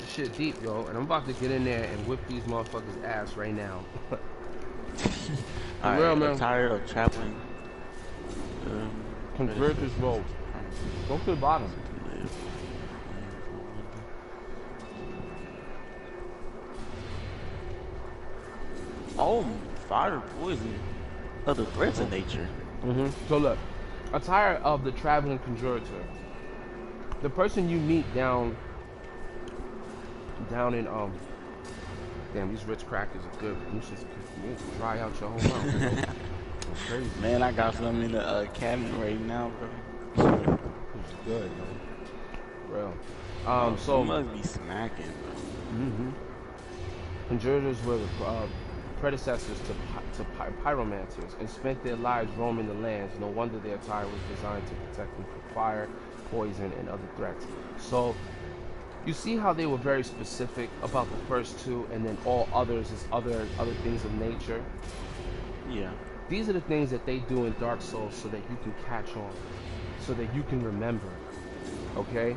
[SPEAKER 1] This shit deep, yo, and I'm about to get in there and whip these motherfuckers' ass right now.
[SPEAKER 2] Alright,
[SPEAKER 1] real, man.
[SPEAKER 2] I'm tired of traveling.
[SPEAKER 1] Converter's robe. Go to the bottom.
[SPEAKER 2] Oh, fire, poison, other threats of nature.
[SPEAKER 1] So look, attire of the traveling conjurer. The person you meet down in damn, these Ritz crackers are good. You just dry out your whole mouth. It's crazy.
[SPEAKER 2] Man, I got some in the cabinet right now, bro.
[SPEAKER 1] It's good, yo. Real.
[SPEAKER 2] So
[SPEAKER 1] So
[SPEAKER 2] must be smacking, bro.
[SPEAKER 1] conjurers were the predecessors to pyromancers and spent their lives roaming the lands. No wonder their attire was designed to protect them from fire, poison, and other threats. So you see how they were very specific about the first two, and then all others is other things of nature.
[SPEAKER 2] Yeah.
[SPEAKER 1] These are the things that they do in Darksouls so that you can catch on, so that you can remember. Okay?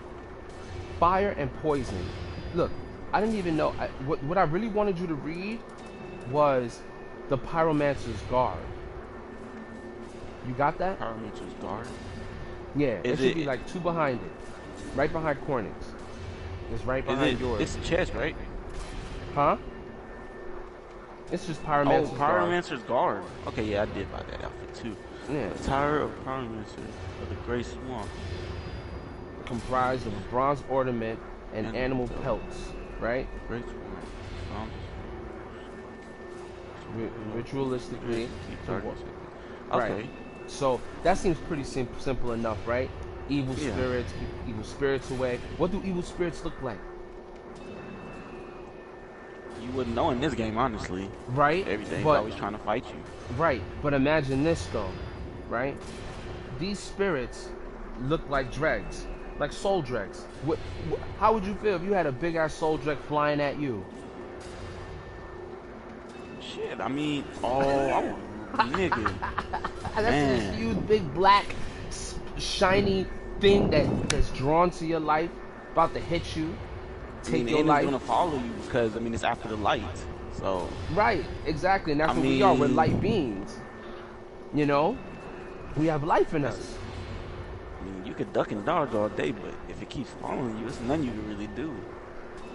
[SPEAKER 1] Fire and poison. Look, I didn't even know. What I really wanted you to read was the Pyromancer's Guard. You got that?
[SPEAKER 2] Pyromancer's Guard?
[SPEAKER 1] Yeah, it should be like two behind it. Right behind Cornix. It's right behind yours.
[SPEAKER 2] It's a chest, right?
[SPEAKER 1] Huh? It's just Pyromancer's Guard.
[SPEAKER 2] Pyromancer's Guard. Okay, yeah, I did buy that outfit too.
[SPEAKER 1] Yeah.
[SPEAKER 2] Attire of Pyromancer of the Grey Swamp.
[SPEAKER 1] Comprised of a bronze ornament and animal pelts, right?
[SPEAKER 2] Grey Swamp.
[SPEAKER 1] Ritualistically.
[SPEAKER 2] Okay.
[SPEAKER 1] Right. So that seems pretty simple enough, right? Evil spirits, keep evil spirits away. What do evil spirits look like?
[SPEAKER 2] You wouldn't know in this game, honestly.
[SPEAKER 1] Right?
[SPEAKER 2] Everything's always trying to fight you.
[SPEAKER 1] Right. But imagine this, though. Right? These spirits look like dregs. Like soul dregs. How would you feel if you had a big-ass soul dreg flying at you?
[SPEAKER 2] Shit, I mean, nigga.
[SPEAKER 1] That's this huge, big, black, shiny thing that's drawn to your life, about to hit you, take your life.
[SPEAKER 2] It's gonna follow you because, I mean, it's after the light, so.
[SPEAKER 1] Right, exactly, and that's what we are. We're light beings. You know? We have life in us.
[SPEAKER 2] I mean, you could duck and dodge all day, but if it keeps following you, it's nothing you can really do.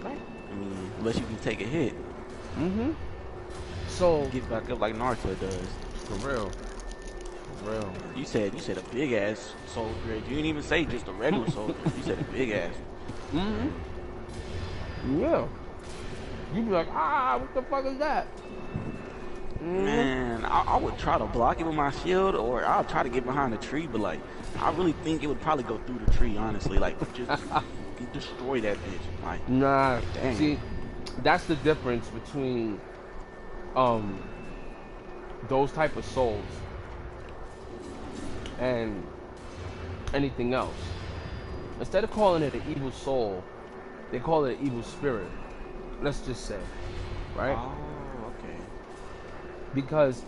[SPEAKER 1] Right.
[SPEAKER 2] I mean, unless you can take a hit.
[SPEAKER 1] So
[SPEAKER 2] get back up like Naruto does.
[SPEAKER 1] For real. For real.
[SPEAKER 2] You said a big ass soul grade. You didn't even say just a regular soul grade. You said a big ass.
[SPEAKER 1] Yeah. You'd be like, what the fuck is that?
[SPEAKER 2] Man, I would try to block it with my shield, or I'll try to get behind the tree, but like, I really think it would probably go through the tree, honestly. Like, just destroy that bitch. Like,
[SPEAKER 1] nah,
[SPEAKER 2] dang.
[SPEAKER 1] See, that's the difference between those type of souls and anything else. Instead of calling it an evil soul, they call it an evil spirit. Let's just say, right?
[SPEAKER 2] Oh, okay.
[SPEAKER 1] Because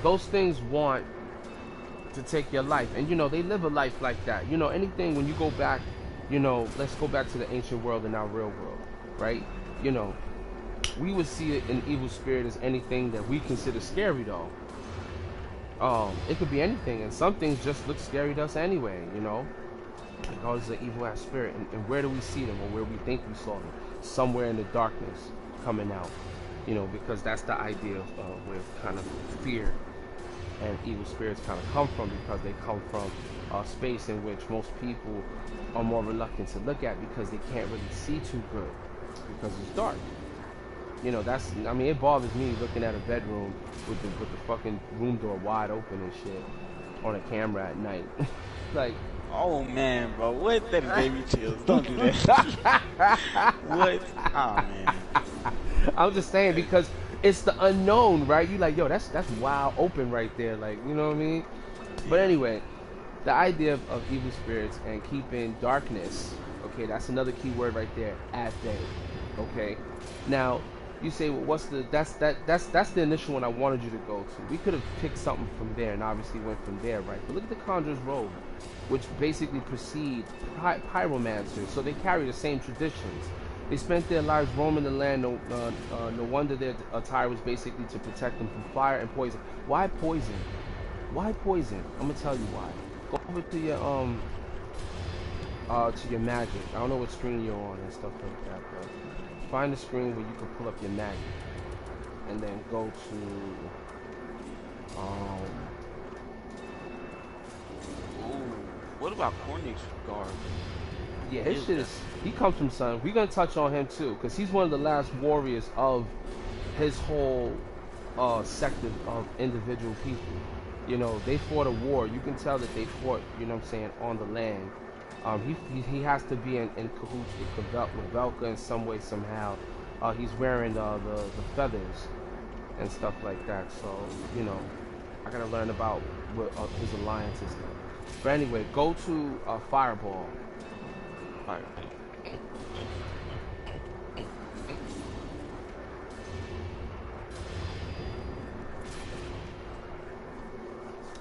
[SPEAKER 1] those things want to take your life, and you know they live a life like that. You know, anything when you go back, you know, let's go back to the ancient world and our real world, right? You know, we would see an evil spirit as anything that we consider scary, though. It could be anything, and some things just look scary to us anyway, you know. Like, oh, it's an evil ass spirit, and where do we see them, or where we think we saw them? Somewhere in the darkness, coming out, you know, because that's the idea of where kind of fear and evil spirits kind of come from, because they come from a space in which most people are more reluctant to look at because they can't really see too good because it's dark. You know, that's, I mean, it bothers me looking at a bedroom with the fucking room door wide open and shit on a camera at night. Like,
[SPEAKER 2] oh man, bro, what? That gave me chills. Don't do that. What? Oh man.
[SPEAKER 1] I'm just saying, because it's the unknown, right? You like, yo, that's wild open right there, like, you know what I mean? But anyway, the idea of evil spirits and keeping darkness, okay, that's another key word right there, at bay. Okay, now you say, well, what's the that's the initial one I wanted you to go to. We could have picked something from there and obviously went from there, right? But look at the conjurer's robe, which basically precede pyromancers, so they carry the same traditions. They spent their lives roaming the land. No wonder their attire was basically to protect them from fire and poison. Why poison? Why poison? I'm gonna tell you why. Go over to your magic. I don't know what screen you're on and stuff like that, but find a screen where you can pull up your magic, and then go to
[SPEAKER 2] Ooh, what about Cornix guard?
[SPEAKER 1] yeah, his shit is, he comes from Sun. We're gonna touch on him too, because he's one of the last warriors of his whole sect of individual people. You know, they fought a war. You can tell that they fought, you know what I'm saying, on the land. He has to be in cahoots with Velka in some way, somehow. He's wearing the feathers and stuff like that. So, you know, I gotta learn about what his alliances now. But anyway, go to Fireball. Fireball.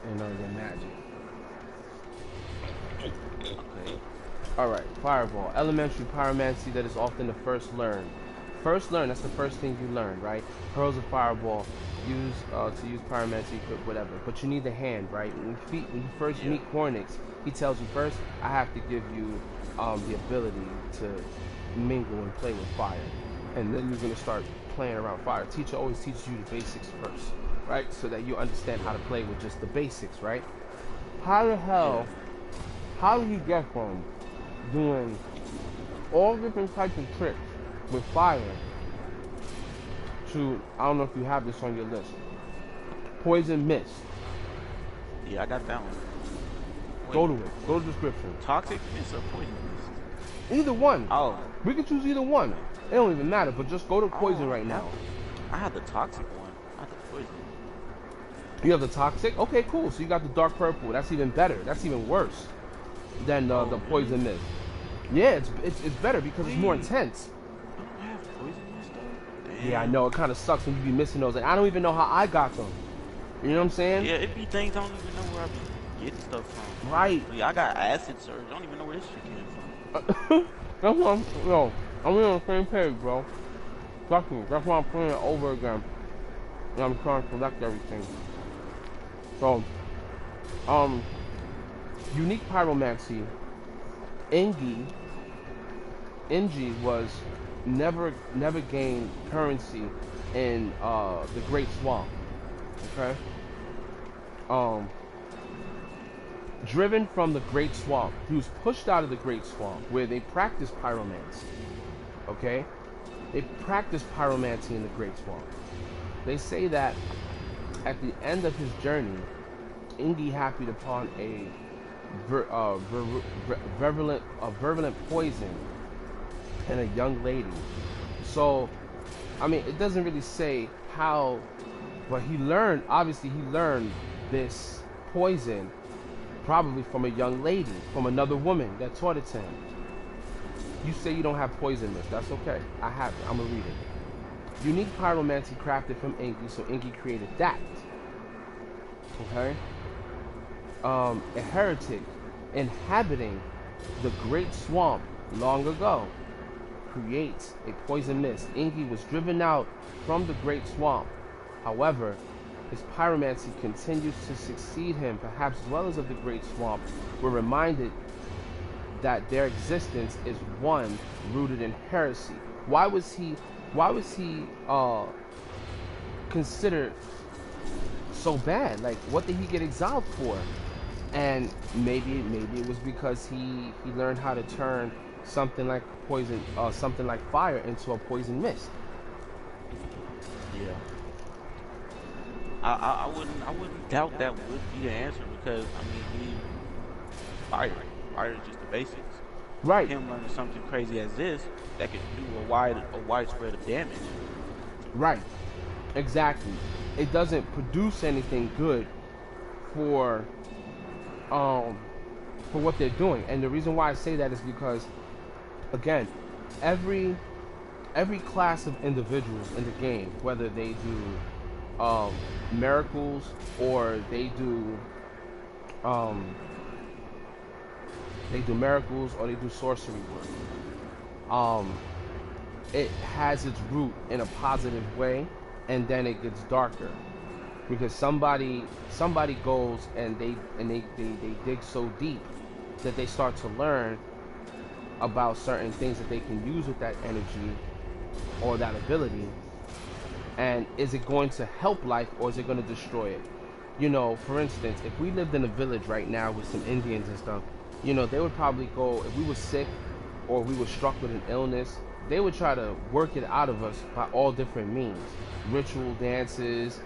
[SPEAKER 1] And your magic. Okay. Alright, Fireball. Elementary pyromancy that is often the first learned. First learn, that's the first thing you learn, right? Pearls of Fireball. Use to use pyromancy, whatever. But you need the hand, right? When you first meet Cornix, he tells you first, I have to give you the ability to mingle and play with fire. And then you're gonna start playing around fire. Teacher always teaches you the basics first, right? So that you understand how to play with just the basics, right? How the hell, how do you get from doing all different types of tricks with fire to, I don't know if you have this on your list, poison mist?
[SPEAKER 2] Yeah, I got that one.
[SPEAKER 1] Go to it. Go to the description.
[SPEAKER 2] Toxic mist or poison mist?
[SPEAKER 1] Either one.
[SPEAKER 2] Oh.
[SPEAKER 1] We can choose either one. It don't even matter, but just go to poison right now.
[SPEAKER 2] I have the toxic one. I have the poison.
[SPEAKER 1] You have the toxic? Okay, cool. So you got the dark purple. That's even better. That's even worse than the poison mist. Yeah, it's better because it's more intense.
[SPEAKER 2] I don't have poison mist though.
[SPEAKER 1] Yeah, I know. It kind of sucks when you be missing those. Like, I don't even know how I got them. You know what I'm saying?
[SPEAKER 2] Yeah, it be things I don't even know where I be getting stuff from.
[SPEAKER 1] Right.
[SPEAKER 2] Yeah, I got acid surge. I don't even know where this shit came from.
[SPEAKER 1] That's why I'm on the same page, bro. Trust me. That's why I'm playing it over again. And I'm trying to collect everything. So, unique pyromancy. Engi was never gained currency in the Great Swamp. Okay. Driven from the Great Swamp, he was pushed out of the Great Swamp where they practice pyromancy. Okay, they practice pyromancy in the Great Swamp. They say that at the end of his journey, Engi happened upon a virulent poison and a young lady. So, I mean, it doesn't really say how, but he learned this poison probably from a young lady, from another woman that taught it to him. You say you don't have poison mist. That's okay. I have it. I'm gonna read it. Unique pyromancy crafted from Engi, so Engi created that. Okay. A heretic inhabiting the Great Swamp long ago creates a poison mist. Ingi was driven out from the great swamp. However, his pyromancy continues to succeed him. Perhaps dwellers of the great swamp were reminded that their existence is one rooted in heresy. Why was he considered so bad? Like, what did he get exiled for? And maybe it was because he learned how to turn something like something like fire into a poison mist.
[SPEAKER 2] Yeah. I wouldn't doubt that would be the answer, because I mean, fire is just the basics.
[SPEAKER 1] Right.
[SPEAKER 2] Him learning something crazy as this that could do a wide spread of damage.
[SPEAKER 1] Right. Exactly. It doesn't produce anything good for what they're doing. And the reason why I say that is because, again, every class of individuals in the game, whether they do miracles or they do miracles or they do sorcery work, it has its root in a positive way, and then it gets darker because somebody goes and they dig so deep that they start to learn about certain things that they can use with that energy or that ability. And is it going to help life, or is it going to destroy it? You know, for instance, if we lived in a village right now with some Indians and stuff, you know, they would probably go, if we were sick or we were struck with an illness, they would try to work it out of us by all different means. Ritual dances,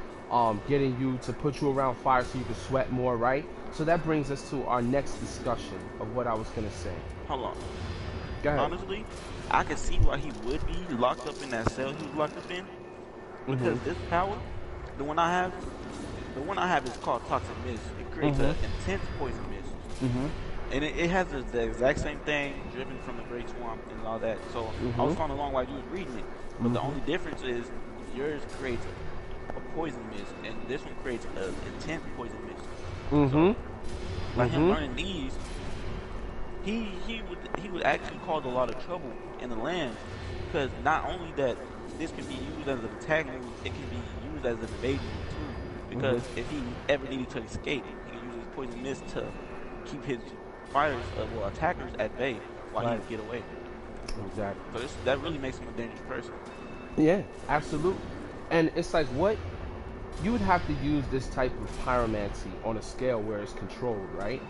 [SPEAKER 1] getting you to put you around fire so you can sweat more, right? So that brings us to our next discussion of what I was going to say.
[SPEAKER 2] Hold on.
[SPEAKER 1] Go ahead.
[SPEAKER 2] Honestly, I can see why he would be locked up in that cell he was locked up in. Because this power, the one I have is called Toxic Mist. It creates an intense poison mist. And it has the exact same thing, driven from the Great Swamp and all that. So I was following along while you was reading it. But the only difference is yours creates a poison mist, and this one creates an intense poison mist. So, like him learning these, he would actually cause a lot of trouble in the land, because not only that this can be used as an attack move, it can be used as an evasion move too. Because if he ever needed to escape, he can use his poison mist to keep his attackers at bay while he would get away.
[SPEAKER 1] Exactly.
[SPEAKER 2] So that really makes him a dangerous person.
[SPEAKER 1] Yeah, absolutely. And it's like, what you would have to use this type of pyromancy on a scale where it's controlled, right?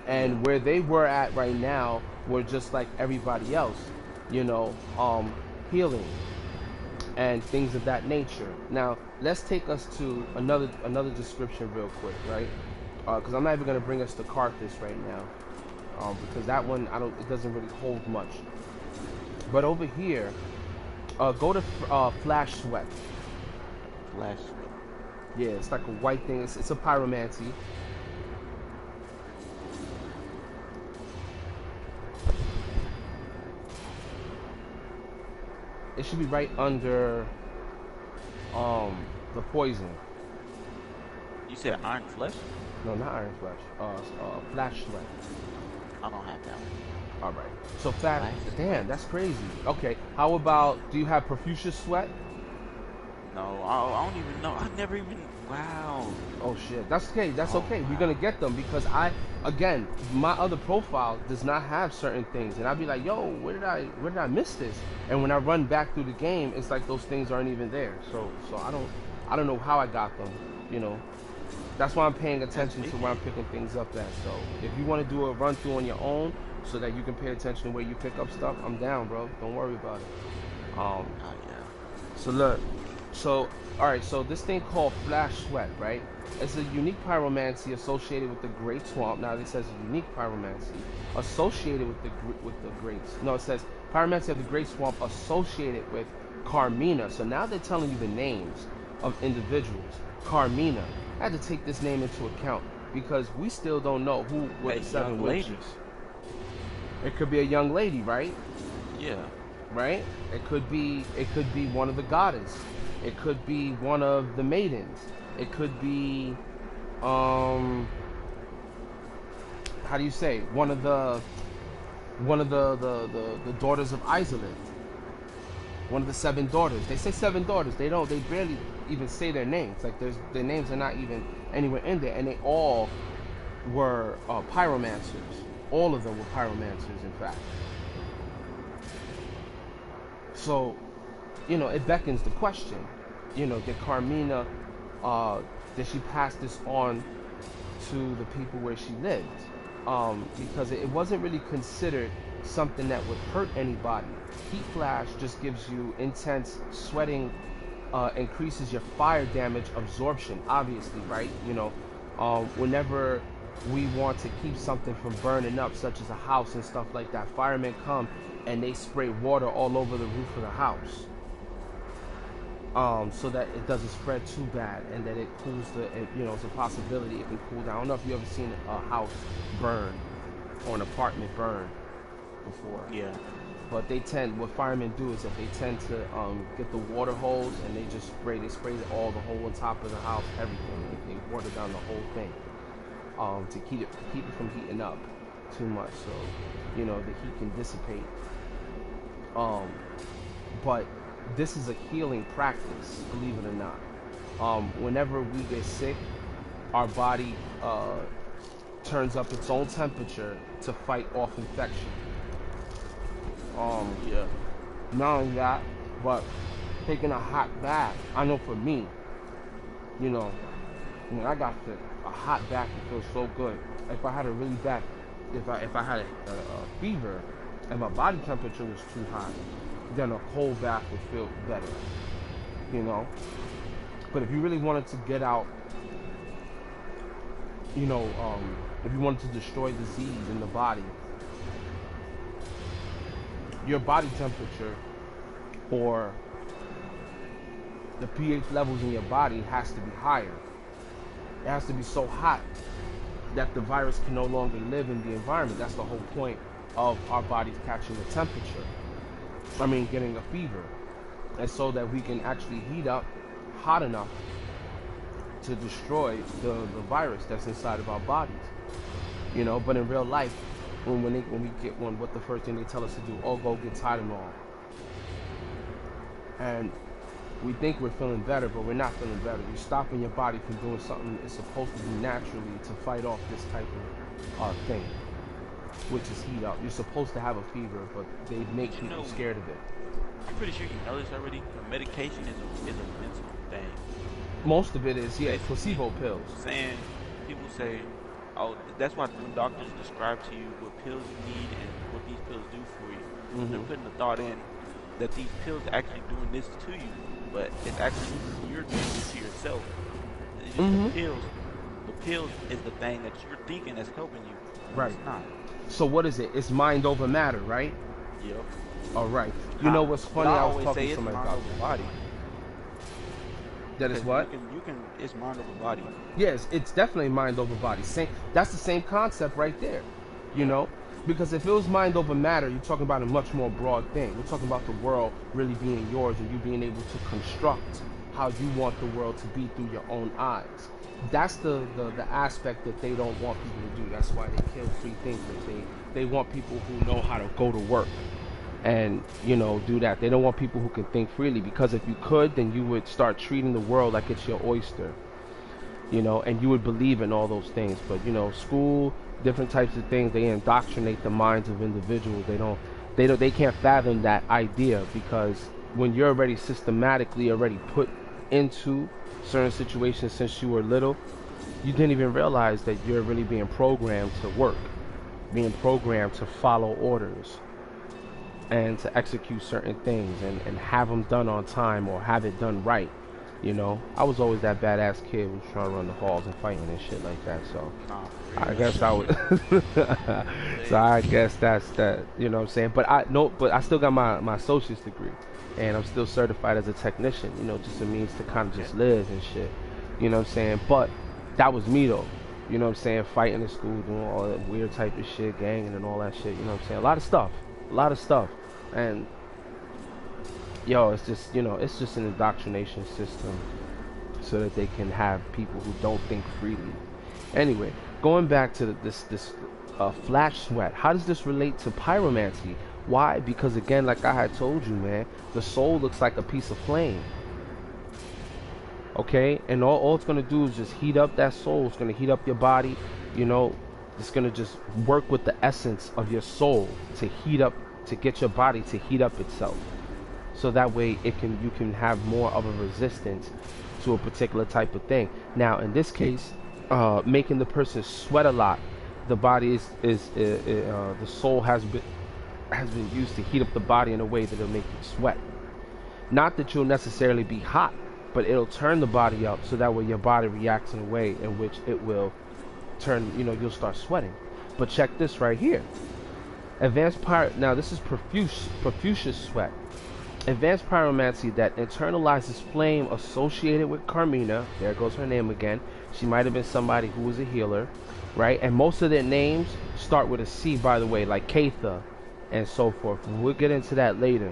[SPEAKER 1] And where they were at right now were just like everybody else, you know, healing and things of that nature. Now, let's take us to another description real quick, right? Because I'm not even going to bring us to Carthus right now, because that one it doesn't really hold much. But over here, go to Flash Sweat.
[SPEAKER 2] Flash Sweat.
[SPEAKER 1] Yeah, it's like a white thing. It's a pyromancy. It should be right under the poison.
[SPEAKER 2] You said Iron Flesh?
[SPEAKER 1] No, not Iron Flesh. Flash Sweat.
[SPEAKER 2] I don't have that one.
[SPEAKER 1] All right. So Flash. Damn, that's crazy. Okay. How about? Do you have Profuse Sweat?
[SPEAKER 2] No, I don't even know. I never even. Wow.
[SPEAKER 1] Oh shit. That's okay. That's okay. Wow. We're gonna get them because again, my other profile does not have certain things, and I'll be like, yo, where did I miss this? And when I run back through the game, it's like those things aren't even there. So I don't know how I got them. You know. That's why I'm paying attention to where I'm picking things up at. So if you want to do a run through on your own, so that you can pay attention to where you pick up stuff, I'm down, bro. Don't worry about it.
[SPEAKER 2] Yeah.
[SPEAKER 1] So look. So, alright, so this thing called Flash Sweat, right? It's a unique pyromancy associated with the Great Swamp. Now, it says unique pyromancy associated with the Greats. No, it says pyromancy of the Great Swamp associated with Carmina. So now they're telling you the names of individuals. Carmina. I had to take this name into account because we still don't know who were the seven witches. It could be a young lady, right?
[SPEAKER 2] Yeah.
[SPEAKER 1] Right? It could be one of the goddess. It could be one of the maidens. It could be how do you say, one of the daughters of Isolith. one of the 7 daughters. They say 7 daughters. They don't. They barely even say their names. Like their names are not even anywhere in there, and they all were pyromancers. All of them were pyromancers, in fact. So, it beckons the question, did Carmina, did she pass this on to the people where she lived? Because it wasn't really considered something that would hurt anybody. Heat flash just gives you intense sweating, increases your fire damage absorption, obviously, right? Whenever we want to keep something from burning up, such as a house and stuff like that, firemen come and they spray water all over the roof of the house, so that it doesn't spread too bad, and that it cools it's a possibility it can cool down. I don't know if you ever seen a house burn or an apartment burn before.
[SPEAKER 2] Yeah.
[SPEAKER 1] But what firemen do is that they tend to get the water hose and they spray all the whole on top of the house, everything. They water down the whole thing, to keep it from heating up too much, so the heat can dissipate. But this is a healing practice, believe it or not. Whenever we get sick, our body turns up its own temperature to fight off infection.
[SPEAKER 2] Yeah.
[SPEAKER 1] Not only that, but taking a hot bath. I know for me, when I got sick, a hot bath feels so good. If I had a really bad, if I had a fever and my body temperature was too high, then a cold bath would feel better. But if you really wanted to get out, if you wanted to destroy disease in the body, your body temperature or the pH levels in your body has to be higher. It has to be so hot that the virus can no longer live in the environment. That's the whole point of our bodies catching a temperature. Getting a fever. And so that we can actually heat up hot enough to destroy the virus that's inside of our bodies. But in real life, when we get one, what the first thing they tell us to do? Oh, go get Tylenol. And we think we're feeling better, but we're not feeling better. You're stopping your body from doing something it's supposed to do naturally to fight off this type of thing, which is heat up. You're supposed to have a fever, but they make people scared of it.
[SPEAKER 2] I'm pretty sure you know this already. Medication is a mental thing.
[SPEAKER 1] Most of it is, placebo pills.
[SPEAKER 2] People say, oh, that's why when doctors describe to you what pills you need and what these pills do for you, they're putting the thought in that these pills are actually doing this to you, but it's actually you're doing it to yourself. It's just the pills is the thing that you're thinking that's helping you.
[SPEAKER 1] Right.
[SPEAKER 2] It's not.
[SPEAKER 1] So what is it? It's mind over matter, right?
[SPEAKER 2] Yep.
[SPEAKER 1] All right. You know what's funny? I was talking to somebody about
[SPEAKER 2] the body.
[SPEAKER 1] That is what?
[SPEAKER 2] It's mind over body.
[SPEAKER 1] Yes, it's definitely mind over body. That's the same concept right there. Because if it was mind over matter, you're talking about a much more broad thing. We're talking about the world really being yours and you being able to construct how you want the world to be through your own eyes. That's the aspect that they don't want people to do. That's why they kill free thinkers. They want people who know how to go to work and do that. They don't want people who can think freely, because if you could, then you would start treating the world like it's your oyster, and you would believe in all those things. But school, different types of things, they indoctrinate the minds of individuals. They can't fathom that idea, because when you're already systematically put into certain situations since you were little, you didn't even realize that you're really being programmed to work, being programmed to follow orders and to execute certain things and have them done on time or have it done right. I was always that badass kid who was trying to run the halls and fighting and shit like that. So I guess I would. So I guess that's that. You know what I'm saying? But I still got my associate's degree, and I'm still certified as a technician. Just a means to kind of just live and shit. You know what I'm saying? But that was me though. You know what I'm saying? Fighting in school, doing all that weird type of shit, ganging and all that shit. You know what I'm saying? A lot of stuff. And it's just it's just an indoctrination system so that they can have people who don't think freely. Anyway, going back to this flash sweat, how does this relate to pyromancy? Why? Because again, like I had told you, man, the soul looks like a piece of flame. Okay, and all it's gonna do is just heat up that soul. It's gonna heat up your body. You know, it's gonna just work with the essence of your soul to heat up, to get your body to heat up itself. So that way you can have more of a resistance to a particular type of thing. Now, in this case, making the person sweat a lot, the body the soul has been used to heat up the body in a way that it'll make you sweat. Not that you'll necessarily be hot, but it'll turn the body up so that way your body reacts in a way in which it will turn, you'll start sweating. But check this right here. Now this is profuse sweat. Advanced pyromancy that internalizes flame associated with Carmina. There goes her name again. She might have been somebody who was a healer, right? And most of their names start with a C, by the way, like Katha and so forth. We'll get into that later.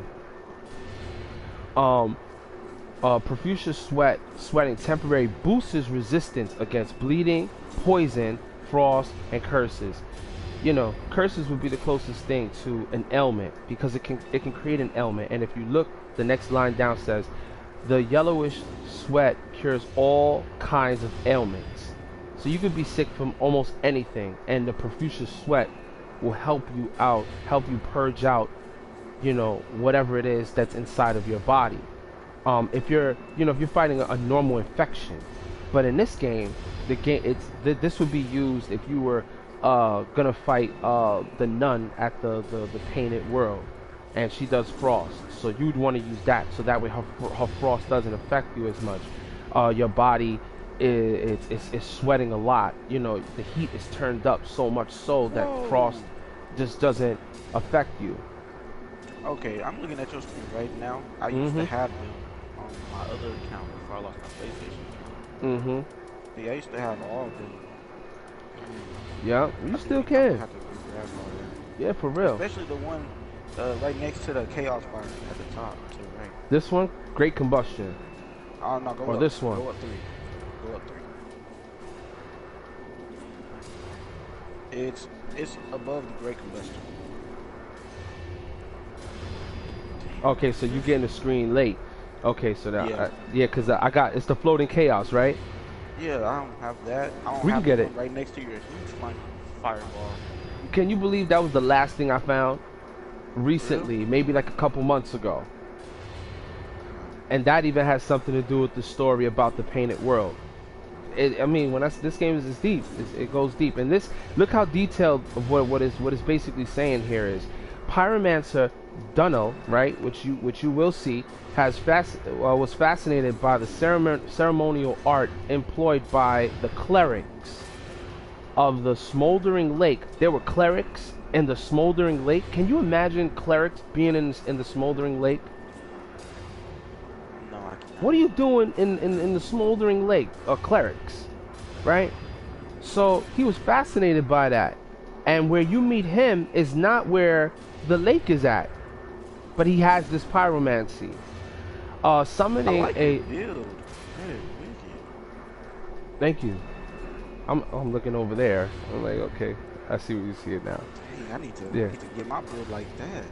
[SPEAKER 1] Profuse sweating temporary boosts his resistance against bleeding, poison, frost, and curses. Curses would be the closest thing to an ailment because it can create an ailment. And if you look, the next line down says, the yellowish sweat cures all kinds of ailments. So you could be sick from almost anything, and the profuse sweat will help you out, help you purge out, whatever it is that's inside of your body. If you're fighting a normal infection, but in this game, this would be used if you were gonna fight the nun at the painted world, and she does frost, so you'd want to use that, so that way her frost doesn't affect you as much. Your body is sweating a lot. The heat is turned up so much so that frost just doesn't affect you.
[SPEAKER 2] Okay, I'm looking at your screen right now. I used to have them on my other account before I lost my PlayStation account. Yeah, I used to have all of them.
[SPEAKER 1] Yeah, you still can. Yeah, for real.
[SPEAKER 2] Especially the one right next to the chaos bar at the top, to the right.
[SPEAKER 1] This one, great combustion.
[SPEAKER 2] Oh no, go
[SPEAKER 1] or
[SPEAKER 2] up.
[SPEAKER 1] This one.
[SPEAKER 2] Go up 3. Go up 3. It's above the great combustion.
[SPEAKER 1] Okay, so you getting the screen late. Okay, so that because I got it's the floating chaos, right?
[SPEAKER 2] Yeah, I don't have that. I don't
[SPEAKER 1] we
[SPEAKER 2] have
[SPEAKER 1] can get it
[SPEAKER 2] right next to your huge fireball.
[SPEAKER 1] Can you believe that was the last thing I found recently? Really? Maybe like a couple months ago. And that even has something to do with the story about the painted world. I mean, this game is deep. It goes deep. And look how detailed of what is basically saying here is, Pyromancer Dunno, right, which you will see, was fascinated by the ceremonial art employed by the clerics of the smoldering lake. There were clerics in the smoldering lake. Can you imagine clerics being in the smoldering lake?
[SPEAKER 2] No, I can't.
[SPEAKER 1] What are you doing in the smoldering lake? Clerics, right? So he was fascinated by that. And where you meet him is not where the lake is at, but he has this pyromancy. Summoning a
[SPEAKER 2] build.
[SPEAKER 1] Thank you. I'm looking over there. I'm like, okay, I see what you see it now.
[SPEAKER 2] Dang, I need to get my build like that.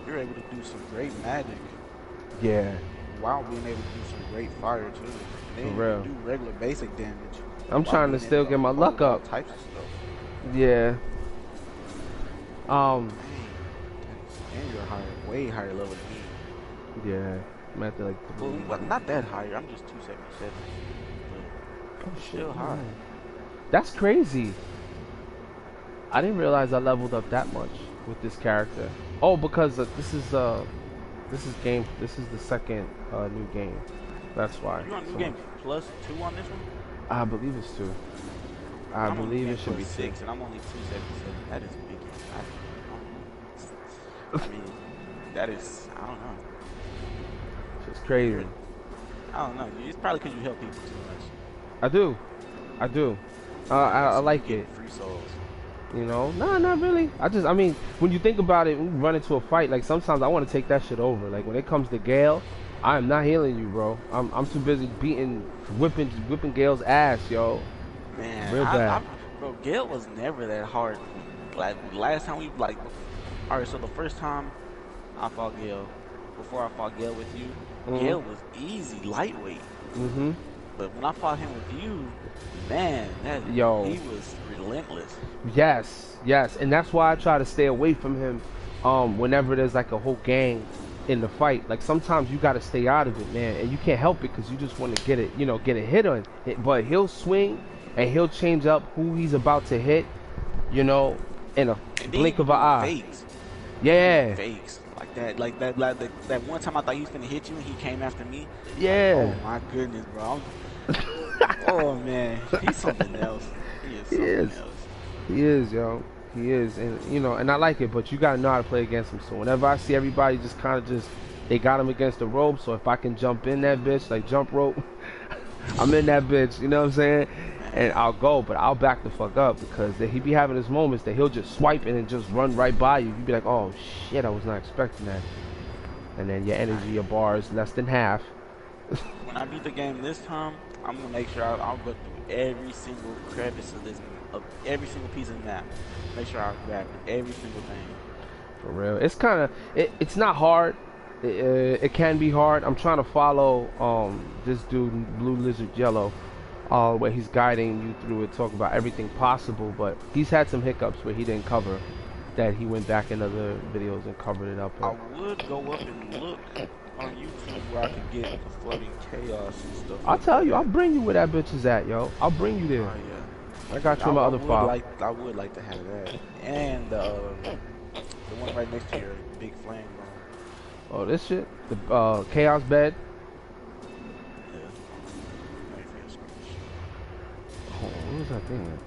[SPEAKER 2] You're able to do some great magic.
[SPEAKER 1] Yeah.
[SPEAKER 2] While being able to do some great fire too.
[SPEAKER 1] For real.
[SPEAKER 2] Do regular basic damage.
[SPEAKER 1] I'm trying to still get my luck up.
[SPEAKER 2] Types of stuff.
[SPEAKER 1] Yeah.
[SPEAKER 2] And you're way higher level than me.
[SPEAKER 1] Yeah. I'm at the, like,
[SPEAKER 2] well, not that higher. I'm just 277.
[SPEAKER 1] Oh,
[SPEAKER 2] still high.
[SPEAKER 1] That's crazy. I didn't realize I leveled up that much with this character. Oh, because this is the second new game. That's why.
[SPEAKER 2] You on new game plus 2 on this one?
[SPEAKER 1] I believe it's 2. I believe it should be
[SPEAKER 2] 6, and I'm only 277. That is big. I mean, that is, I don't know.
[SPEAKER 1] It's crazy.
[SPEAKER 2] I don't know. It's probably because you help people too much.
[SPEAKER 1] I do. I like it.
[SPEAKER 2] Free souls.
[SPEAKER 1] No, not really. I mean, when you think about it, when you run into a fight, like sometimes I want to take that shit over. Like when it comes to Gale, I am not healing you, bro. I'm too busy whipping Gale's ass, yo.
[SPEAKER 2] Man,
[SPEAKER 1] real bad.
[SPEAKER 2] Bro, Gale was never that hard. Like last time we All right, so the first time I fought Gale, before I fought Gale with you,
[SPEAKER 1] Mm-hmm.
[SPEAKER 2] Gale was easy, lightweight.
[SPEAKER 1] Mm-hmm.
[SPEAKER 2] But when I fought him with you, man, that
[SPEAKER 1] Yo.
[SPEAKER 2] he was relentless.
[SPEAKER 1] Yes, yes, and that's why I try to stay away from him. Whenever there's like a whole gang in the fight, like sometimes you got to stay out of it, man, and you can't help it because you just want to get it, get a hit on it. But he'll swing and he'll change up who he's about to hit, you know, in a
[SPEAKER 2] And then he
[SPEAKER 1] blink
[SPEAKER 2] be
[SPEAKER 1] of an
[SPEAKER 2] doing
[SPEAKER 1] eye.
[SPEAKER 2] fakes. He be doing
[SPEAKER 1] Yeah,
[SPEAKER 2] fakes like that one time I thought he was gonna hit you and he came after me. Like,
[SPEAKER 1] yeah.
[SPEAKER 2] oh my goodness, bro. Oh man, he's something else. He is
[SPEAKER 1] He
[SPEAKER 2] something
[SPEAKER 1] is.
[SPEAKER 2] else.
[SPEAKER 1] He is, yo. He is, and and I like it, but you gotta know how to play against him. So whenever I see everybody just kind of they got him against the rope. So if I can jump in that bitch, like jump rope, I'm in that bitch. You know what I'm saying? And
[SPEAKER 2] Man,
[SPEAKER 1] I'll go, but I'll back the fuck up because he be having his moments that he'll just swipe and just run right by you. You be like, oh shit, I was not expecting that. And then your energy,
[SPEAKER 2] I,
[SPEAKER 1] your bar is less than half.
[SPEAKER 2] when I beat the game this time, I'm gonna make sure I'll go through every single crevice of every single piece of the map. Make sure I grab every single thing.
[SPEAKER 1] For real, it's kind of it's not hard. It can be hard. I'm trying to follow this dude, Blue Lizard Yellow, where he's guiding you through it, talk about everything possible. But he's had some hiccups where he didn't cover that. He went back in other videos and covered it up.
[SPEAKER 2] I would go up and look on YouTube where I could get the floating chaos and stuff
[SPEAKER 1] I'll
[SPEAKER 2] like
[SPEAKER 1] tell you, I'll
[SPEAKER 2] that.
[SPEAKER 1] bring you where that bitch is at, yo. I'll bring you there.
[SPEAKER 2] Oh yeah.
[SPEAKER 1] I got you in my other file.
[SPEAKER 2] I would like to have that, and the one right next to your big flame bro.
[SPEAKER 1] Oh, this shit, the chaos bed.
[SPEAKER 2] Yeah. Wait for your screen.
[SPEAKER 1] Oh, what was that thing?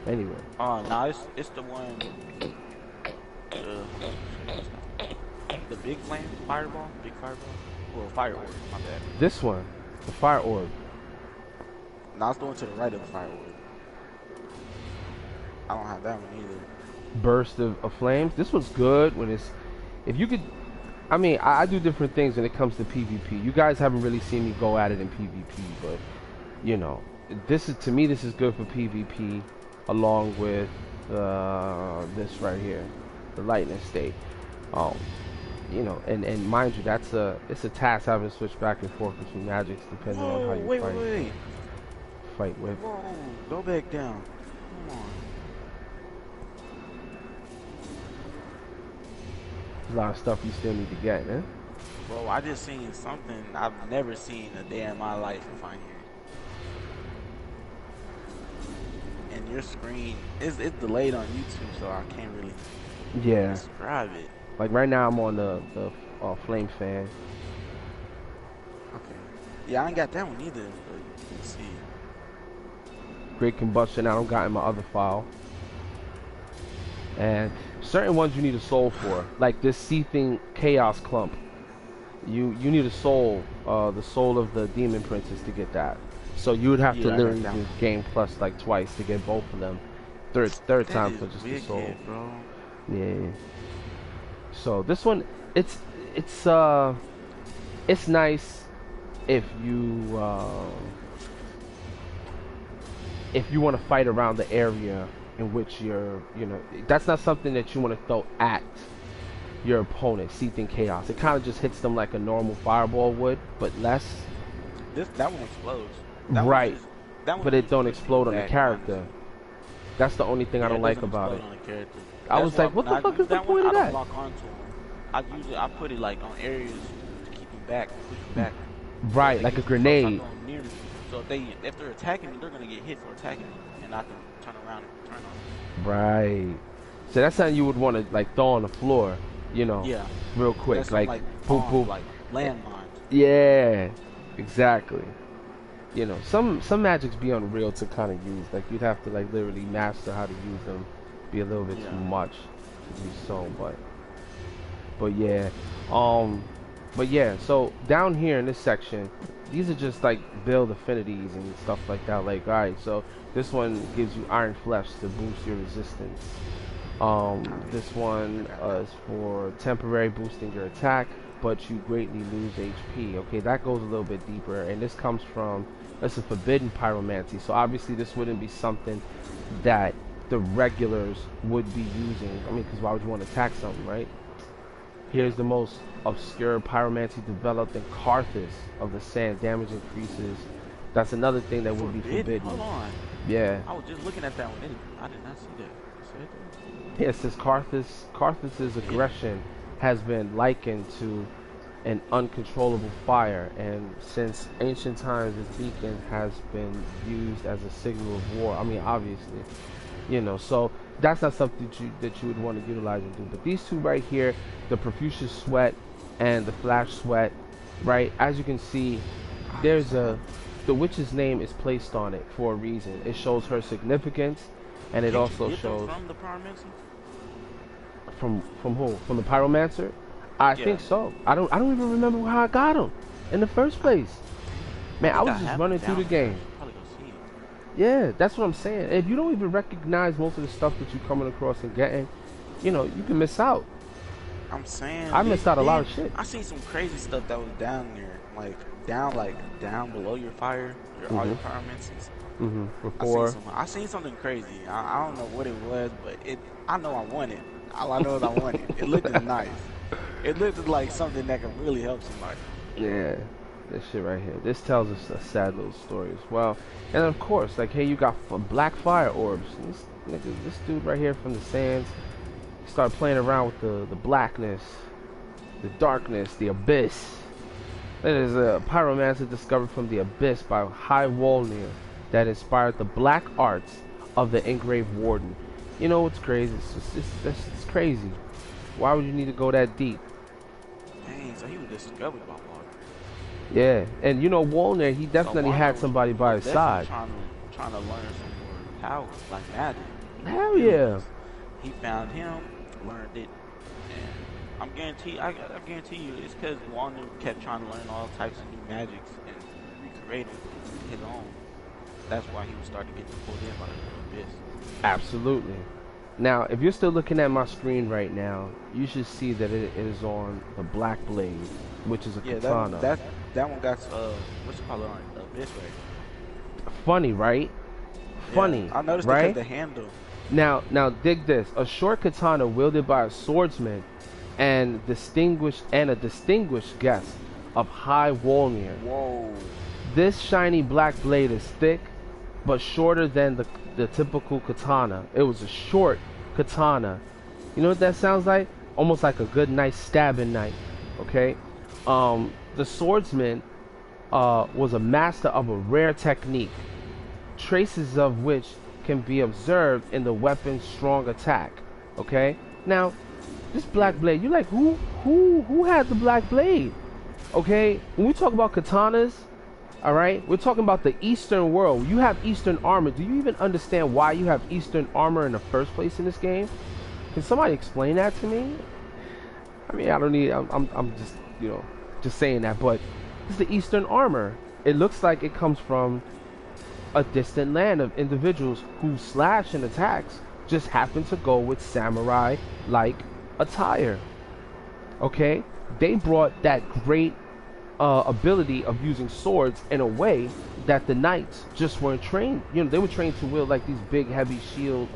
[SPEAKER 1] Anyway,
[SPEAKER 2] Oh, nah, it's the one. The big flame fireball, big fireball. Well, fire orb. My bad.
[SPEAKER 1] this one, the fire orb.
[SPEAKER 2] Nah, it's the one to the right of the fire orb. I don't have that one either.
[SPEAKER 1] Burst of flames. This was good when it's. If you could, I mean, I do different things when it comes to PvP. You guys haven't really seen me go at it in PvP, but this is to me. This is good for PvP, along with this right here, the lightning state. Um, and mind you, it's a task having to switch back and forth between magics depending on how
[SPEAKER 2] Whoa,
[SPEAKER 1] you
[SPEAKER 2] wait.
[SPEAKER 1] fight with.
[SPEAKER 2] Whoa, go back down. Come on.
[SPEAKER 1] There's a lot of stuff you still need to get, eh?
[SPEAKER 2] Bro, I just seen something I've never seen a day in my life if I'm here. And your screen it's delayed on YouTube, so I can't really
[SPEAKER 1] Yeah.
[SPEAKER 2] describe it.
[SPEAKER 1] Like right now, I'm on the flame fan.
[SPEAKER 2] Okay. Yeah, I ain't got that one either, but let's see.
[SPEAKER 1] Great combustion. I don't got in my other file. And certain ones you need a soul for, like this seething chaos clump. You need a soul, the soul of the demon princess to get that. So you would have to
[SPEAKER 2] Yeah, I got
[SPEAKER 1] literally
[SPEAKER 2] that
[SPEAKER 1] do
[SPEAKER 2] one.
[SPEAKER 1] game plus like twice to get both of them. Third
[SPEAKER 2] That
[SPEAKER 1] time
[SPEAKER 2] is
[SPEAKER 1] for just the
[SPEAKER 2] wicked,
[SPEAKER 1] soul.
[SPEAKER 2] bro.
[SPEAKER 1] Yeah. So this one, it's nice if you want to fight around the area in which that's not something that you want to throw at your opponent. Seething chaos. It kind of just hits them like a normal fireball would, but less.
[SPEAKER 2] That one explodes.
[SPEAKER 1] Right.
[SPEAKER 2] That one
[SPEAKER 1] But
[SPEAKER 2] is
[SPEAKER 1] it don't
[SPEAKER 2] pushing
[SPEAKER 1] explode on the
[SPEAKER 2] back,
[SPEAKER 1] character.
[SPEAKER 2] honestly.
[SPEAKER 1] That's the only thing I
[SPEAKER 2] Yeah,
[SPEAKER 1] don't
[SPEAKER 2] it
[SPEAKER 1] like
[SPEAKER 2] doesn't
[SPEAKER 1] about it.
[SPEAKER 2] explode on the character.
[SPEAKER 1] I
[SPEAKER 2] That's
[SPEAKER 1] was
[SPEAKER 2] why
[SPEAKER 1] like, what
[SPEAKER 2] when
[SPEAKER 1] the
[SPEAKER 2] I
[SPEAKER 1] fuck
[SPEAKER 2] use
[SPEAKER 1] is the
[SPEAKER 2] that one,
[SPEAKER 1] point of
[SPEAKER 2] I don't
[SPEAKER 1] that?
[SPEAKER 2] lock onto him. I put it like on areas to keep him back, push him back.
[SPEAKER 1] Right,
[SPEAKER 2] So
[SPEAKER 1] like a
[SPEAKER 2] they get
[SPEAKER 1] grenade.
[SPEAKER 2] close, I throw 'em near me. So if they're attacking me, they're gonna get hit for attacking me, and I can turn around and turn on them.
[SPEAKER 1] Right. So that's something you would want to like throw on the floor,
[SPEAKER 2] Yeah,
[SPEAKER 1] real quick,
[SPEAKER 2] that's
[SPEAKER 1] like
[SPEAKER 2] like
[SPEAKER 1] boom,
[SPEAKER 2] bombs,
[SPEAKER 1] boom.
[SPEAKER 2] like landmines.
[SPEAKER 1] Yeah, exactly. Some magics be unreal to kind of use. Like you'd have to like literally master how to use them. Be a little bit
[SPEAKER 2] Yeah.
[SPEAKER 1] too much to do so, but yeah, but yeah. So down here in this section, these are just like build affinities and stuff like that. Like, all right, so this one gives you iron flesh to boost your resistance. This one is for temporary boosting your attack, but you greatly lose HP. Okay, that goes a little bit deeper, and this comes from, it's a forbidden pyromancy. So obviously this wouldn't be something that the regulars would be using. I mean, because why would you want to attack something, right? Here's the most obscure pyromancy developed in Carthus of the sand. Damage increases. That's another thing that would be forbidden.
[SPEAKER 2] Hold on.
[SPEAKER 1] Yeah.
[SPEAKER 2] I was just looking at that one. I did not see that. It said that.
[SPEAKER 1] Yeah, it says Carthus's aggression has been likened to an uncontrollable fire, and since ancient times, this beacon has been used as a signal of war. I mean, obviously, you know, so that's not something that you would want to utilize and do. But these two right here, the Profuse Sweat and the Flash Sweat, right? As you can see, there's the witch's name is placed on it for a reason. It shows her significance, and it also shows
[SPEAKER 2] from the pyromancer.
[SPEAKER 1] From who? From the pyromancer? I think so. I don't even remember how I got him in the first place. Man, I was just running through the game.
[SPEAKER 2] Probably go see it.
[SPEAKER 1] Yeah, that's what I'm saying. If you don't even recognize most of the stuff that you're coming across and getting, you know, you can miss out.
[SPEAKER 2] I'm saying
[SPEAKER 1] I missed out a lot of shit.
[SPEAKER 2] I seen some crazy stuff that was down there, like down below your fire, all your pyromancers.
[SPEAKER 1] Before
[SPEAKER 2] I seen something crazy. I don't know what it was, but I know I want it. All I know is I want it. It looked nice. It looked like something that could really help somebody.
[SPEAKER 1] Yeah, this shit right here. This tells us a sad little story as well. And of course, like, hey, you got black fire orbs. This dude right here from the sands started playing around with the blackness, the darkness, the abyss. It is a pyromancer discovered from the abyss by High Wolnir that inspired the black arts of the engraved warden. You know what's crazy? It's crazy. Why would you need to go that deep?
[SPEAKER 2] Dang, so he was discovered by water.
[SPEAKER 1] Yeah, and you know Wolnir, he definitely had somebody by his side.
[SPEAKER 2] Trying to learn some more powers, like magic.
[SPEAKER 1] Hell yeah.
[SPEAKER 2] He found him, learned it, and I guarantee you, it's because Wolnir kept trying to learn all types of new magics and recreate his own. That's why he was starting to get pulled in by the abyss.
[SPEAKER 1] Absolutely. Now, if you're still looking at my screen right now, you should see that it is on the Black Blade, which is a katana.
[SPEAKER 2] That one got what's it called on abyss right?
[SPEAKER 1] Funny, right? Funny.
[SPEAKER 2] Yeah, I noticed
[SPEAKER 1] right?
[SPEAKER 2] The handle.
[SPEAKER 1] Now dig this: a short katana wielded by a swordsman and a distinguished guest of High Wolnir.
[SPEAKER 2] Whoa.
[SPEAKER 1] This shiny black blade is thick, but shorter than the typical katana. It was a short katana. You know what that sounds like? Almost like a good, nice stabbing knife. Okay. The swordsman was a master of a rare technique, traces of which can be observed in the weapon's strong attack. Okay. Now, this black blade, you like who had the black blade? Okay. When we talk about katanas, all right, we're talking about the Eastern world. You have Eastern armor. Do you even understand why you have Eastern armor in the first place in this game? Can somebody explain that to me? I mean, I don't need. I'm just, you know, just saying that. But it's the Eastern armor. It looks like it comes from a distant land of individuals whose slash and attacks just happen to go with samurai-like attire. Okay, they brought that great ability of using swords in a way that the knights just weren't trained. You know, they were trained to wield like these big heavy shields,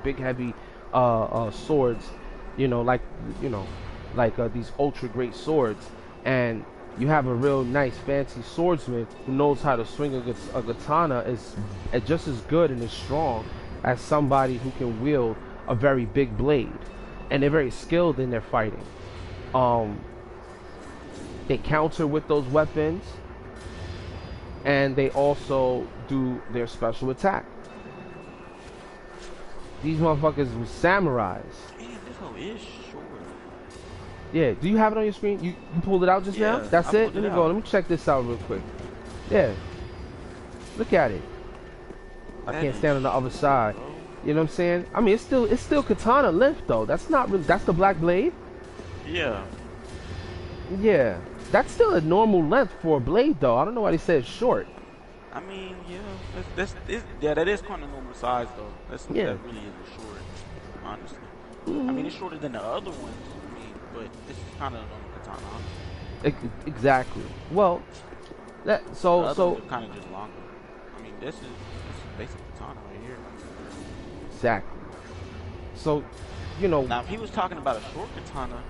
[SPEAKER 1] big heavy swords. You know, like these ultra great swords. And you have a real nice fancy swordsman who knows how to swing a katana is just as good and as strong as somebody who can wield a very big blade. And they're very skilled in their fighting. They counter with those weapons, and they also do their special attack. These motherfuckers were samurais.
[SPEAKER 2] Damn, this hoe is short.
[SPEAKER 1] Yeah, do you have it on your screen? You pulled it out just now? That's it? Let me go. Let me check this out real quick. Yeah. Look at it. I can't stand on the other side. You know what I'm saying? I mean, it's still katana length though. That's not really. That's the black blade.
[SPEAKER 2] Yeah.
[SPEAKER 1] Yeah. That's still a normal length for a blade, though. I don't know why they said short.
[SPEAKER 2] I mean, yeah, that is kind of normal size, though. That really is short, honestly. I mean, it's shorter than the other ones. I mean, but it's kind of a normal katana, honestly.
[SPEAKER 1] Exactly. Well,
[SPEAKER 2] so kind of just longer. I mean, this is basic katana right here.
[SPEAKER 1] Exactly. So, you know,
[SPEAKER 2] Now, if he was talking about a short katana,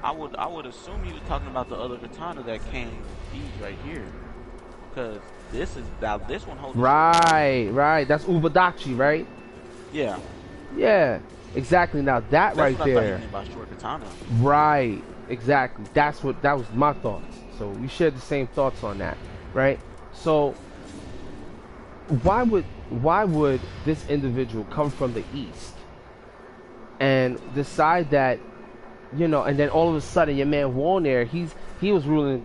[SPEAKER 2] I would assume he was talking about the other katana that came with these right here, because this one holds a short blade.
[SPEAKER 1] right, right. That's Ubadachi, right?
[SPEAKER 2] Yeah,
[SPEAKER 1] Yeah, exactly. Now that
[SPEAKER 2] that's
[SPEAKER 1] right
[SPEAKER 2] what I thought he
[SPEAKER 1] there,
[SPEAKER 2] meant by short katana.
[SPEAKER 1] right? Exactly. That was my thoughts. So we shared the same thoughts on that, right? So why would this individual come from the east and decide that, you know, and then all of a sudden your man Warner, he was ruling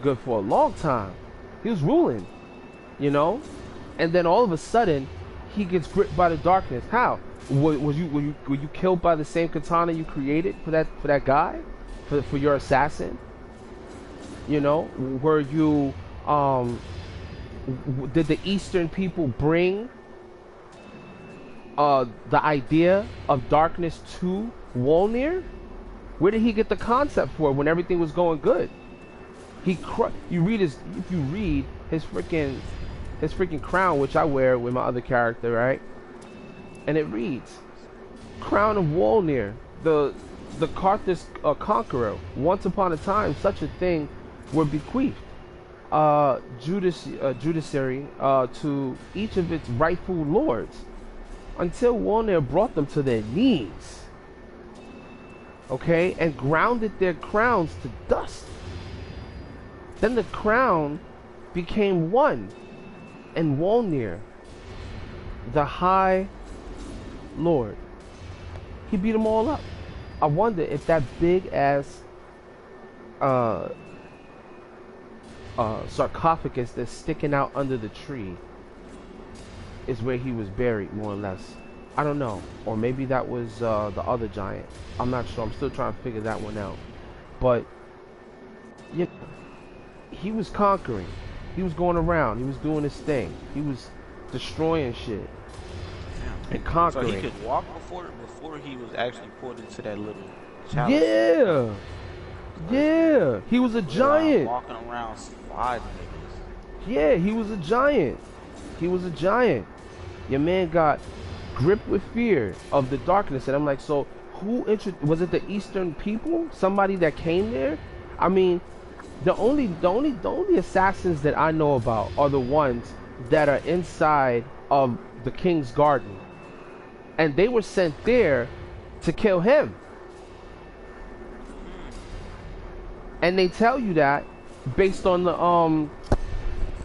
[SPEAKER 1] good for a long time. He was ruling, you know, and then all of a sudden he gets gripped by the darkness. How? Were you killed by the same katana you created for that guy, for your assassin? You know, were you did the Eastern people bring the idea of darkness to Wolnir? Where did he get the concept for when everything was going good? You read his if you read his freaking crown, which I wear with my other character, right? And it reads, "Crown of Wolnir, the Karthus conqueror. Once upon a time, such a thing were bequeathed, judiciary to each of its rightful lords, until Wolnir brought them to their knees, okay, and grounded their crowns to dust. Then the crown became one, and Wolnir, the High Lord, he beat them all up." I wonder if that big ass sarcophagus that's sticking out under the tree is where he was buried, more or less. I don't know, or maybe that was the other giant. I'm not sure. I'm still trying to figure that one out. But you know, he was conquering. He was going around. He was doing his thing. He was destroying shit and conquering.
[SPEAKER 2] So he could walk before he was actually put into that little chalice.
[SPEAKER 1] Yeah, yeah. He was a giant.
[SPEAKER 2] Walking around sliding niggas.
[SPEAKER 1] Yeah, he was a giant. He was a giant. Your man got gripped with fear of the darkness, and I'm like, so was it the Eastern people? Somebody that came there? I mean, the only assassins that I know about are the ones that are inside of the king's garden, and they were sent there to kill him. And they tell you that based on the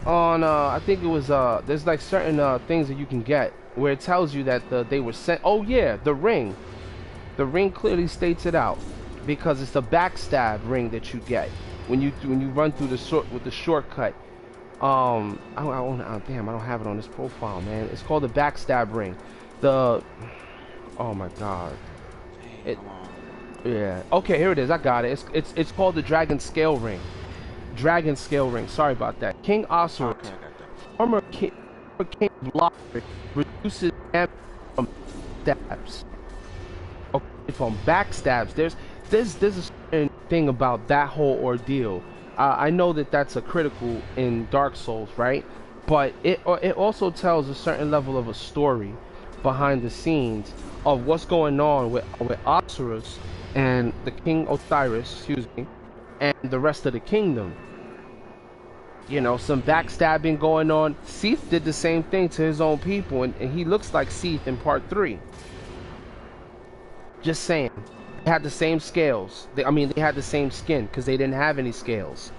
[SPEAKER 1] I think it was there's like certain things that you can get where it tells you that they were sent. Oh yeah, the ring clearly states it out, because it's the backstab ring that you get when you run through the shortcut. Damn, I don't have it on this profile, man. It's called the backstab ring. Oh my god. Yeah. Okay, here it is. I got it. It's called the Dragon Scale Ring. Dragon Scale Ring. Sorry about that. King Osir, former king of Londor, reduces damage from stabs. Okay, from backstabs. There's a certain thing about that whole ordeal. I know that that's a critical in Darksouls, right? But it also tells a certain level of a story behind the scenes of what's going on with Osiris and the King Osiris, excuse me, and the rest of the kingdom. You know, some backstabbing going on. Seath did the same thing to his own people, and he looks like Seath in part 3. Just saying. They had the same scales. They had the same skin, because they didn't have any scales.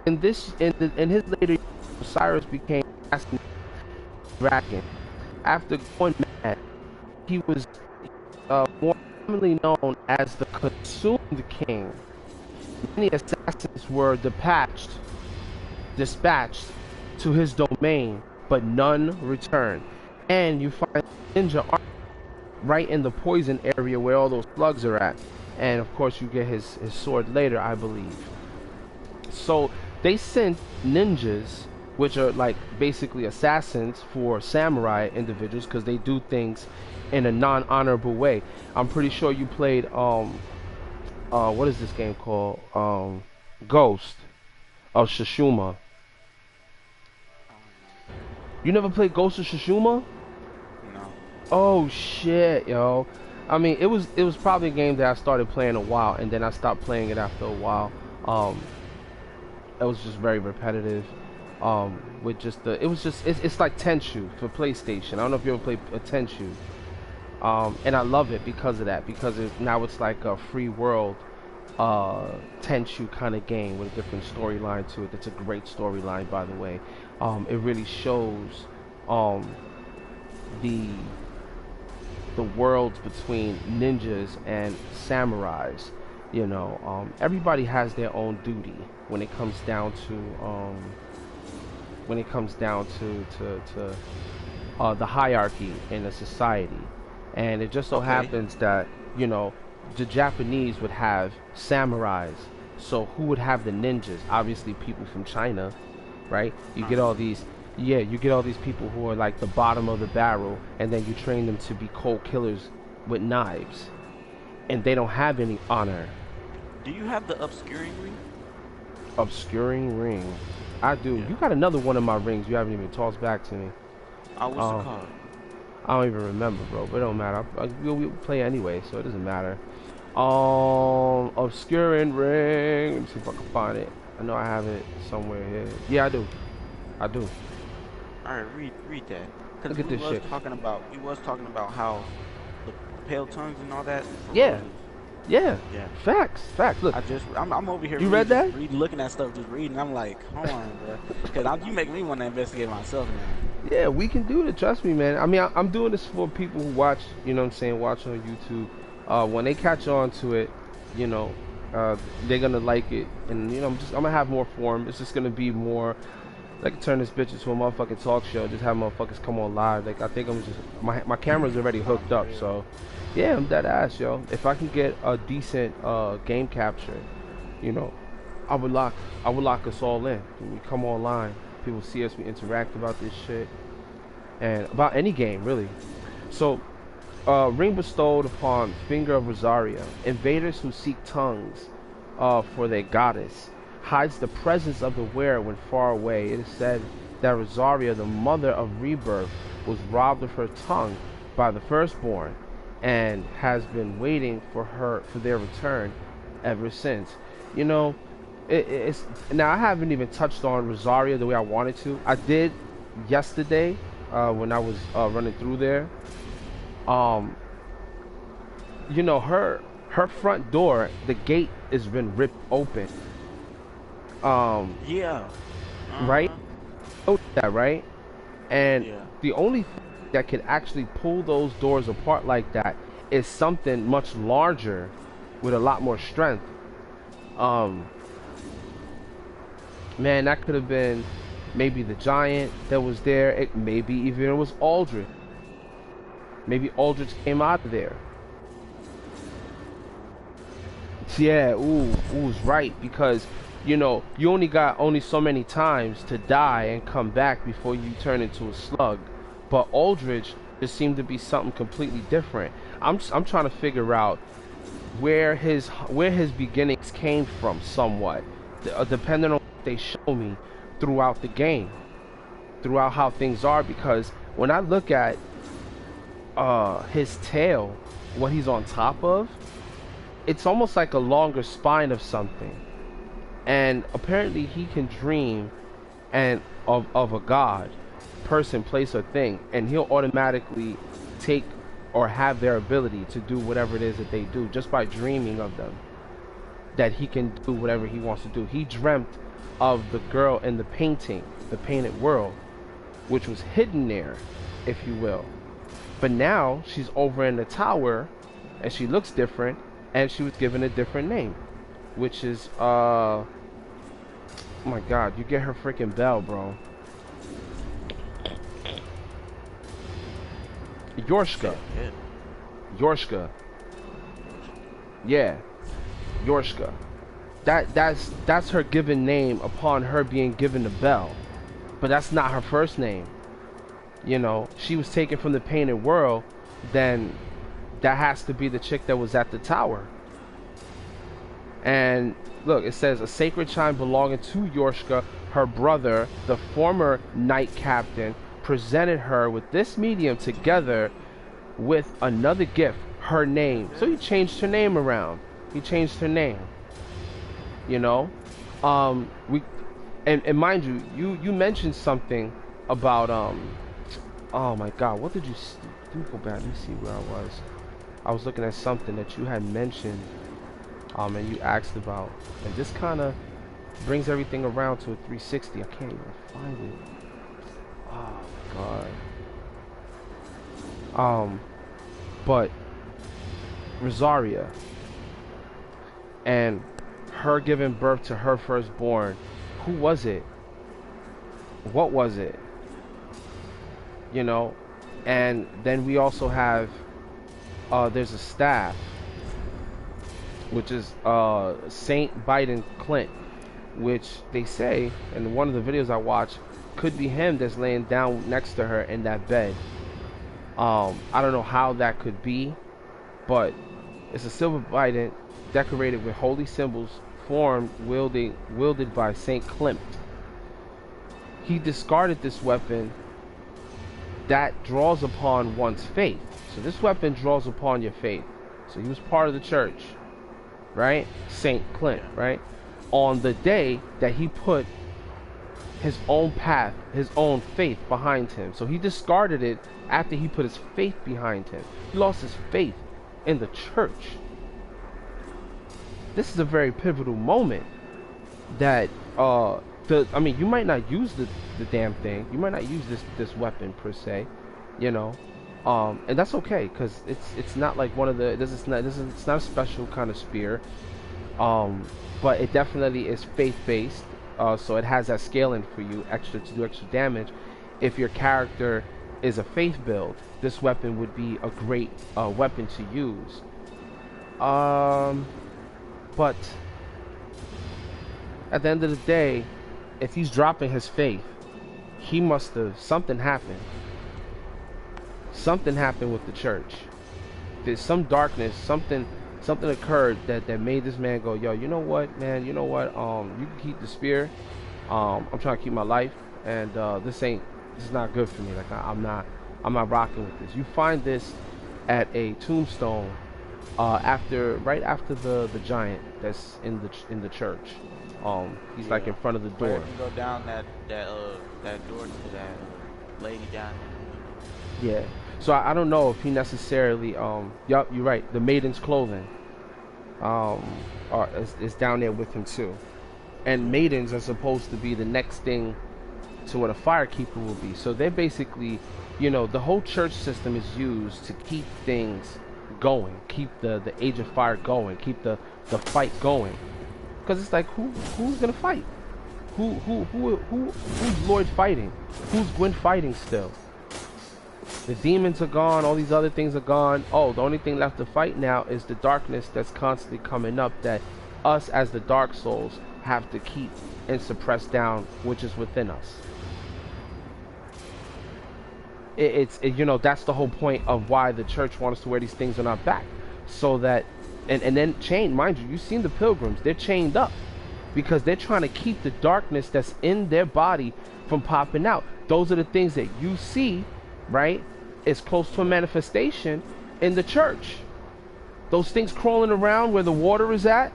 [SPEAKER 1] In his later years, Osiris became a dragon. After going mad, he was more commonly known as the Consumed King. Many assassins were dispatched to his domain, but none returned. And you find ninja armor right in the poison area where all those slugs are at. And of course you get his sword later, I believe. So they sent ninjas, which are like basically assassins for samurai individuals, because they do things in a non-honorable way. I'm pretty sure you played what is this game called? Ghost of Tsushima. You never played Ghost of Tsushima? Oh shit, yo. I mean, it was probably a game that I started playing a while, and then I stopped playing it after a while. Um, it was just very repetitive. With just the, it was just, it's like Tenchu for PlayStation. I don't know if you ever played a Tenchu. And I love it because of that, because now it's like a free world, Tenchu kind of game with a different storyline to it. That's a great storyline, by the way. It really shows, um, the worlds between ninjas and samurais. Everybody has their own duty when it comes down to, the hierarchy in a society. And it just so
[SPEAKER 2] Okay.
[SPEAKER 1] happens that, you know, the Japanese would have samurais. So who would have the ninjas? Obviously people from China, right? You get all these, yeah, you get all these people who are like the bottom of the barrel, and then you train them to be cold killers with knives, and they don't have any honor.
[SPEAKER 2] Do you have the obscuring ring?
[SPEAKER 1] Obscuring ring. I do.
[SPEAKER 2] Yeah.
[SPEAKER 1] You got another one of my rings you haven't even tossed back to me.
[SPEAKER 2] What's it
[SPEAKER 1] Um,
[SPEAKER 2] called?
[SPEAKER 1] I don't even remember, bro. But it don't matter. We'll play anyway, so it doesn't matter. Obscuring ring. Let me see if I can find it. I know I have it somewhere here. Yeah, I do. I do.
[SPEAKER 2] All right, read that. Cause
[SPEAKER 1] Look at this shit.
[SPEAKER 2] we was talking about how the pale tongues and all that for
[SPEAKER 1] Yeah.
[SPEAKER 2] roses.
[SPEAKER 1] Yeah.
[SPEAKER 2] Yeah.
[SPEAKER 1] Facts. Facts. Look.
[SPEAKER 2] I'm over here
[SPEAKER 1] You read that?
[SPEAKER 2] looking at stuff, just reading. I'm like, hold on, bro, because you make me want to investigate myself now.
[SPEAKER 1] Yeah, we can do it. Trust me, man. I mean, I'm doing this for people who watch. You know what I'm saying? Watch on YouTube. When they catch on to it, you know, they're gonna like it, and I'm gonna have more form. It's just gonna be more. Like turn this bitch into a motherfucking talk show. Just have motherfuckers come on live. Like I think I'm just my camera's already hooked up. So yeah, I'm dead ass, yo. If I can get a decent game capture, you know, I would lock us all in. When we come online, people see us, we interact about this shit and about any game really. So ring bestowed upon Finger of Rosaria. Invaders who seek tongues for their goddess. Hides the presence of the wearer when far away. It is said that Rosaria, the mother of rebirth, was robbed of her tongue by the firstborn and has been waiting for their return ever since. You know, it's now I haven't even touched on Rosaria the way I wanted to. I did yesterday when I was running through there. Um, her front door, the gate has been ripped open.
[SPEAKER 2] Yeah.
[SPEAKER 1] Right? Oh, that right? And
[SPEAKER 2] Yeah.
[SPEAKER 1] the only thing that could actually pull those doors apart like that is something much larger with a lot more strength. Um, Man, that could have been maybe the giant that was there. Maybe even it was Aldrich. Maybe Aldrich came out of there. Yeah, ooh's right, because you only got so many times to die and come back before you turn into a slug. But Aldrich just seemed to be something completely different. I'm trying to figure out where his beginnings came from somewhat, depending on what they show me throughout the game, throughout how things are, because when I look at his tail, what he's on top of, it's almost like a longer spine of something. And apparently he can dream and of a god, person, place, or thing, and he'll automatically take or have their ability to do whatever it is that they do just by dreaming of them. That he can do whatever he wants to do. He dreamt of the girl in the painting, the painted world, which was hidden there, if you will. But now she's over in the tower and she looks different, and she was given a different name, which is oh my god, you get her freaking bell, bro. Yorshka.
[SPEAKER 2] Yeah.
[SPEAKER 1] Yorshka. Yeah. Yorshka. That's her given name upon her being given the bell. But that's not her first name. She was taken from the painted world, then that has to be the chick that was at the tower. And look, it says a sacred chime belonging to Yorshka, her brother, the former knight captain, presented her with this medium together with another gift, her name. So he changed her name around. He changed her name. You know, we and mind you, you mentioned something about oh my God, what did you? Let me go back. Let me see where I was. I was looking at something that you had mentioned, and you asked about, and this kind of brings everything around to a 360. I can't even find it. Oh my God. But Rosaria and her giving birth to her firstborn, who was it? What was it? You know, and then we also have there's a staff, which is Saint Biden Clint, which they say in one of the videos I watched could be him that's laying down next to her in that bed. I don't know how that could be, but it's a silver bident decorated with holy symbols formed wielded by Saint Clement. He discarded this weapon that draws upon one's faith. So this weapon draws upon your faith. So he was part of the church, right? Saint Clement, right? On the day that he put his own path, his own faith behind him. So he discarded it after he put his faith behind him. He lost his faith in the church. This is a very pivotal moment that I mean, you might not use the damn thing. You might not use this weapon per se, you know, and that's okay, because it's not like one of the it's not a special kind of spear, but it definitely is faith based. So it has that scaling for you to do extra damage. If your character is a faith build, this weapon would be a great weapon to use. But at the end of the day, if he's dropping his faith, he must have, something happened. Something happened with the church. There's some darkness, something occurred that made this man go, yo, you know what, man, you know what, you can keep the spear. I'm trying to keep my life, and this is not good for me. Like I'm not rocking with this. You find this at a tombstone right after the giant that's in the church. He's like in front of the door.
[SPEAKER 2] You go down that door to that lady down there.
[SPEAKER 1] Yeah. So I don't know if he necessarily yup, you're right. The maiden's clothing is down there with him too. And maidens are supposed to be the next thing to what a firekeeper will be. So they're basically, you know, the whole church system is used to keep things going, keep the age of fire going, keep the fight going. Because it's like, who's gonna fight? Who's Lloyd fighting? Who's Gwen fighting still? The demons are gone, all these other things are gone. Oh, the only thing left to fight now is the darkness that's constantly coming up, that us as the Darksouls have to keep and suppress down, which is within us. It's you know, that's the whole point of why the church wants us to wear these things on our back, so that and then chained, mind you, you've seen the pilgrims, they're chained up because they're trying to keep the darkness that's in their body from popping out. Those are the things that you see, right? It's close to a manifestation in the church. Those things crawling around where the water is at,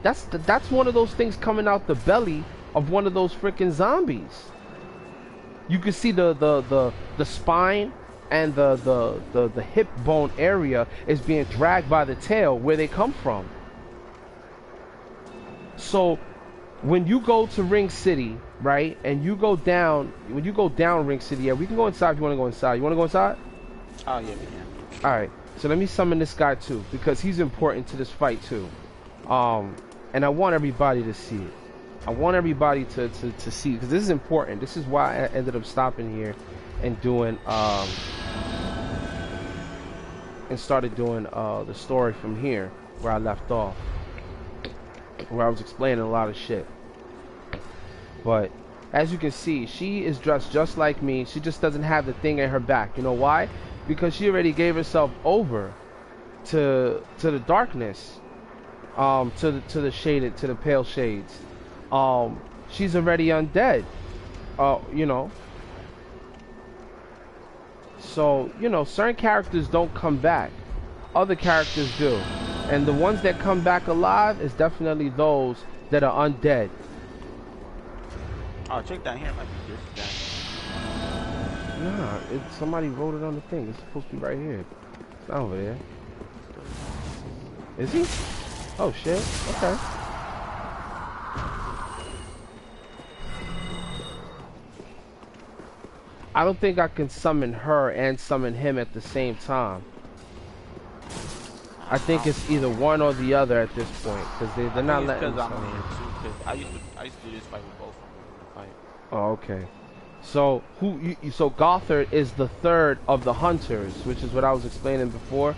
[SPEAKER 1] that's one of those things coming out the belly of one of those freaking zombies. You can see the spine and the hip bone area is being dragged by the tail where they come from. So when you go to Ring City, right, and you go down, when you go down Ring City, yeah, we can go inside if you want to go inside. You want to go inside?
[SPEAKER 2] Oh yeah, we can.
[SPEAKER 1] Alright, so let me summon this guy too, because he's important to this fight too. And I want everybody to see it. I want everybody to see, because this is important. This is why I ended up stopping here and doing and started doing the story from here where I left off, where I was explaining a lot of shit. But as you can see, she is dressed just like me. She just doesn't have the thing at her back. You know why? Because she already gave herself over to the darkness, to the pale shades. She's already undead. You know. So, you know, certain characters don't come back. Other characters do. And the ones that come back alive is definitely those that are undead.
[SPEAKER 2] Oh, check down here. Might be this guy.
[SPEAKER 1] Nah, somebody wrote it on the thing. It's supposed to be right here. It's not over there. Is he? Oh shit. Okay. I don't think I can summon her and summon him at the same time. I think it's either one or the other at this point, because they're not letting me summon him.
[SPEAKER 2] I used to do this fight with both of them.
[SPEAKER 1] Oh, okay. So so Gothard is the third of the hunters, which is what I was explaining before.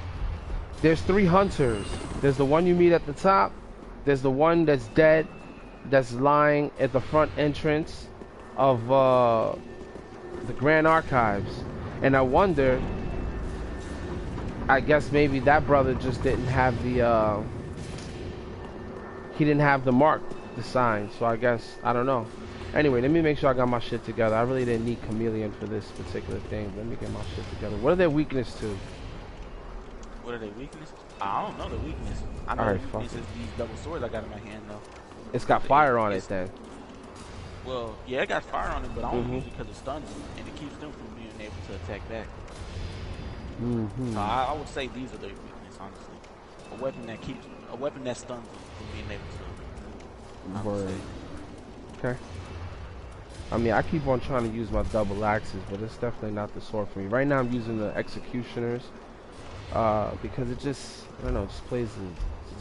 [SPEAKER 1] There's 3 hunters. There's the one you meet at the top. There's the one that's dead, that's lying at the front entrance of the Grand Archives. And I wonder, I guess maybe that brother just didn't have the he didn't have the mark, the sign. So I guess, I don't know. Anyway, let me make sure I got my shit together. I really didn't need Chameleon for this particular thing. Let me get my shit together. What are their weakness to?
[SPEAKER 2] What are their weakness? I don't know the weakness. I know the weakness is these double swords I got in my hand though.
[SPEAKER 1] It's got fire on it then.
[SPEAKER 2] Well, yeah, it got fire on it, but I only use it because it stuns them and it keeps them from being able to attack back. So I would say these are their weakness, honestly. A weapon that stuns them from being able to.
[SPEAKER 1] Okay. I mean, I keep on trying to use my double axes, but it's definitely not the sword for me. Right now, I'm using the executioners because it just, I don't know, it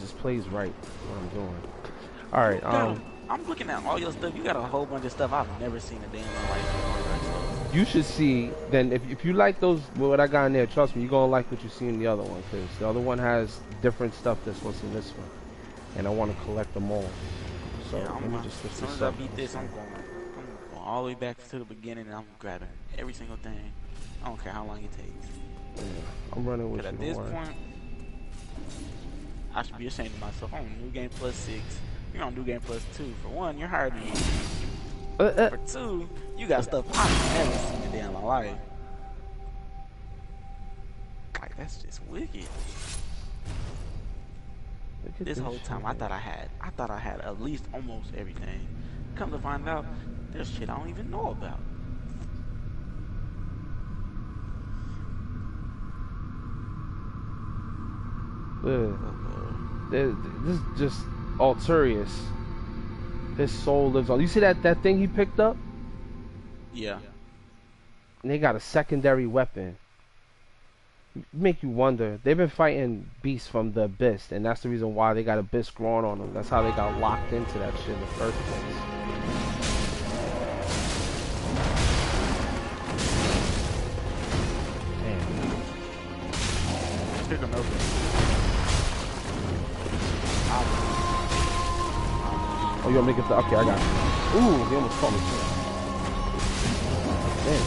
[SPEAKER 1] just plays right what I'm doing. All right.
[SPEAKER 2] I'm looking at all your stuff. You got a whole bunch of stuff I've never seen a day in my life.
[SPEAKER 1] You should see. Then, if you like those, what I got in there, trust me, you're gonna like what you see in the other one, because the other one has different stuff that's what's in this one, and I want to collect them all. So
[SPEAKER 2] yeah,
[SPEAKER 1] let me just switch
[SPEAKER 2] as soon
[SPEAKER 1] this
[SPEAKER 2] as
[SPEAKER 1] up.
[SPEAKER 2] I beat this, I'm going all the way back to the beginning, and I'm grabbing every single thing. I don't care how long it takes.
[SPEAKER 1] Yeah, I'm running with you.
[SPEAKER 2] At this point, I should be ashamed of myself. I'm on New Game Plus 6. You're on New Game Plus 2. For one, you're harder than me. For two, you got stuff I've never seen a day in my life. Like, that's just wicked. This whole time, I thought I had at least almost everything. Come to find out, there's shit I don't even know about.
[SPEAKER 1] This is just Alturius. His soul lives on. You see that thing he picked up?
[SPEAKER 2] Yeah.
[SPEAKER 1] And they got a secondary weapon. Make you wonder. They've been fighting beasts from the abyss, and that's the reason why they got abyss growing on them. That's how they got locked into that shit in the first place. Oh, you want me to get the... Okay, I got you. Ooh, he almost caught me. Damn.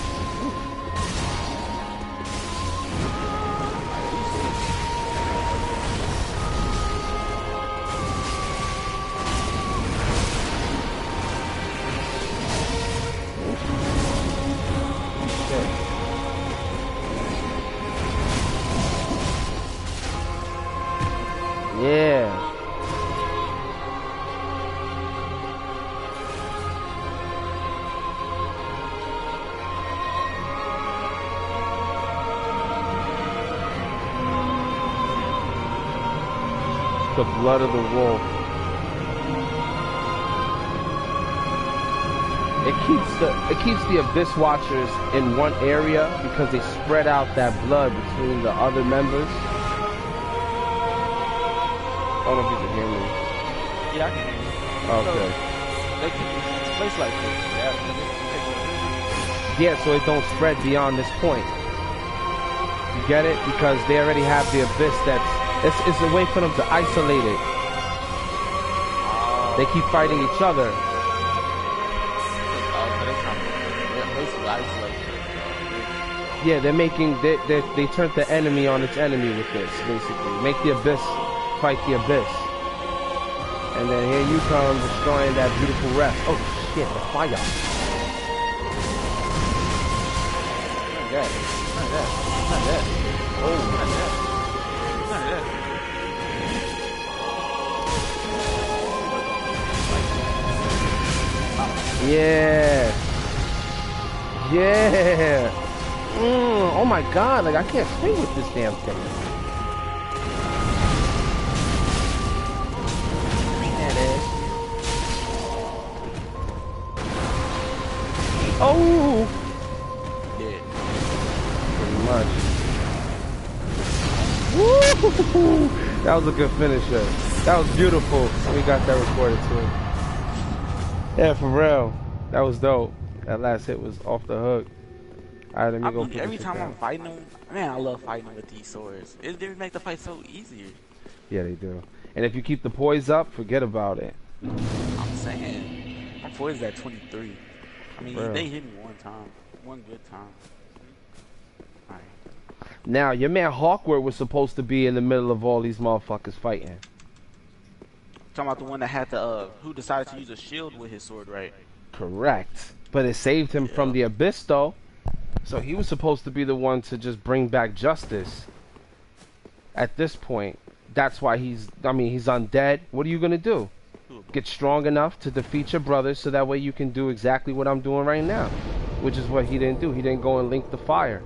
[SPEAKER 1] Yeah. The blood of the wolf. It keeps the Abyss Watchers in one area because they spread out that blood between the other members. I don't know if you can hear me.
[SPEAKER 2] Yeah, I can hear you.
[SPEAKER 1] Okay.
[SPEAKER 2] So, they keep it in place like this.
[SPEAKER 1] Yeah, so it don't spread beyond this point. You get it? Because they already have the Abyss it's a way for them to isolate it. They keep fighting each other. Yeah, they turned the enemy on its enemy with this, basically. Make the Abyss fight the Abyss. And then here you come destroying that beautiful rest. Oh shit, the fire.
[SPEAKER 2] Look at that.
[SPEAKER 1] Yeah. Yeah. Oh my god, like I can't swing with this damn thing. Oh!
[SPEAKER 2] Dead.
[SPEAKER 1] Pretty much. Woo! That was a good finisher. That was beautiful. We got that recorded too. Yeah, for real. That was dope. That last hit was off the hook. Alright, let me go put
[SPEAKER 2] Every
[SPEAKER 1] this
[SPEAKER 2] time
[SPEAKER 1] down.
[SPEAKER 2] I'm fighting them, man, I love fighting them with these swords. They make the fight so easier.
[SPEAKER 1] Yeah, they do. And if you keep the poise up, forget about it.
[SPEAKER 2] I'm saying, my poise at 23. I mean,
[SPEAKER 1] Bro.
[SPEAKER 2] they hit me one good time. Alright.
[SPEAKER 1] Now, your man Hawkwood was supposed to be in the middle of all these motherfuckers fighting.
[SPEAKER 2] Talking about the one that had the, who decided to use a shield with his sword, right?
[SPEAKER 1] Correct. But it saved him from the abyss, though. So he was supposed to be the one to just bring back justice. At this point, that's why he's undead. What are you gonna do? Get strong enough to defeat your brothers so that way you can do exactly what I'm doing right now. Which is what he didn't do. He didn't go and link the fire.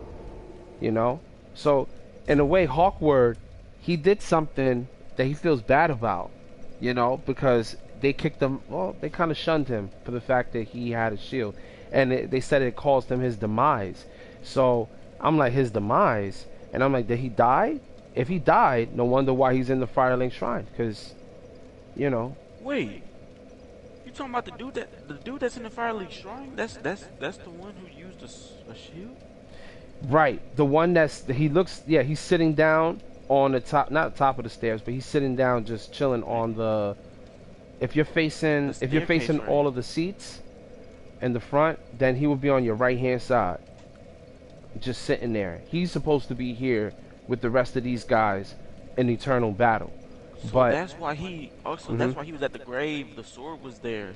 [SPEAKER 1] You know? So, in a way, Hawkwood, he did something that he feels bad about. You know? Because they kicked him, well, they kind of shunned him for the fact that he had a shield. And they said it caused him his demise. So, I'm like, his demise? And I'm like, did he die? If he died, no wonder why he's in the Firelink Shrine. Because, you know.
[SPEAKER 2] Wait. You talking about the dude that's in the Firelink Shrine? That's the one who used a shield?
[SPEAKER 1] Right. The one he's sitting down on the top, not top of the stairs, but he's sitting down just chilling on the, if you're facing
[SPEAKER 2] right?
[SPEAKER 1] all of the seats in the front, then he will be on your right hand side. Just sitting there. He's supposed to be here with the rest of these guys in eternal battle.
[SPEAKER 2] So
[SPEAKER 1] but
[SPEAKER 2] that's why he that's why he was at the grave. The sword was there.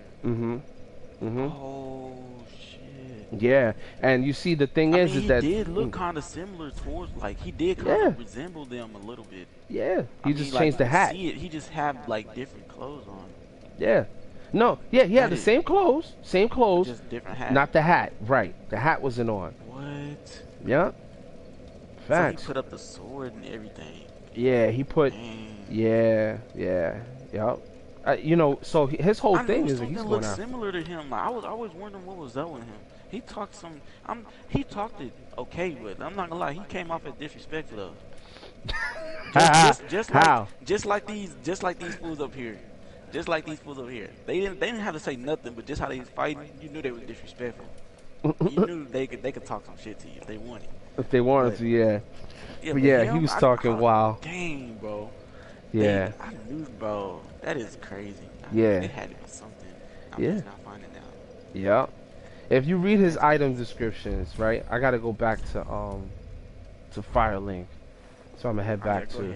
[SPEAKER 2] Oh shit.
[SPEAKER 1] Yeah, and you see the thing is that
[SPEAKER 2] he did look kind of similar towards, like, he did kind of resemble them a little bit.
[SPEAKER 1] Yeah, he just changed the hat.
[SPEAKER 2] He just had like different clothes on.
[SPEAKER 1] Yeah. No, yeah, he had the same clothes,
[SPEAKER 2] just different hat.
[SPEAKER 1] Not the hat, right? The hat wasn't on.
[SPEAKER 2] What?
[SPEAKER 1] Yeah. Facts.
[SPEAKER 2] So he put up the sword and everything.
[SPEAKER 1] Yeah, he put.
[SPEAKER 2] Dang.
[SPEAKER 1] Yeah. Yep. You know, so his whole thing is that he's going out.
[SPEAKER 2] Similar to him. Like, I was always wondering what was up with him. He talked he talked it okay, but I'm not gonna lie, he came off as disrespectful though. Just like these fools up here. Just like these fools over here. They didn't have to say nothing, but just how they was fighting, you knew they was disrespectful. You knew they could talk some shit to you if they wanted.
[SPEAKER 1] If they wanted to, yeah. But yeah, he was talking wild.
[SPEAKER 2] Dang, bro.
[SPEAKER 1] Yeah.
[SPEAKER 2] I knew, bro. That is crazy.
[SPEAKER 1] Yeah.
[SPEAKER 2] It had to be something. I'm just not finding out.
[SPEAKER 1] Yeah. If you read his item descriptions, right? I gotta go back to Firelink, so I'm gonna head back to.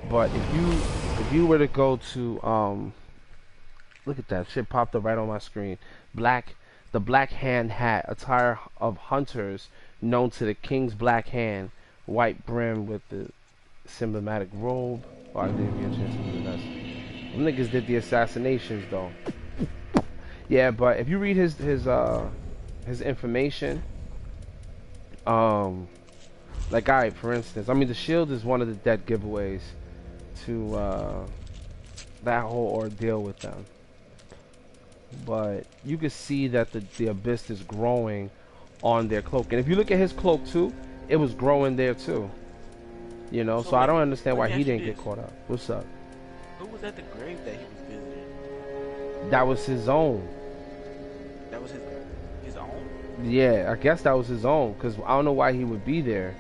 [SPEAKER 1] But if you were to go to look at that shit popped up right on my screen. The Black Hand hat, attire of hunters known to the King's Black Hand, white brim with the symbolic robe. Oh, I didn't get a chance to do the rest. Them niggas did the assassinations though. Yeah, but if you read his information, like, alright, for instance, I mean, the shield is one of the dead giveaways to that whole ordeal with them. But you can see that the abyss is growing on their cloak, and if you look at his cloak too, it was growing there too. You know, so I don't understand why he didn't get caught up. What's up?
[SPEAKER 2] Who was at the grave that he was visiting?
[SPEAKER 1] That was his own.
[SPEAKER 2] That was his own?
[SPEAKER 1] Yeah, I guess that was his own, because I don't know why he would be there.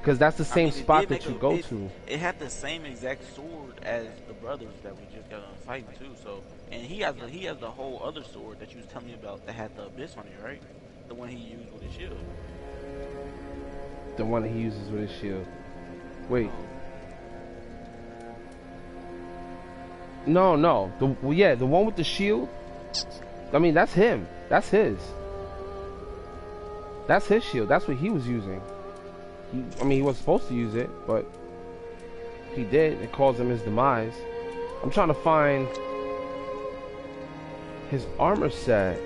[SPEAKER 1] Because that's the same spot that you go to.
[SPEAKER 2] It had the same exact sword as the brothers that we just got on fighting too. So, and he has the whole other sword that you was telling me about that had the abyss on it, right? The one he used with his shield.
[SPEAKER 1] The one that he uses with his shield. Wait. No. The one with the shield. I mean, that's him. That's his. That's his shield. That's what he was using. He wasn't supposed to use it, but he did. It caused him his demise. I'm trying to find his armor set.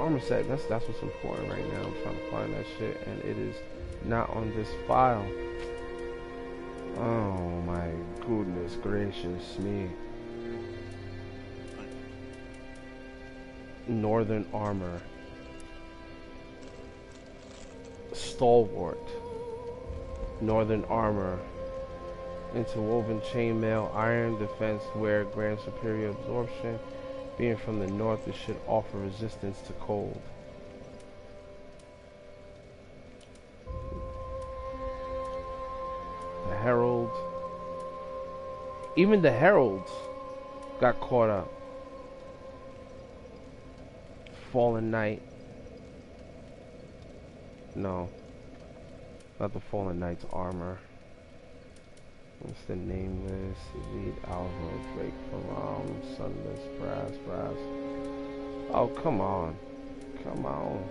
[SPEAKER 1] armor set. That's what's important right now. I'm trying to find that shit, and it is not on this file. Oh my goodness gracious me. Northern armor. Stalwart. Northern armor. Interwoven chainmail, iron defense, wear, grand superior absorption. Being from the north, it should offer resistance to cold. The herald. Even the heralds got caught up. Fallen knight. No. Not the fallen knight's armor. What's the nameless? Elite Alpha, Drake from Sunless, Brass. Oh, come on. Come on.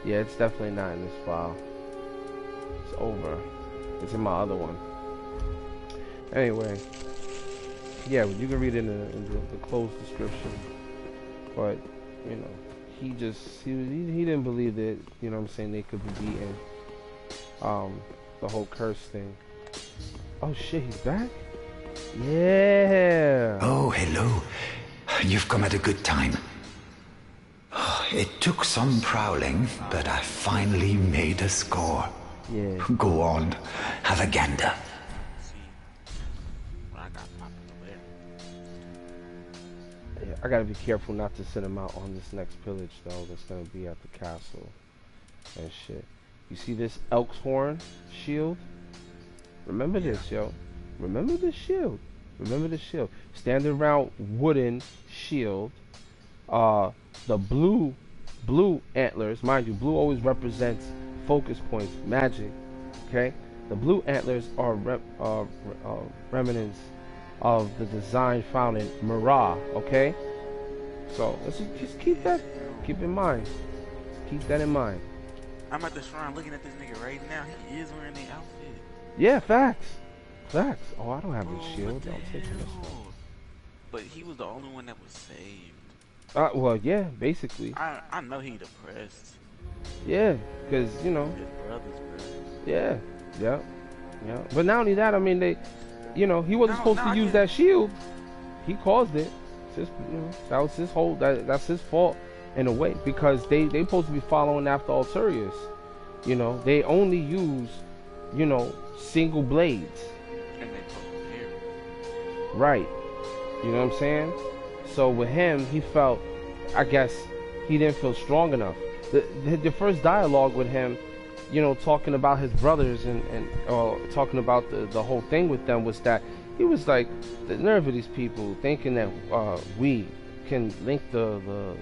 [SPEAKER 1] Yeah, it's definitely not in this file. It's over. It's in my other one. Anyway. Yeah, you can read it in the closed description. But, you know, he didn't believe that, you know what I'm saying, they could be beaten. The whole curse thing. Oh shit, he's back? Yeah.
[SPEAKER 3] Oh, hello. You've come at a good time. It took some prowling, but I finally made a score.
[SPEAKER 1] Yeah.
[SPEAKER 3] Go on, have a gander.
[SPEAKER 1] Yeah, I gotta be careful not to send him out on this next pillage though. That's gonna be at the castle and shit. You see this elk's horn shield? Remember this, yo. Remember this shield. Remember this shield. Standard round wooden shield. The blue antlers, mind you, blue always represents focus points, magic. Okay? The blue antlers are remnants of the design found in Mirah, okay? So let's just keep in mind. Keep that in mind.
[SPEAKER 2] I'm at the shrine looking at this nigga right now. He is wearing the outfit.
[SPEAKER 1] Yeah, facts. Oh, I don't have this shield. I'll take this one.
[SPEAKER 2] But he was the only one that was saved.
[SPEAKER 1] Well, yeah, basically.
[SPEAKER 2] I know he depressed.
[SPEAKER 1] Yeah, because, you know.
[SPEAKER 2] His brother's
[SPEAKER 1] Yeah. But not only that, I mean, they, you know, he wasn't supposed to use that shield. He caused it. It's just, you know, that was his whole, that's his fault in a way, because they supposed to be following after Alturius. You know, they only use, you know, single blades.
[SPEAKER 2] And they put here.
[SPEAKER 1] Right. You know what I'm saying? So with him, he felt, I guess, he didn't feel strong enough. The first dialogue with him, you know, talking about his brothers and talking about the whole thing with them was that he was like, the nerve of these people thinking that we can link the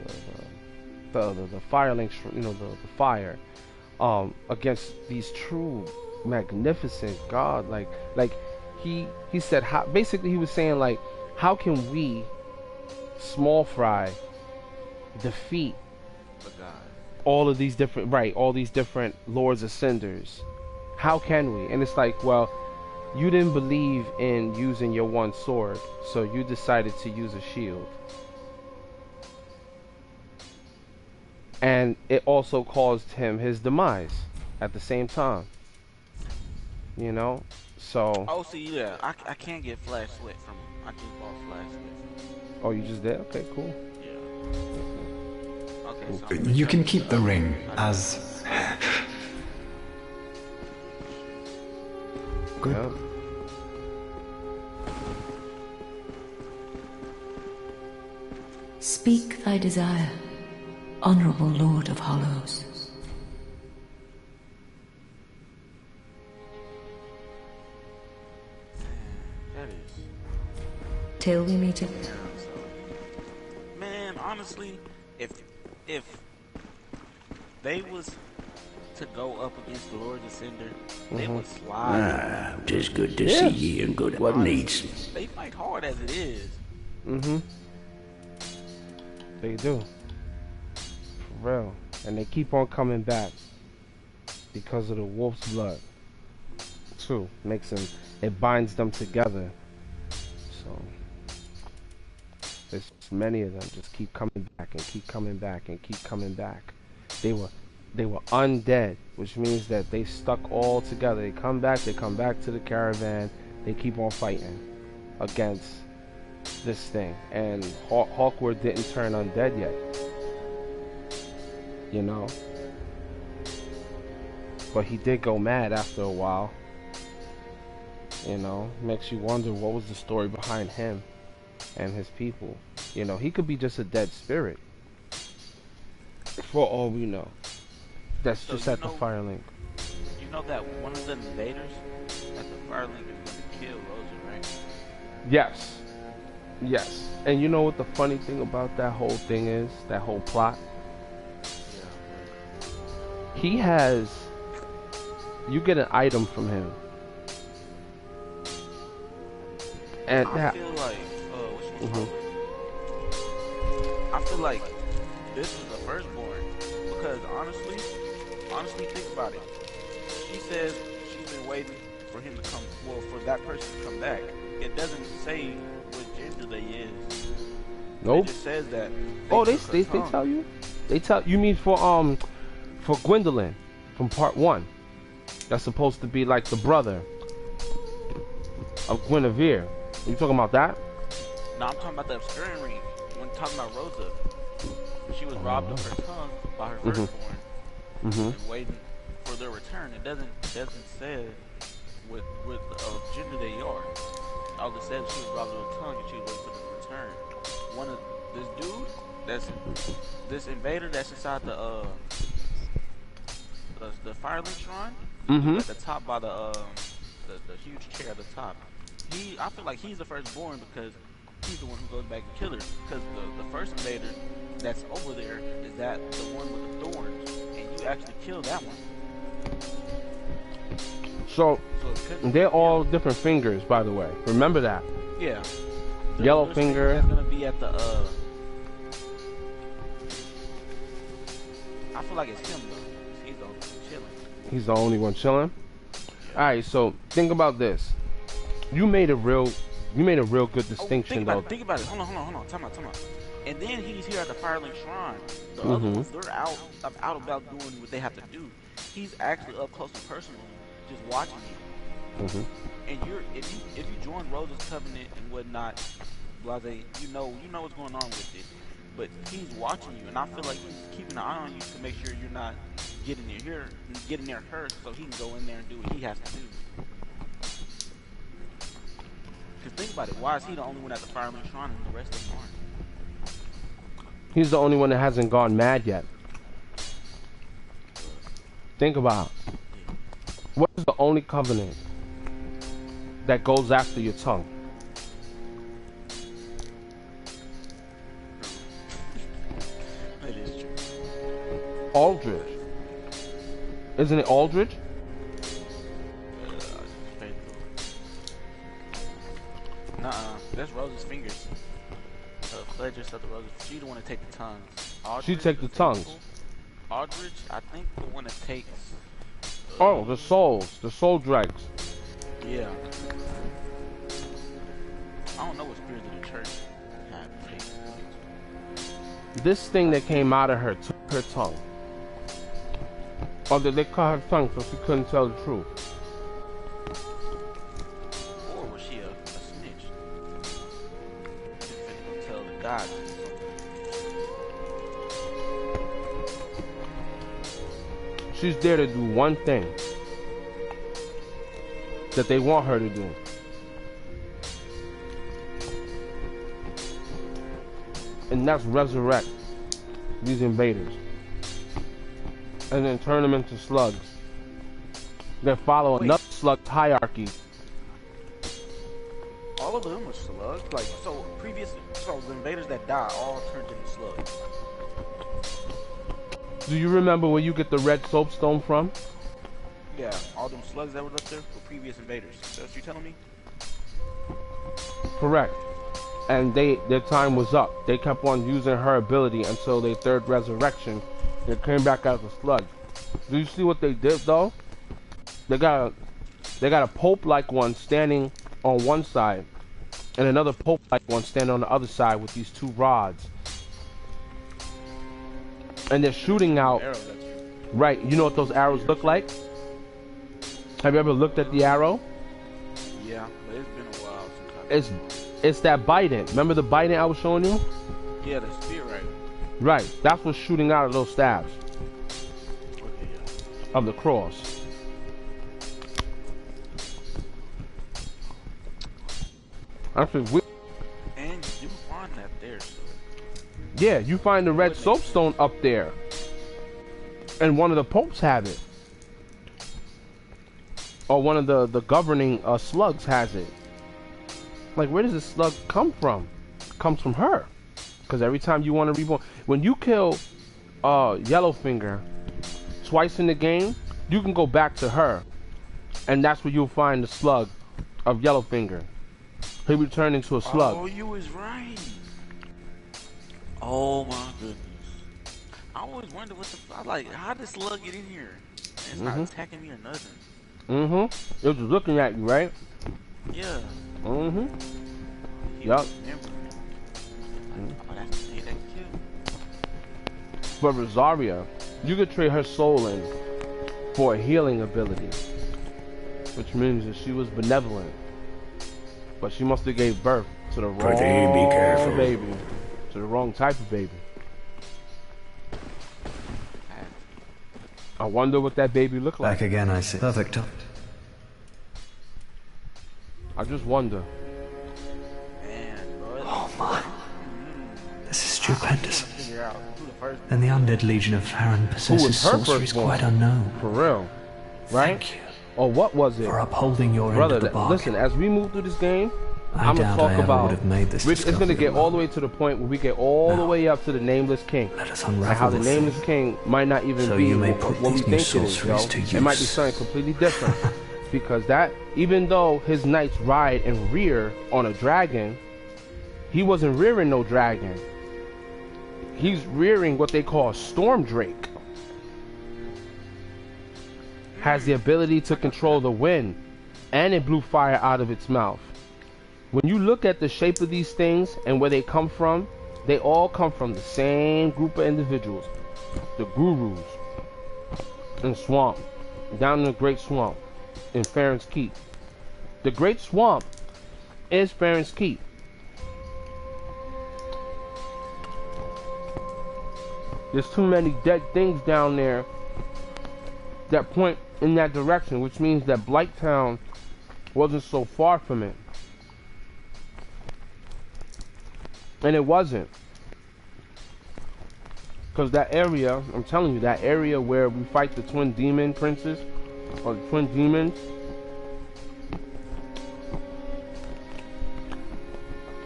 [SPEAKER 1] fire links, you know, the fire against these true magnificent God, like he said, how, basically he was saying, like, how can we small fry defeat all of these different, all these different Lords Ascenders? How can we? And it's like, well, you didn't believe in using your one sword, so you decided to use a shield. And it also caused him his demise at the same time. You know? So...
[SPEAKER 2] Oh, see, yeah. I can't get Flash Sweat from him. I just bought Flash Sweat.
[SPEAKER 1] Oh, you just did? Okay, cool.
[SPEAKER 2] Yeah. Okay,
[SPEAKER 1] cool.
[SPEAKER 2] so...
[SPEAKER 3] You can keep the ring as... Good.
[SPEAKER 1] Yep.
[SPEAKER 4] Speak thy desire, honorable Lord of Hollows.
[SPEAKER 2] That is...
[SPEAKER 4] Till we meet again.
[SPEAKER 2] Man, honestly, if they was to go up against the Lord Ascender, they would slide.
[SPEAKER 5] Tis good to see ye and good what needs.
[SPEAKER 2] They fight hard as it is.
[SPEAKER 1] They do. For real. And they keep on coming back because of the wolf's blood too. Makes them, it binds them together. So it's many of them just keep coming back and keep coming back and keep coming back. They were undead, which means that they stuck all together. They come back to the caravan, they keep on fighting against this thing. And Hawkwood didn't turn undead yet. You know? But he did go mad after a while. You know, makes you wonder what was the story behind him and his people. You know, he could be just a dead spirit, for all we know. That's so just at the Firelink.
[SPEAKER 2] You know that one of the invaders at the Firelink is going to kill Rosa, right?
[SPEAKER 1] Yes. Yes. And you know what the funny thing about that whole thing is? That whole plot? Yeah. He has... You get an item from him. And
[SPEAKER 2] I feel like... I feel like this was the firstborn. Because honestly, think about it. She says she's been waiting for him to come, well, for that person to come back. It doesn't say what gender they is.
[SPEAKER 1] Nope.
[SPEAKER 2] It just says that.
[SPEAKER 1] They tell you? They tell you mean for Gwendolyn from part 1. That's supposed to be like the brother of Guinevere. Are you talking about that?
[SPEAKER 2] No, I'm talking about the obscuring ring. When talking about Rosa, she was robbed of her tongue by her firstborn, and waiting for their return. It doesn't say what gender they are. All it says she was robbed of her tongue and she was waiting for them to return. One of this dude, this invader that's inside the Firelink Shrine, at the top by the huge chair at the top. I feel like he's the firstborn because he's the one who goes back and kills her. Because the first invader that's over there is that the one with the thorns, and you actually kill that one.
[SPEAKER 1] So they're all different fingers, by the way. Remember that.
[SPEAKER 2] Yeah.
[SPEAKER 1] Yellow finger.
[SPEAKER 2] That's gonna be at the. I feel like it's him though. He's the only one chilling.
[SPEAKER 1] He's the only one chilling. All right. So think about this. You made a real good distinction though.
[SPEAKER 2] Think about it. Hold on. Time out. And then he's here at the Firelink Shrine. The other ones, they're out about doing what they have to do. He's actually up close and personal, just watching you. And if you join Rosa's covenant and whatnot, blase, you know what's going on with it. But he's watching you, and I feel like he's keeping an eye on you to make sure you're not getting near her, so he can go in there and do what he has to do. Because think about it, why is he the only one at the Firelink Shrine and the rest of them aren't?
[SPEAKER 1] He's the only one that hasn't gone mad yet. Think about it. What is the only covenant that goes after your tongue?
[SPEAKER 2] That is true.
[SPEAKER 1] Aldridge. Isn't it Aldridge?
[SPEAKER 2] That's Rose's fingers. Fledger said the Roses. She the one to take the tongues. Aldridge,
[SPEAKER 1] She take the tongues.
[SPEAKER 2] Aldridge, I think the one that takes.
[SPEAKER 1] Oh, the souls, the soul dregs.
[SPEAKER 2] Yeah. I don't know what spirits of the church have taken.
[SPEAKER 1] This thing that came out of her took her tongue. Or did they cut her tongue so she couldn't tell the truth?
[SPEAKER 2] Or was she a snitch? Didn't tell the God.
[SPEAKER 1] She's there to do one thing that they want her to do. And that's resurrect these invaders. And then turn them into slugs. Then follow another slug hierarchy.
[SPEAKER 2] All of them were slugs? Like, so the invaders that die all turned into slugs.
[SPEAKER 1] Do you remember where you get the red soapstone from?
[SPEAKER 2] Yeah, all them slugs that were up there were previous invaders. That's what you telling me?
[SPEAKER 1] Correct. And their time was up. They kept on using her ability until their third resurrection. They came back as a slug. Do you see what they did though? They got a pope-like one standing on one side, and another Pope-like one standing on the other side with these two rods. And they're shooting out. Right, you know what those arrows look like? Have you ever looked at the arrow?
[SPEAKER 2] Yeah, but it's been a while since
[SPEAKER 1] It's that bident. Remember the bident I was showing you?
[SPEAKER 2] Yeah, the spear, right?
[SPEAKER 1] Right, that's what's shooting out of those stabs.
[SPEAKER 2] Okay, yeah.
[SPEAKER 1] Of the cross. Actually,
[SPEAKER 2] and you can find that there. So.
[SPEAKER 1] Yeah, you find the red soapstone up there. And one of the popes have it. Or one of the governing slugs has it. Like, where does this slug come from? It comes from her. Because every time you want to reborn, when you kill Yellowfinger twice in the game, you can go back to her. And that's where you'll find the slug of Yellowfinger. He'll be turned into a slug.
[SPEAKER 2] Oh, you was right. Oh my goodness. I always wonder what the like, how did slug get in here? It's not attacking me or nothing.
[SPEAKER 1] It was looking at you, right?
[SPEAKER 2] Yeah.
[SPEAKER 1] Yup.
[SPEAKER 2] Oh, that's the thing that killed.
[SPEAKER 1] For Rosaria, you could trade her soul in for a healing ability. Which means that she was benevolent. But she must have gave birth to the wrong baby. To the wrong type of baby. I wonder what that baby looked like.
[SPEAKER 3] Back again, I see. Perfect.
[SPEAKER 1] I just wonder.
[SPEAKER 2] Man, bro.
[SPEAKER 3] Oh my. This is stupendous. And the undead legion of Farron possesses sorcery is quite unknown.
[SPEAKER 1] For real. Right?
[SPEAKER 3] Thank you.
[SPEAKER 1] Or what was it?
[SPEAKER 3] For upholding your
[SPEAKER 1] brother,
[SPEAKER 3] end of the bargain.
[SPEAKER 1] Listen, as we move through this game, I'm
[SPEAKER 3] doubt
[SPEAKER 1] gonna
[SPEAKER 3] I
[SPEAKER 1] talk
[SPEAKER 3] ever
[SPEAKER 1] about.
[SPEAKER 3] would have made this
[SPEAKER 1] It's gonna get
[SPEAKER 3] discovery
[SPEAKER 1] all the way to the point where we get all the way up to the Nameless King.
[SPEAKER 3] Let us
[SPEAKER 1] And
[SPEAKER 3] unravel
[SPEAKER 1] how the
[SPEAKER 3] this
[SPEAKER 1] Nameless
[SPEAKER 3] thing.
[SPEAKER 1] King might not even
[SPEAKER 3] So
[SPEAKER 1] be
[SPEAKER 3] you may
[SPEAKER 1] what
[SPEAKER 3] put
[SPEAKER 1] we
[SPEAKER 3] these new
[SPEAKER 1] think it is,
[SPEAKER 3] sorceries to
[SPEAKER 1] It might be
[SPEAKER 3] use.
[SPEAKER 1] something completely different. Because that, even though his knights ride and rear on a dragon, he wasn't rearing no dragon. He's rearing what they call a storm drake. Has the ability to control the wind, and it blew fire out of its mouth. When you look at the shape of these things and where they come from, they all come from the same group of individuals. The gurus in Swamp, down in the Great Swamp, in Farron's Keep. The Great Swamp is Farron's Keep. There's too many dead things down there that point in that direction, which means that Blighttown wasn't so far from it. And it wasn't. Because that area, I'm telling you, that area where we fight the twin demon princes, or the twin demons,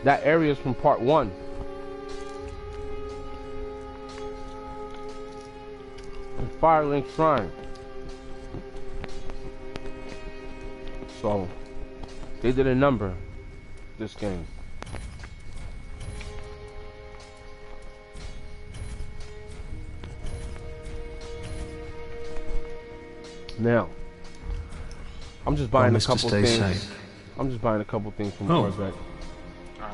[SPEAKER 1] that area is from part 1. The Firelink Shrine. So, they did a number this game. Now, I'm just buying a couple things.
[SPEAKER 3] Safe.
[SPEAKER 1] I'm just buying a couple things from Corvette.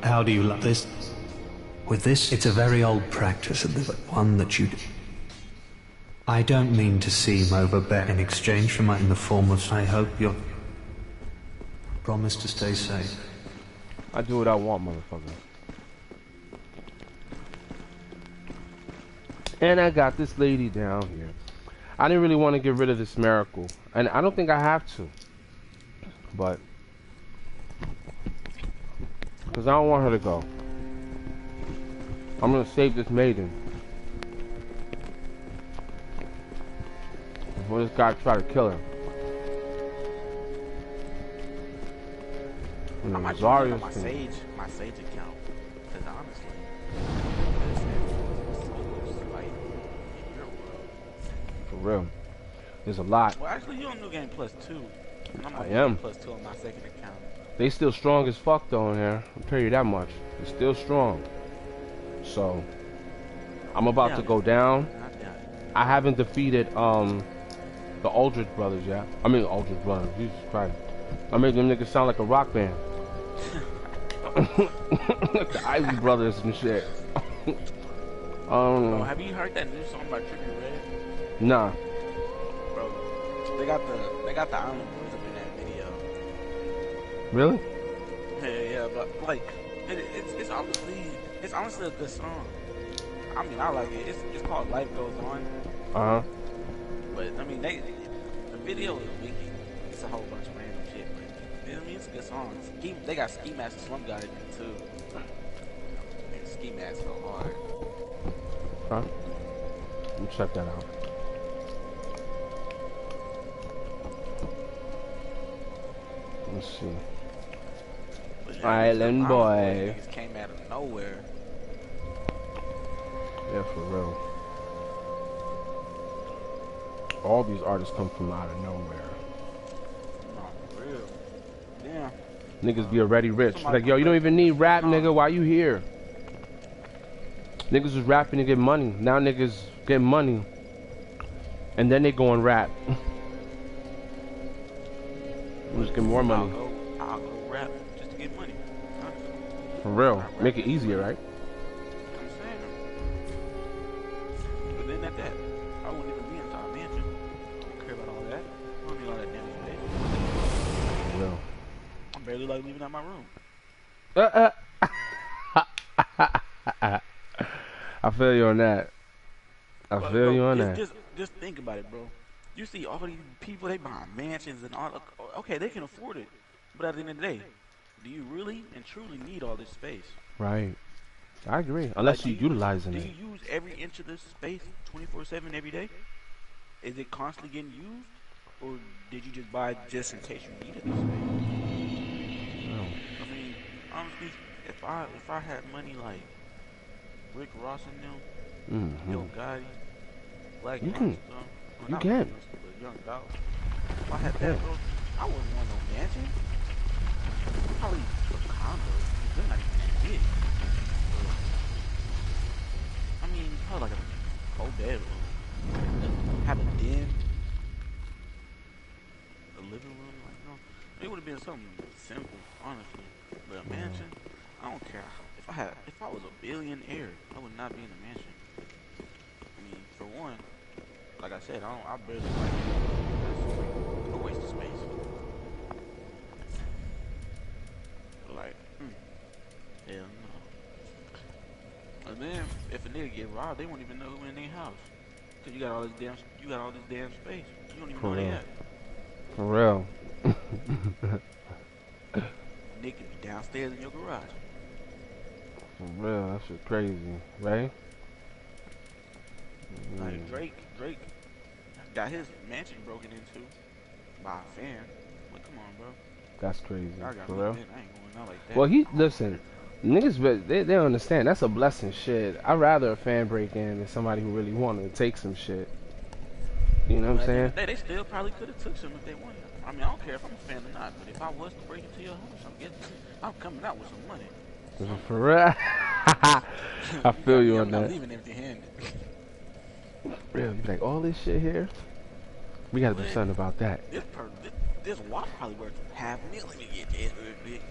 [SPEAKER 3] How do you like this? With this, it's a very old practice, but one that you... I don't mean to seem overbearing in exchange for in the form of... I hope you'll... promise to stay safe.
[SPEAKER 1] I do what I want, motherfucker. And I got this lady down here. I didn't really want to get rid of this miracle. And I don't think I have to. But... because I don't want her to go. I'm gonna save this maiden. Before this guy try to kill her.
[SPEAKER 2] I might use it on my sage account. Because honestly, it's like, in your world.
[SPEAKER 1] For real. There's a lot.
[SPEAKER 2] Well, actually, you're on New Game Plus 2.
[SPEAKER 1] I am.
[SPEAKER 2] Plus 2 on my second account.
[SPEAKER 1] They still strong as fuck though in here. I'll tell you that much. They're still strong. So, I'm about to go down. I haven't defeated the Aldrich brothers yet. I mean Aldrich brothers. Jesus Christ. I made them niggas sound like a rock band. The Ivy Brothers and shit.
[SPEAKER 2] Bro, have you heard that new song by Trippie Redd?
[SPEAKER 1] Nah.
[SPEAKER 2] Bro, they got the Island Boys up in that video.
[SPEAKER 1] Really?
[SPEAKER 2] Yeah, but like, it's honestly a good song. I mean, I like it. It's called Life Goes On. But I mean, the video is wicked. It's a whole bunch of random shit. But, you know what I mean? It's a good song. They got Ski Mask and Slum God in it too. And Ski Mask go hard.
[SPEAKER 1] Huh? Let me check that out. Let's see.
[SPEAKER 2] Yeah,
[SPEAKER 1] Island Boy.
[SPEAKER 2] Niggas came out of nowhere.
[SPEAKER 1] Yeah, for real. All these artists come from out of nowhere.
[SPEAKER 2] No, for real. Damn.
[SPEAKER 1] Niggas be already rich. Like, yo, you don't even need rap, nigga. Why you here? Niggas was rapping to get money. Now niggas get money. And then they go and rap. Just get more money.
[SPEAKER 2] I'll go rap just to get money.
[SPEAKER 1] For real. Make it easier, right?
[SPEAKER 2] I'm saying. But then at that, I wouldn't even be inside a mansion. I don't care about all that. I don't need all that damn space.
[SPEAKER 1] For real.
[SPEAKER 2] I'm barely like leaving out my room.
[SPEAKER 1] I feel you on that. I feel you on that.
[SPEAKER 2] Just think about it, bro. You see all these people, they buy mansions and all. Okay, they can afford it. But at the end of the day, do you really and truly need all this space?
[SPEAKER 1] Right. I agree. Unless you're utilizing
[SPEAKER 2] it.
[SPEAKER 1] it.
[SPEAKER 2] Do you use every inch of this space 24/7 every day? Is it constantly getting used? Or did you just buy it just in case you needed the space?
[SPEAKER 1] Oh.
[SPEAKER 2] I mean, honestly, if I had money like Rick Ross and them, Yo Gotti, Black Youngster,
[SPEAKER 1] You can.
[SPEAKER 2] Young Dog. If I had that, bro, I wouldn't want no mansion. Probably a condo. They're not even that big. I mean, probably like a 4-bedroom. Have a den, a living room. Like, no, it would have been something simple, honestly. But a mansion, I don't care. If I was a billionaire, I would not be in a mansion. I mean, for one, like I said, I barely like it. That's a waste of space. Like, hell no. And then if a nigga get robbed, they won't even know who in their house. Cause you got all this damn space. You don't even know where they at.
[SPEAKER 1] For real.
[SPEAKER 2] Nick could be downstairs in your garage.
[SPEAKER 1] For real, that shit crazy, right?
[SPEAKER 2] Like Drake got his mansion broken into by a fan. Like, come on, bro.
[SPEAKER 1] That's crazy. For real.
[SPEAKER 2] I ain't going out like that.
[SPEAKER 1] Well, listen, niggas, they don't understand. That's a blessing, shit. I'd rather a fan break in than somebody who really wanted to take some shit. You know what I'm saying?
[SPEAKER 2] They still probably could have took some if they wanted. I mean, I don't care if I'm a fan or not, but if I was to break into your house, I'm coming out with some money.
[SPEAKER 1] For real. I feel you on
[SPEAKER 2] I'm
[SPEAKER 1] that.
[SPEAKER 2] not leaving empty-handed.
[SPEAKER 1] Real, you like all this shit here? We gotta do something about that.
[SPEAKER 2] This watch probably worth $500,000 to get this real big.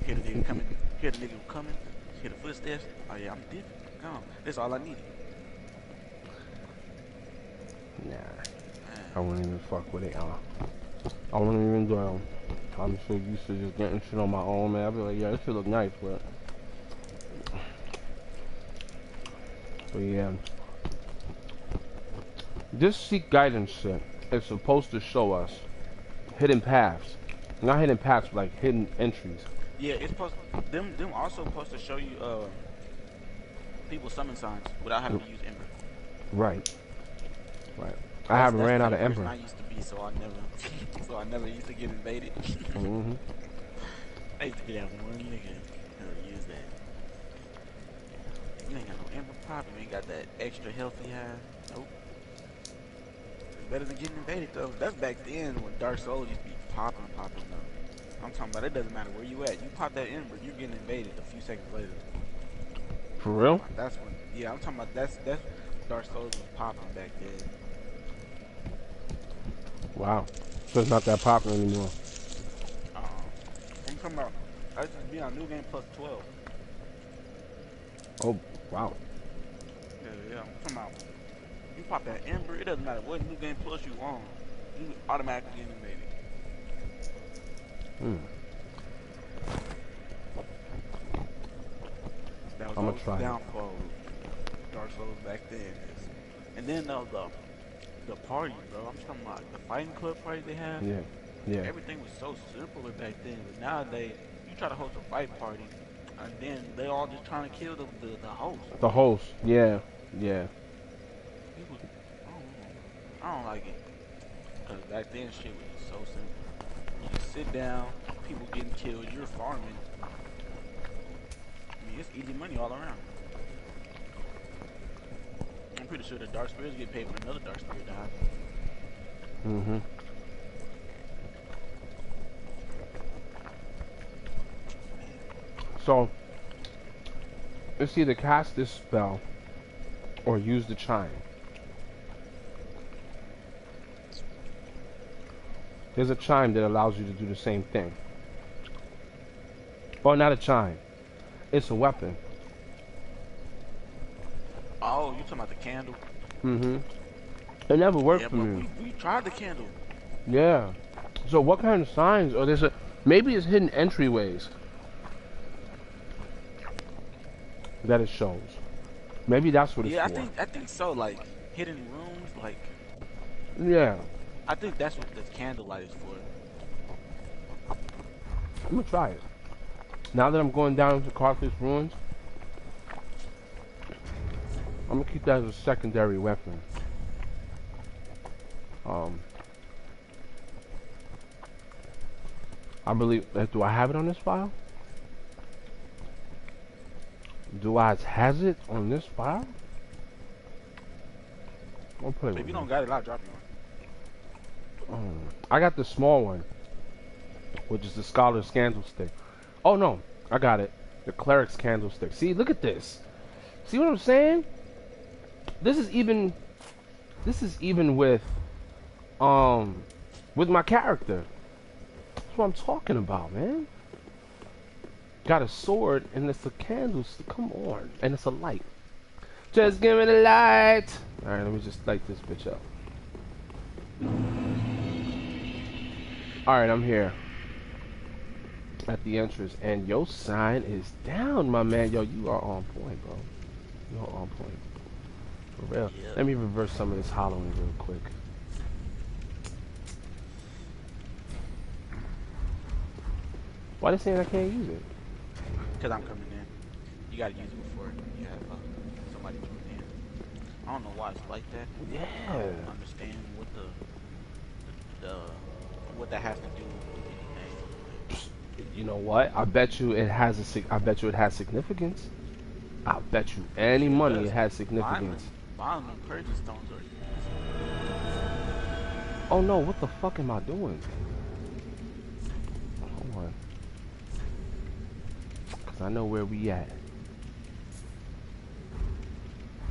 [SPEAKER 2] Hear the nigga coming. Hear the nigga coming. Hear the footsteps. Oh yeah, I'm different. Gone. That's all I needed.
[SPEAKER 1] Nah, I wouldn't even fuck with it. I wouldn't even do it. I'm so used to just getting shit on my own, man. I'd be like, yeah, this shit look nice, but yeah. This Seek Guidance shit is supposed to show us hidden paths. Not hidden paths, but like hidden entries.
[SPEAKER 2] Yeah, it's supposed them also supposed to show you people's summon signs without having to use Ember.
[SPEAKER 1] Right. I haven't ran out of Ember.
[SPEAKER 2] I used to be, so I never used to get invaded. I used to get out one nigga never use that. You ain't got no Ember pop, you ain't got that extra healthy high. Nope. It's better than getting invaded though. That's back then when Darksouls used to be popping though. I'm talking about it doesn't matter where you at. You pop that Ember, you're getting invaded a few seconds later.
[SPEAKER 1] For real?
[SPEAKER 2] That's when, yeah, I'm talking about that's Darksouls was popping back then.
[SPEAKER 1] Wow. So it's not that popular anymore.
[SPEAKER 2] I'm talking about That's just be on new game plus 12.
[SPEAKER 1] Oh, wow.
[SPEAKER 2] Yeah. I'm talking about. You pop that Ember, it doesn't matter what new game plus you on. You automatically animated. That was
[SPEAKER 1] I'm gonna
[SPEAKER 2] always
[SPEAKER 1] try
[SPEAKER 2] the
[SPEAKER 1] it.
[SPEAKER 2] downfall of Darksouls back then. And then the party, bro. I'm talking about the fighting club party they have.
[SPEAKER 1] Yeah. Yeah.
[SPEAKER 2] Everything was so simpler back then. But nowadays, you try to host a fight party, and then they all just trying to kill the host.
[SPEAKER 1] The host. Yeah. Yeah.
[SPEAKER 2] People, I don't like it. Because back then, shit was just so simple. You just sit down, people getting killed, you're farming. I mean, it's easy money all around. I'm pretty sure the Dark Spirits get paid when another Dark Spirit dies.
[SPEAKER 1] Mm-hmm. So, it's either cast this spell or use the chime. There's a chime that allows you to do the same thing. Or not a chime. It's a weapon.
[SPEAKER 2] Oh, you talking about the candle?
[SPEAKER 1] Mm-hmm. It never worked
[SPEAKER 2] Yeah,
[SPEAKER 1] for
[SPEAKER 2] but
[SPEAKER 1] me.
[SPEAKER 2] we tried the candle.
[SPEAKER 1] Yeah. So what kind of signs? Or there's a maybe it's hidden entryways that it shows. Maybe that's what it's
[SPEAKER 2] Yeah,
[SPEAKER 1] for.
[SPEAKER 2] I think so. Like hidden rooms, like
[SPEAKER 1] Yeah.
[SPEAKER 2] I think that's what the candlelight is for.
[SPEAKER 1] I'm gonna try it. Now that I'm going down to Carthage Ruins, I'm gonna keep that as a secondary weapon. I believe. Do I have it on this file? Do I has it on this file? I'll play
[SPEAKER 2] So
[SPEAKER 1] with
[SPEAKER 2] if you
[SPEAKER 1] it.
[SPEAKER 2] don't got it, I'll drop you one.
[SPEAKER 1] I got the small one, which is the Scholar's Candlestick. Oh no, I got it. The Cleric's Candlestick. See, look at this. See what I'm saying? This is even with my character. That's what I'm talking about, man. Got a sword and it's a candlestick. Come on, and it's a light. Just give me the light. All right, let me just light this bitch up. Alright, I'm here at the entrance, and your sign is down, my man. Yo, you are on point, bro. You are on point. For real.
[SPEAKER 2] Yeah.
[SPEAKER 1] Let me reverse some of this hollowing real quick. Why they saying I can't use it?
[SPEAKER 2] Because I'm coming in. You gotta use it before you have somebody join in. I don't know why it's like that. I
[SPEAKER 1] Yeah.
[SPEAKER 2] don't understand what what that has to do with anything.
[SPEAKER 1] You know what? I bet you it has I bet you it has significance. I bet you any money it has significance.
[SPEAKER 2] Violent and crazy stones are.
[SPEAKER 1] Oh no, what the fuck am I doing? Hold on. Cause I know where we at.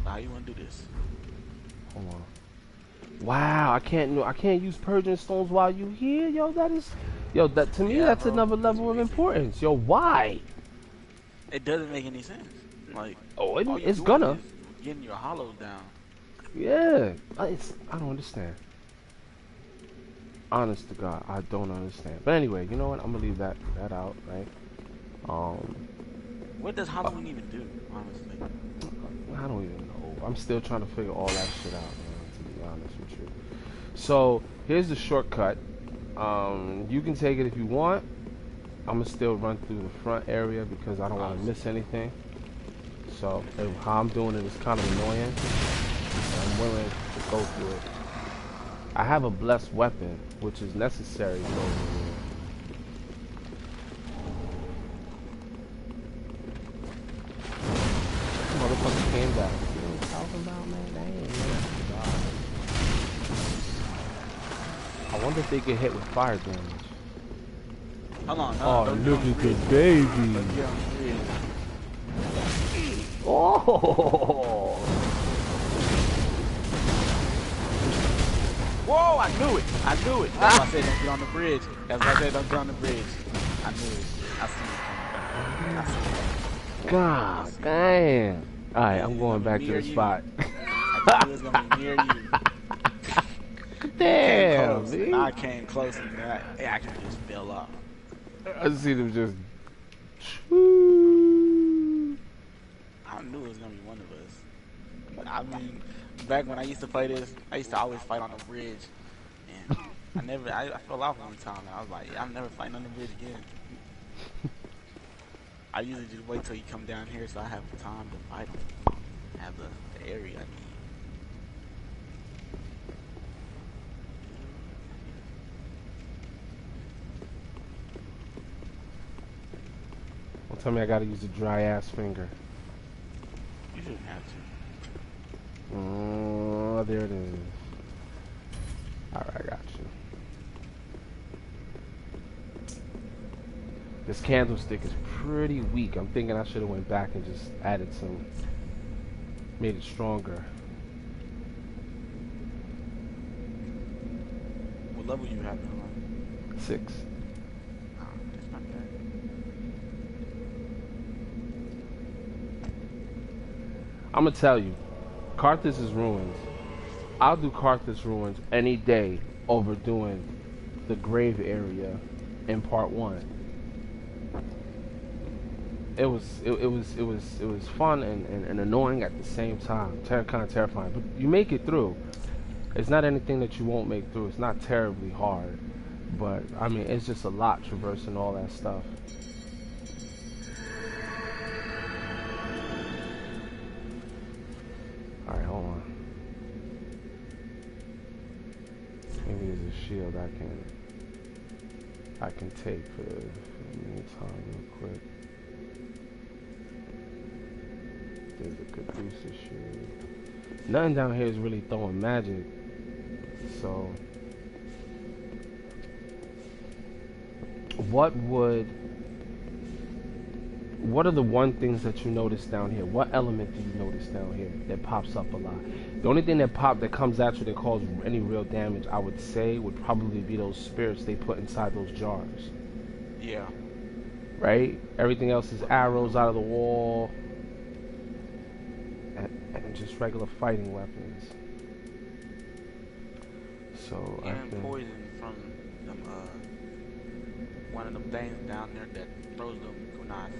[SPEAKER 2] How you wanna do this?
[SPEAKER 1] Hold on. Wow, I can't use purging stones while you here, yo. That to me
[SPEAKER 2] Yeah,
[SPEAKER 1] that's
[SPEAKER 2] bro.
[SPEAKER 1] another level of importance, yo. Why?
[SPEAKER 2] It doesn't make any sense. Like,
[SPEAKER 1] Oh,
[SPEAKER 2] all you're
[SPEAKER 1] it's
[SPEAKER 2] doing
[SPEAKER 1] gonna.
[SPEAKER 2] is getting your hollows down.
[SPEAKER 1] Yeah, I don't understand. Honest to God, I don't understand. But anyway, you know what? I'm gonna leave that out, right?
[SPEAKER 2] What does Halloween even do, honestly?
[SPEAKER 1] I don't even know. I'm still trying to figure all that shit out, man, to be honest with you. So here's the shortcut. You can take it if you want. I'm gonna still run through the front area because I don't want to miss anything. So how I'm doing it is kind of annoying. I'm willing to go through it. I have a blessed weapon, which is necessary to go through it. Motherfucker came back. You know what I'm talking about, man? They ain't nothing. I wonder if they get hit with fire damage.
[SPEAKER 2] Hold on, no,
[SPEAKER 1] Oh,
[SPEAKER 2] don't
[SPEAKER 1] look
[SPEAKER 2] get on
[SPEAKER 1] at
[SPEAKER 2] the
[SPEAKER 1] the
[SPEAKER 2] bridge.
[SPEAKER 1] baby.
[SPEAKER 2] Don't get on the bridge.
[SPEAKER 1] Oh.
[SPEAKER 2] Whoa, I knew it. I knew it. That's why I said don't get on the bridge. That's why I said don't get on the bridge. I knew it. I seen it coming.
[SPEAKER 1] God damn. Alright, I'm going back to the spot.
[SPEAKER 2] I knew it was gonna be near you. Came
[SPEAKER 1] Damn,
[SPEAKER 2] close, and
[SPEAKER 1] man.
[SPEAKER 2] I came close, and I actually just fell off.
[SPEAKER 1] I see them just.
[SPEAKER 2] I knew it was gonna be one of us. I mean, back when I used to play this, I used to always fight on the bridge, and I fell off one time, and I was like, yeah, I'm never fighting on the bridge again. I usually just wait till you come down here so I have the time to fight them, have the area I need.
[SPEAKER 1] Don't tell me I gotta use a dry ass finger.
[SPEAKER 2] You shouldn't have to.
[SPEAKER 1] Oh, there it is. Alright, I got you. This candlestick is pretty weak. I'm thinking I should have went back and just added some, made it stronger.
[SPEAKER 2] What level you have it on?
[SPEAKER 1] 6.
[SPEAKER 2] Oh, that's not bad.
[SPEAKER 1] I'm gonna tell you, Carthus' ruins. I'll do Carthus ruins any day over doing the grave area in part 1. It was fun and annoying at the same time. Kind of terrifying, but you make it through. It's not anything that you won't make through. It's not terribly hard, but I mean it's just a lot traversing all that stuff. All right, hold on. Maybe there's a shield I can take for the meantime real quick. There's a Caduceus shield. Nothing down here is really throwing magic, so what are the one things that you notice down here? What element do you notice down here that pops up a lot? The only thing that comes at you that causes any real damage, I would say, would probably be those spirits they put inside those jars.
[SPEAKER 2] Yeah.
[SPEAKER 1] Right? Everything else is arrows out of the wall. And just regular fighting weapons. So
[SPEAKER 2] And poison from them, one of them things down there that throws them kunais.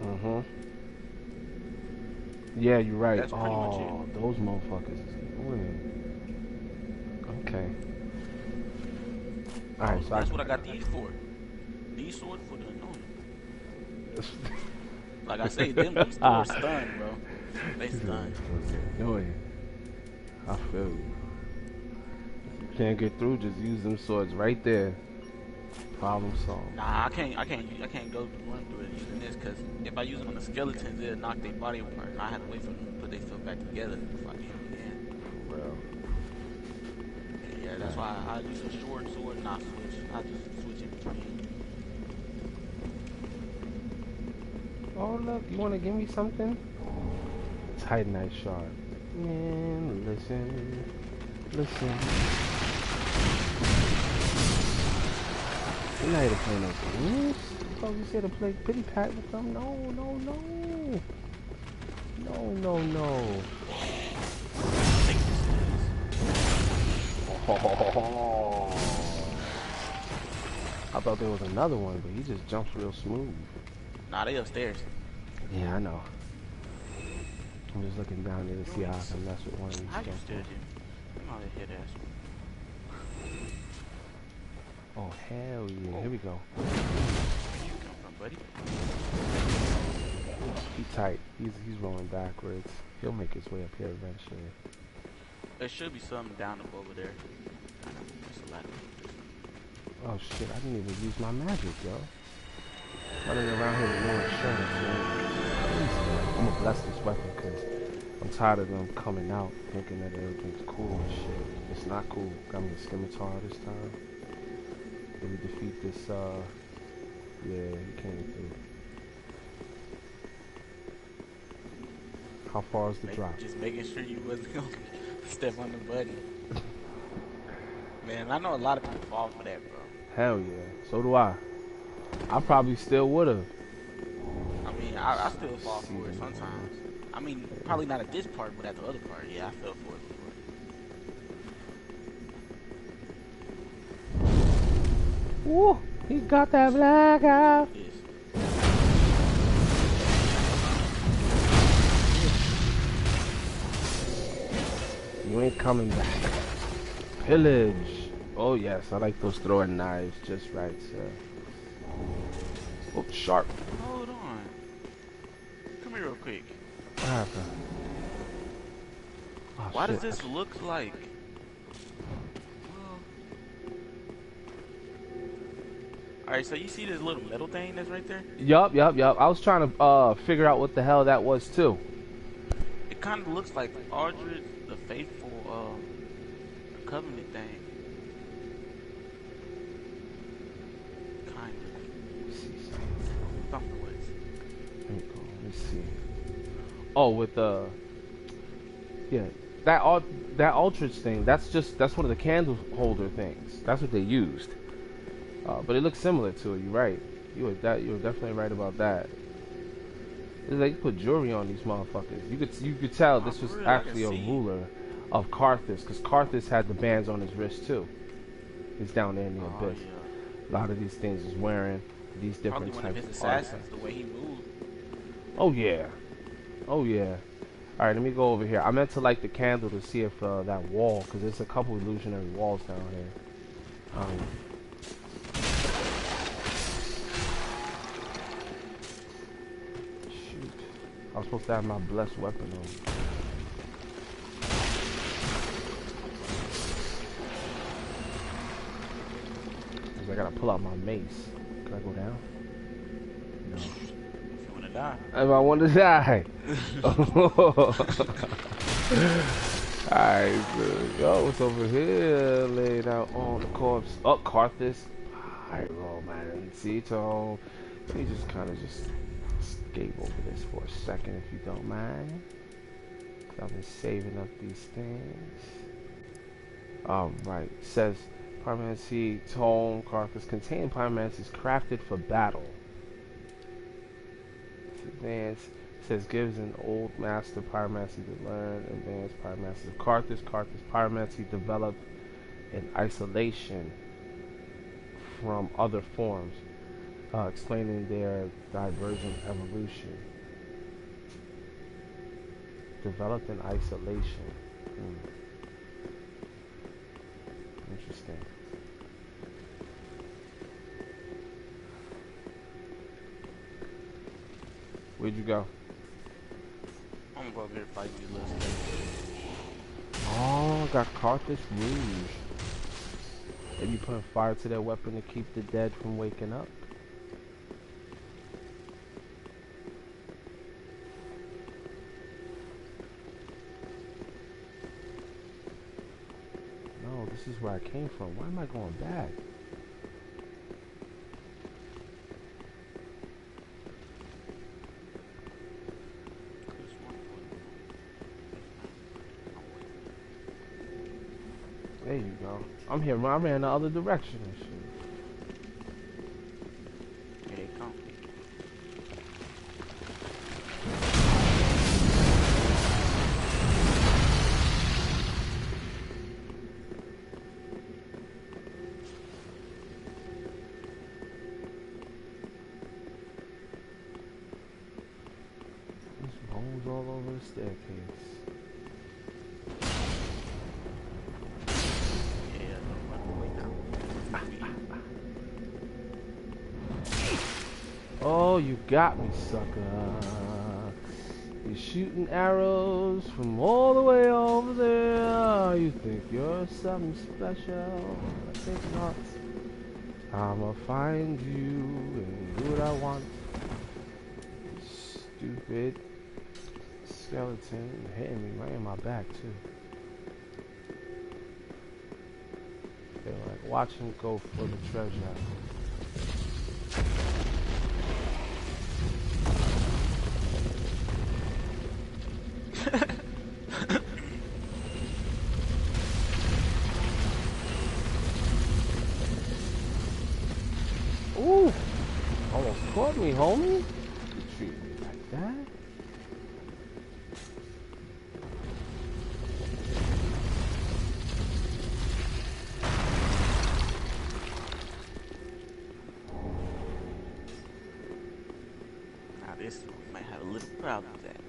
[SPEAKER 1] Mm-hmm. Yeah, you're right.
[SPEAKER 2] That's pretty much it.
[SPEAKER 1] Those motherfuckers is annoying. Okay. Alright, so
[SPEAKER 2] that's what I got these for. These swords for the annoying. Like I say, them swords stun, bro. They stun.
[SPEAKER 1] Annoying. I feel you. If you can't get through, just use them swords right there. Problem solved.
[SPEAKER 2] Nah, I can't go run through it using this, because if I use it on the skeletons, it'll knock their body apart. And I have to wait for them to put their stuff back together before I can hit them again.
[SPEAKER 1] For real.
[SPEAKER 2] Yeah, that's why I use a short sword and not switch. I just switch in between.
[SPEAKER 1] Oh look, you wanna give me something? Titanite shard. Man, listen. You're not here to play no games. Oh, you said to play pity pat with them? No. Oh. I thought there was another one, but he just jumps real smooth.
[SPEAKER 2] Nah, they upstairs.
[SPEAKER 1] Yeah, I know. I'm just looking down there to see how I can mess with one of these
[SPEAKER 2] How you
[SPEAKER 1] stuff.
[SPEAKER 2] still do? I'm out of hit ass.
[SPEAKER 1] Oh, hell yeah. Here we go.
[SPEAKER 2] Where you come from, buddy?
[SPEAKER 1] He's tight. He's rolling backwards. He'll make his way up here eventually.
[SPEAKER 2] There should be something down up over there. Just a ladder.
[SPEAKER 1] Oh shit, I didn't even use my magic, yo. Running around here with no insurance, man. I'm gonna bless this weapon because I'm tired of them coming out thinking that everything's cool and shit. It's not cool. Got me a scimitar this time. Did we defeat this, yeah, he came through. How far is the drop?
[SPEAKER 2] Just making sure you wasn't gonna step on the button. Man, I know a lot of people fall for that, bro.
[SPEAKER 1] Hell yeah. So do I. I probably still would have.
[SPEAKER 2] I mean, I still fall for it sometimes. I mean, probably not at this part, but at the other part, yeah, I fell for it before.
[SPEAKER 1] Woo! He got that black eye.
[SPEAKER 2] Yes.
[SPEAKER 1] You ain't coming back. Pillage. Oh yes, I like those throwing knives just right, sir. Oh, sharp.
[SPEAKER 2] Hold on. Come here real quick.
[SPEAKER 1] What happened? Oh,
[SPEAKER 2] Why
[SPEAKER 1] shit.
[SPEAKER 2] does this look like... Alright, so you see this little metal thing that's right there?
[SPEAKER 1] Yup. I was trying to figure out what the hell that was too.
[SPEAKER 2] It kind of looks like Aldred, the faithful covenant thing. Kind of.
[SPEAKER 1] Let me see something.
[SPEAKER 2] Somewhat.
[SPEAKER 1] Let me see. Oh, with the that Aldrich thing. That's one of the candle holder things. That's what they used. But it looks similar to it. You're right. You were definitely right about that. It's like you put jewelry on these motherfuckers. You could tell this was actually a ruler of Karthus, because Karthus had the bands on his wrist too. It's down there in the abyss.
[SPEAKER 2] Yeah.
[SPEAKER 1] A lot of these things is wearing these different
[SPEAKER 2] Probably one of
[SPEAKER 1] types
[SPEAKER 2] his
[SPEAKER 1] of
[SPEAKER 2] assassins,
[SPEAKER 1] artifacts.
[SPEAKER 2] the way he moved.
[SPEAKER 1] Oh yeah. All right, let me go over here. I meant to light the candle to see if that wall, because there's a couple illusionary walls down here. Shoot. I was supposed to have my blessed weapon on. 'Cause I gotta pull out my mace. Can I go down? No.
[SPEAKER 2] If you wanna die.
[SPEAKER 1] If I want to die. Alright, so yo, what's over here laid out on the corpse? Oh, Karthus. Pyromancito. Let me just kind of just escape over this for a second if you don't mind. I've been saving up these things. Alright, says Pyromancy Tome Karthus contain pyromancies crafted for battle. Advance says gives an old master pyromancy to learn advanced pyromancy of Karthus. Karthus pyromancy developed in isolation from other forms, explaining their divergent evolution. Developed in isolation. Interesting. Where'd you go?
[SPEAKER 2] I'm gonna go over here and fight these little snakes.
[SPEAKER 1] Oh, got Karthus Rouge. They be putting fire to their weapon to keep the dead from waking up. No, this is where I came from. Why am I going back? There you go. I'm here. I ran the other direction and shit.
[SPEAKER 2] Here they come.
[SPEAKER 1] There's bones all over the staircase. Oh, you got me, sucker. You're shooting arrows from all the way over there. You think you're something special. I think not. I'ma find you and do what I want. Stupid skeleton hitting me right in my back, too. They're like, watch him go for the treasure. Ooh! caught me, homie. You treat me like that?
[SPEAKER 2] Now this one might have a little problem with that.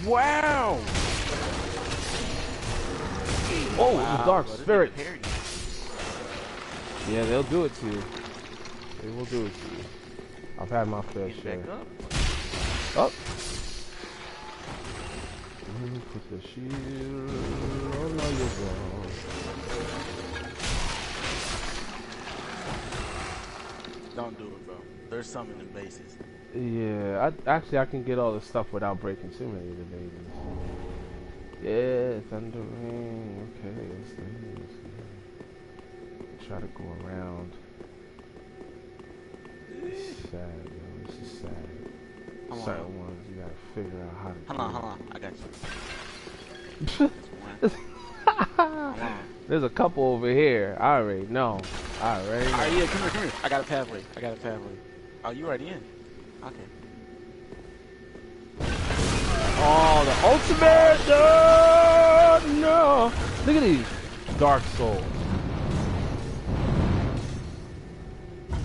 [SPEAKER 1] Wow! Oh, wow. The dark spirit. Yeah, they'll do it to you. They will do it to you. I've had my fair share. Up. Put the shield. Oh no, you're wrong.
[SPEAKER 2] Don't do it, bro. There's some in the bases.
[SPEAKER 1] Yeah, I can get all the stuff without breaking too many of the bases. Yeah, Thunder Ring. Okay, let's do this. Try to go around. It's sad, yo. This is sad. Certain ones you gotta figure out how to do.
[SPEAKER 2] Hold on. I got you.
[SPEAKER 1] There's a couple over here. I already know.
[SPEAKER 2] Alright, yeah, come here. I got a pathway. Oh, you already in? Okay.
[SPEAKER 1] Oh, the ultimate! No! Look at these. Darksouls.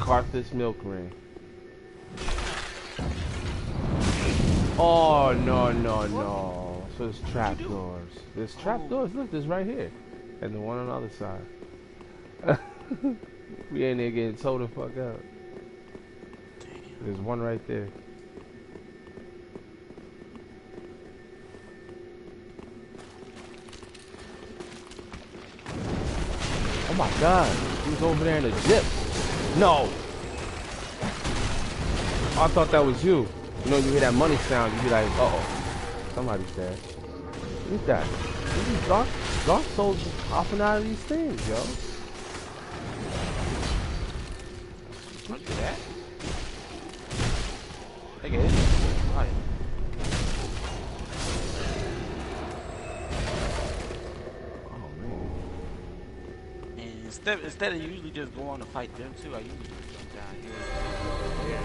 [SPEAKER 1] Carthus Milk Ring. Oh, no. So there's trapdoors. There's trapdoors. Look, there's right here. And the one on the other side. We ain't there getting told the fuck out. There's one right there. Oh my god, he was over there in a zip. No! I thought that was you. You know, you hear that money sound, you be like, uh-oh, somebody's there. Look at that. These dark souls hopping out of these things, yo.
[SPEAKER 2] Look at that. Look at it. Right.
[SPEAKER 1] Oh man.
[SPEAKER 2] And instead of usually just going to fight them too, I usually just jump down here.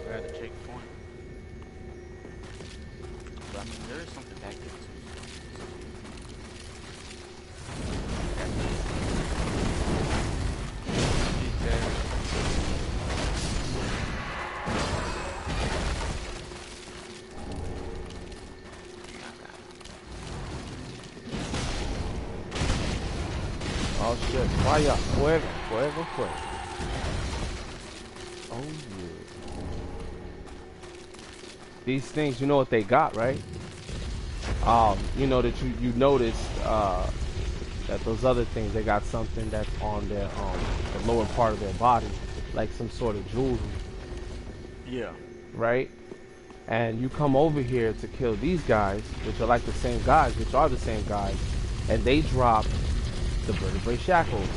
[SPEAKER 2] Grab the checkpoint. But I mean, there is something back there too.
[SPEAKER 1] Oh shit, fire, fuego. Oh yeah. These things, you know what they got, right? You know that you noticed that those other things, they got something that's on their the lower part of their body, like some sort of jewelry.
[SPEAKER 2] Yeah.
[SPEAKER 1] Right? And you come over here to kill these guys, which are like the same guys, and they drop the Vertebrae Shackles,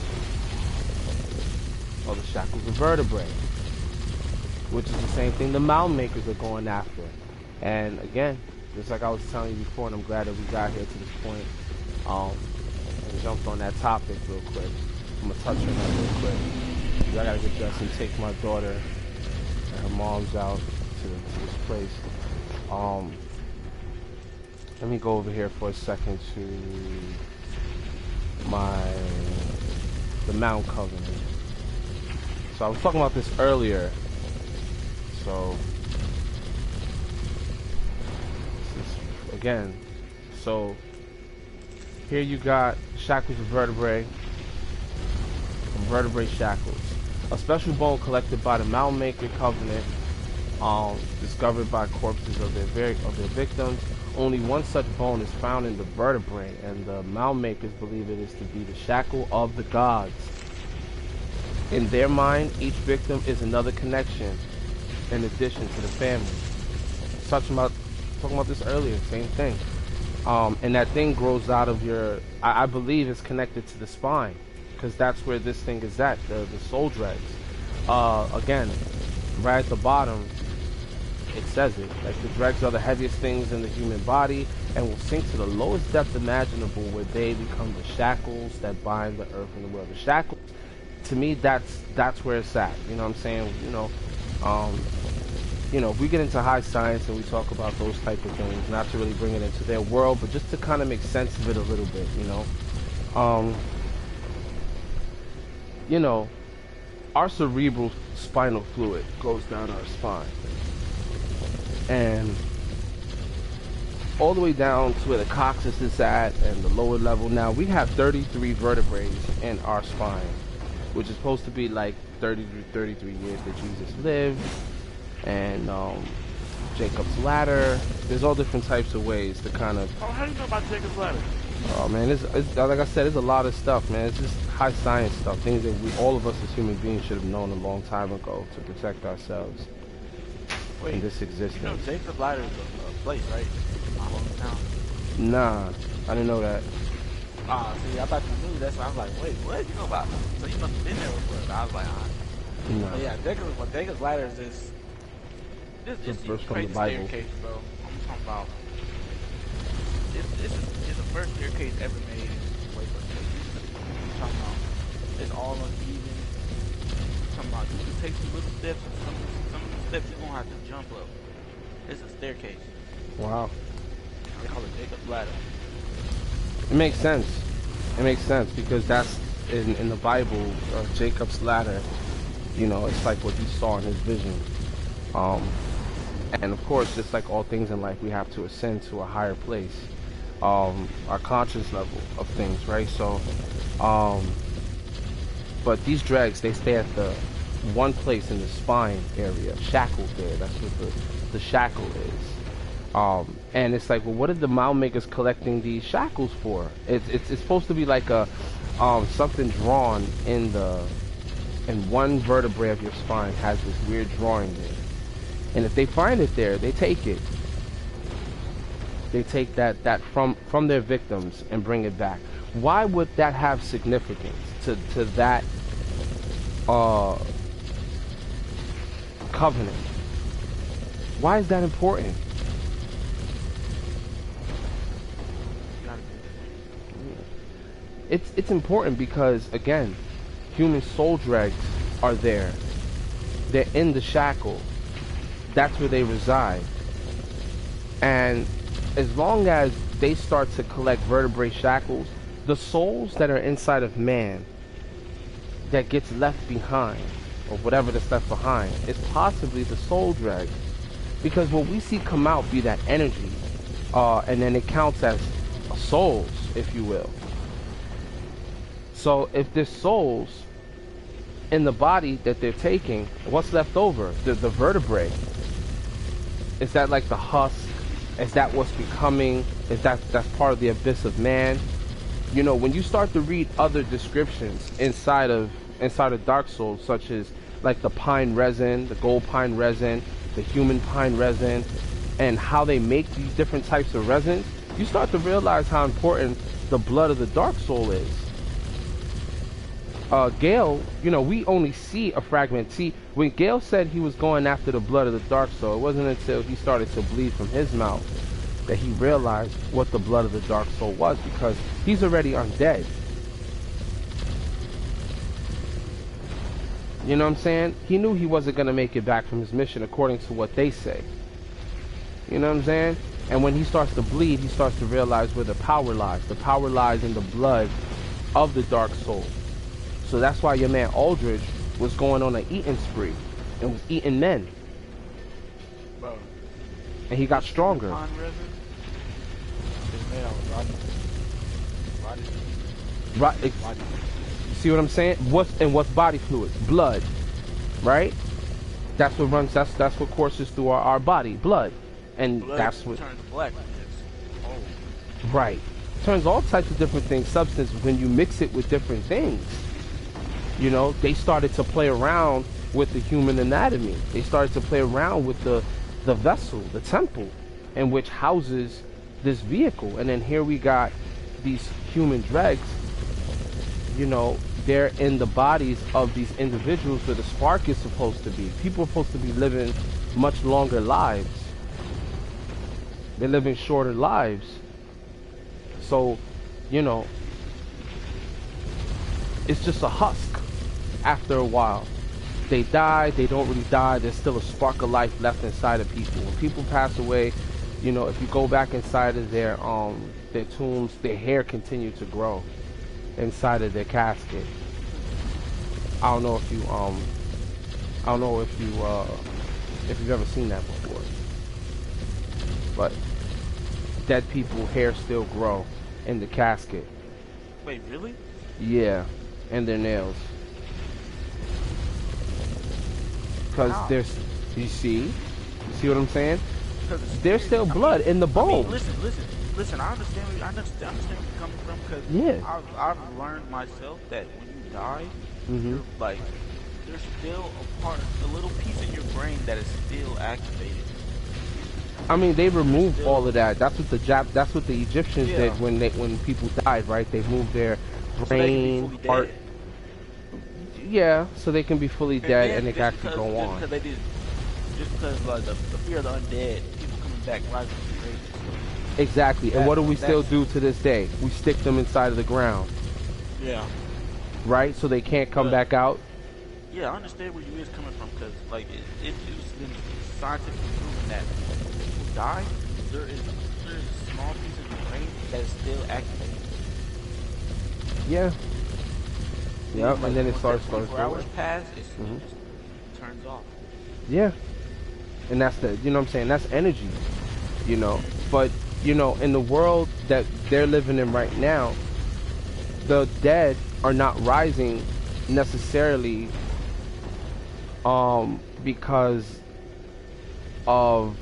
[SPEAKER 1] or the Shackles of Vertebrae, which is the same thing the Mound Makers are going after. And again, just like I was telling you before, and I'm glad that we got here to this point, and jumped on that topic real quick. I'm gonna touch on that real quick. I gotta get dressed and take my daughter and her mom's out to this place. Let me go over here for a second to the Mount Covenant. So I was talking about this earlier. So again, so here you got Shackles of Vertebrae and Vertebrae Shackles, a special bone collected by the Mound Maker Covenant, discovered by corpses of their victims. Only one such bone is found in the vertebrae, and the Mound Makers believe it is to be the shackle of the gods. In their mind, each victim is another connection in addition to the family. Talking about this earlier, same thing. And that thing grows out of your, I believe it's connected to the spine, because that's where this thing is at, the soul dregs. Again, right at the bottom, it says it. Like, the dregs are the heaviest things in the human body and will sink to the lowest depth imaginable, where they become the shackles that bind the earth and the world. The shackles, to me, that's where it's at. You know what I'm saying? If we get into high science and we talk about those type of things, not to really bring it into their world, but just to kind of make sense of it a little bit, our cerebral spinal fluid goes down our spine, and all the way down to where the coccyx is at and the lower level. Now, we have 33 vertebrae in our spine, which is supposed to be like 33 years that Jesus lived, and Jacob's ladder. There's all different types of ways to kind of...
[SPEAKER 2] Oh, how do you know about Jacob's ladder?
[SPEAKER 1] Oh man, it's like I said, there's a lot of stuff, man. It's just high science stuff, things that all of us as human beings should have known a long time ago to protect ourselves in this existence.
[SPEAKER 2] You know Jacob's ladder is a place, right? My hometown.
[SPEAKER 1] Nah, I didn't know that.
[SPEAKER 2] See, I thought you knew. That's why I was like, wait, what? You know about it? So you must have been there before. I was like,
[SPEAKER 1] Nah.
[SPEAKER 2] But yeah, Jacob's ladder is this
[SPEAKER 1] verse from the
[SPEAKER 2] crazy
[SPEAKER 1] Bible.
[SPEAKER 2] staircase, bro. I'm talking about. It's the first staircase ever made. Wait, I'm talking about. It's all uneven. I'm talking about you can take some little steps, and some of the steps you're gonna have to jump up. It's a staircase.
[SPEAKER 1] Wow.
[SPEAKER 2] They call it Jacob's ladder.
[SPEAKER 1] It makes sense. It makes sense because that's in the Bible, Jacob's ladder. It's like what he saw in his vision. And of course, just like all things in life, we have to ascend to a higher place, our conscious level of things, right? So, but these dregs, they stay at the one place in the spine area, shackled there. That's what the shackle is. And it's like, well, what are the mound makers collecting these shackles for? It's supposed to be like a something drawn in one vertebrae of your spine has this weird drawing there. And if they find it there, they take it. They take that from their victims and bring it back. Why would that have significance to that covenant? Why is that important? It's important because, again, human soul dregs are there. They're in the shackle. That's where they reside. And as long as they start to collect vertebrae shackles, the souls that are inside of man that gets left behind, or whatever that's left behind, is possibly the soul drag. Because what we see come out be that energy, and then it counts as souls, if you will. So if there's souls in the body that they're taking, what's left over? The vertebrae. Is that like the husk? Is that what's becoming? Is that's part of the abyss of man? When you start to read other descriptions inside of Darksouls, such as like the pine resin, the gold pine resin, the human pine resin, and how they make these different types of resins, you start to realize how important the blood of the dark soul is. Gale, we only see a fragment. See, when Gale said he was going after the blood of the dark soul, it wasn't until he started to bleed from his mouth that he realized what the blood of the dark soul was, because he's already undead. You know what I'm saying? He knew he wasn't going to make it back from his mission according to what they say. You know what I'm saying? And when he starts to bleed, he starts to realize where the power lies. The power lies in the blood of the dark soul. So that's why your man Aldridge was going on an eating spree and was eating men.
[SPEAKER 2] Bro.
[SPEAKER 1] And he got stronger. Right. See what I'm saying? What's body fluid? Blood. Right? That's what runs. That's what courses through our body. Blood. And
[SPEAKER 2] blood
[SPEAKER 1] that's what
[SPEAKER 2] turns black.
[SPEAKER 1] Right. Turns all types of different things substance when you mix it with different things. They started to play around with the human anatomy. They started to play around with the vessel, the temple, in which houses this vehicle. And then here we got these human dregs, they're in the bodies of these individuals where the spark is supposed to be. People are supposed to be living much longer lives. They're living shorter lives. So, you know, it's just a husk after a while. They die, they don't really die, there's still a spark of life left inside of people. When people pass away, you know, if you go back inside of their tombs, their hair continues to grow inside of their casket. I don't know if you if you've ever seen that before. But dead people hair still grow in the casket.
[SPEAKER 2] Wait, really?
[SPEAKER 1] Yeah, and their nails. Because there's, you see what I'm saying? There's still blood in the bone.
[SPEAKER 2] I mean, listen. I understand where you're coming from. Because
[SPEAKER 1] yeah,
[SPEAKER 2] I've learned myself that when you die, you're like, there's still a little piece in your brain that is still activated.
[SPEAKER 1] I mean, they removed all of that. That's what the Egyptians did when people died, right? They moved their brain, heart. Yeah, so they can be fully dead and they can actually go on.
[SPEAKER 2] Just because the fear of the undead, people coming back, rising from the grave.
[SPEAKER 1] Exactly. And what do we still do to this day? We stick them inside of the ground.
[SPEAKER 2] Yeah.
[SPEAKER 1] Right? So they can't come back out.
[SPEAKER 2] Yeah, I understand where you is coming from, because like it's been scientifically proven that when people die, there is a small piece of your brain that is still activated.
[SPEAKER 1] Yeah. Yep,
[SPEAKER 2] like,
[SPEAKER 1] and then it starts
[SPEAKER 2] 24 hours pass, it just turns off.
[SPEAKER 1] Yeah. And that's you know what I'm saying, that's energy, you know. But, you know, in the world that they're living in right now, the dead are not rising necessarily because of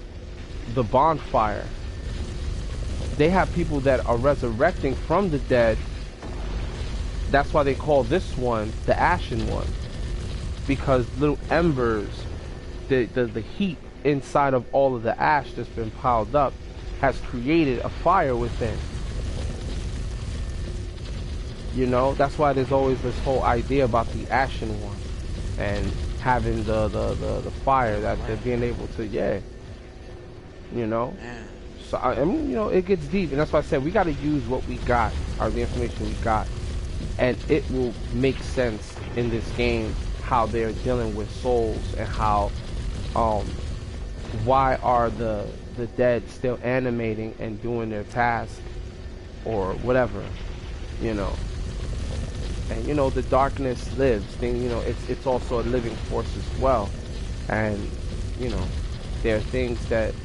[SPEAKER 1] the bonfire. They have people that are resurrecting from the dead. That's why they call this one the Ashen One, because little embers, the heat inside of all of the ash that's been piled up has created a fire within. You know, that's why there's always this whole idea about the Ashen One and having the fire that they're being able to, you know. So I mean, you know, it gets deep, and that's why I said we got to use what we got, or the information we got, and it will make sense in this game how they're dealing with souls and how why are the dead still animating and doing their task or whatever, you know. And you know, the darkness lives. Then, you know, it's also a living force as well. And you know, there are things that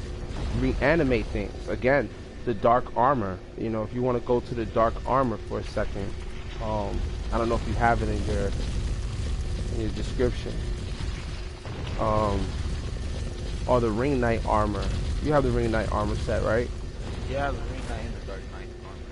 [SPEAKER 1] reanimate things. Again, the dark armor. You know, if you want to go to the dark armor for a second, I don't know if you have it in your description. Or the ring knight armor. You have the ring knight armor set, right?
[SPEAKER 2] Yeah, the ring knight and the dark knight armor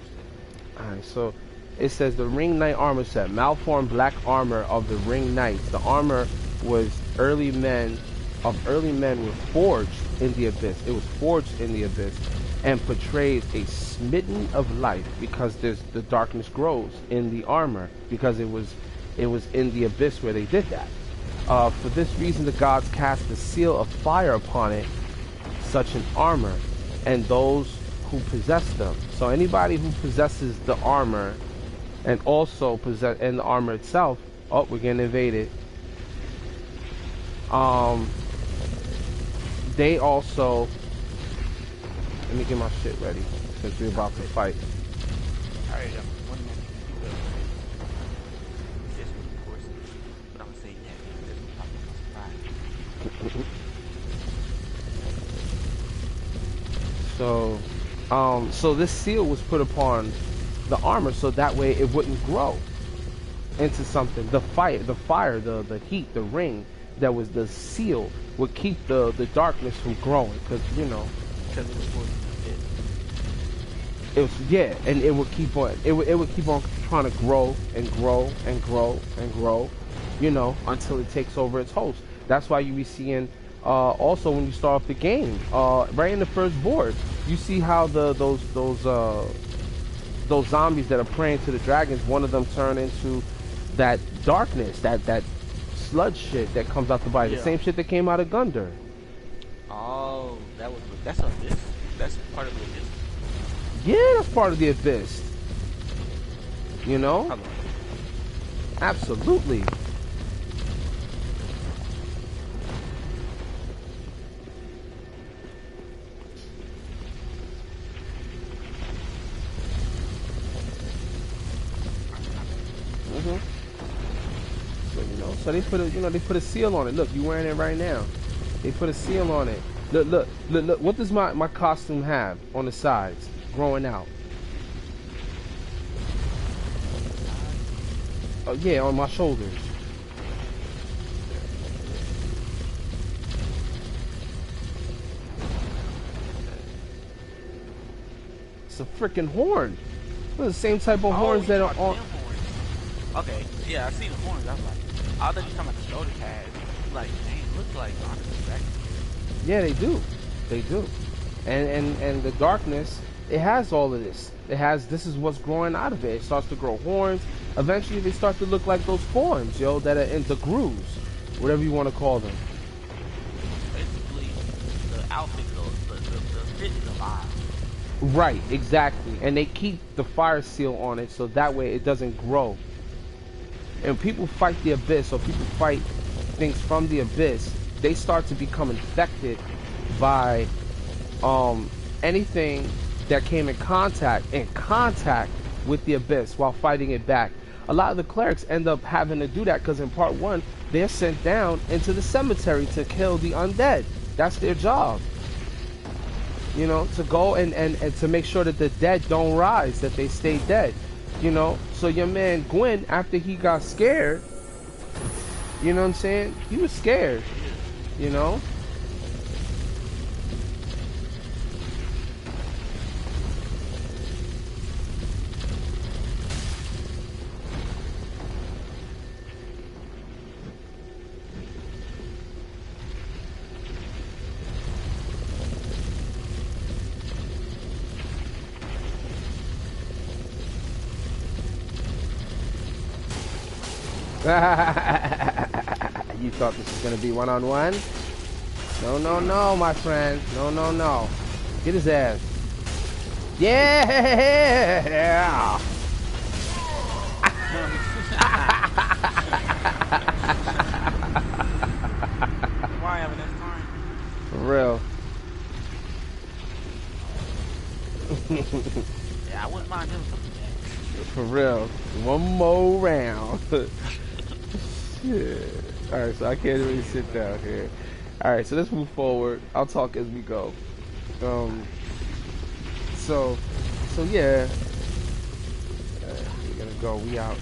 [SPEAKER 2] set.
[SPEAKER 1] Alright, so it says the ring knight armor set, malformed black armor of the ring knights. The armor was early men were forged in the abyss. It was forged in the abyss and portrays a smitten of life, because the darkness grows in the armor, because it was in the abyss where they did that. For this reason the gods cast the seal of fire upon it, such an armor, and those who possess them. So anybody who possesses the armor and also possess and the armor itself, oh, we're getting invaded. They also, let me get my shit ready since we're about to fight.
[SPEAKER 2] Alright, 1 minute. This was of course, but I'm gonna say
[SPEAKER 1] So this seal was put upon the armor so that way it wouldn't grow into something. The fire, the heat, the ring that was the seal would keep the darkness from growing, because you know,
[SPEAKER 2] because it was forced in
[SPEAKER 1] it was, and it would keep on, it would keep on trying to grow and grow and grow and grow, you know, until it takes over its host. That's why you be seeing also when you start off the game, right in the first board, you see how those zombies that are praying to the dragons, one of them turn into that darkness, that sludge shit that comes out the body. The same shit that came out of Gundor.
[SPEAKER 2] Oh, that's abyss. That's part of the abyss.
[SPEAKER 1] Yeah, that's part of the abyss. You know?
[SPEAKER 2] Hello.
[SPEAKER 1] Absolutely. So so they put they put a seal on it. Look, you wearing it right now. They put a seal on it. Look. What does my costume have on the sides, growing out? Oh yeah, on my shoulders. It's a freaking horn. They're the same type of horns that are on.
[SPEAKER 2] Okay, yeah, I see the horns. I was like, I thought you were talking about the shoulder pads. Like, dang, it looks like honestly back
[SPEAKER 1] Yeah, they do. They do. And the darkness, it has all of this. This is what's growing out of it. It starts to grow horns. Eventually they start to look like those forms, that are in the grooves. Whatever you want to call them.
[SPEAKER 2] basically the outfit goes, the fit is alive.
[SPEAKER 1] Right, exactly. And they keep the fire seal on it so that way it doesn't grow. And people fight the abyss, or people fight things from the abyss, they start to become infected by anything that came in contact with the abyss while fighting it back. A lot of the clerics end up having to do that because in part 1 they're sent down into the cemetery to kill the undead. That's their job, to go and to make sure that the dead don't rise, that they stay dead. So your man Gwyn, after he got scared, you know what I'm saying, he was scared. You thought this was gonna be one-on-one? No, my friend. No. Get his ass. Yeah!
[SPEAKER 2] Why having this time?
[SPEAKER 1] For real.
[SPEAKER 2] Yeah, I wouldn't mind him something.
[SPEAKER 1] For real. One more round. Shit. Alright, so I can't really sit down here. Alright, so let's move forward. I'll talk as we go. So yeah. We're gonna go. We out.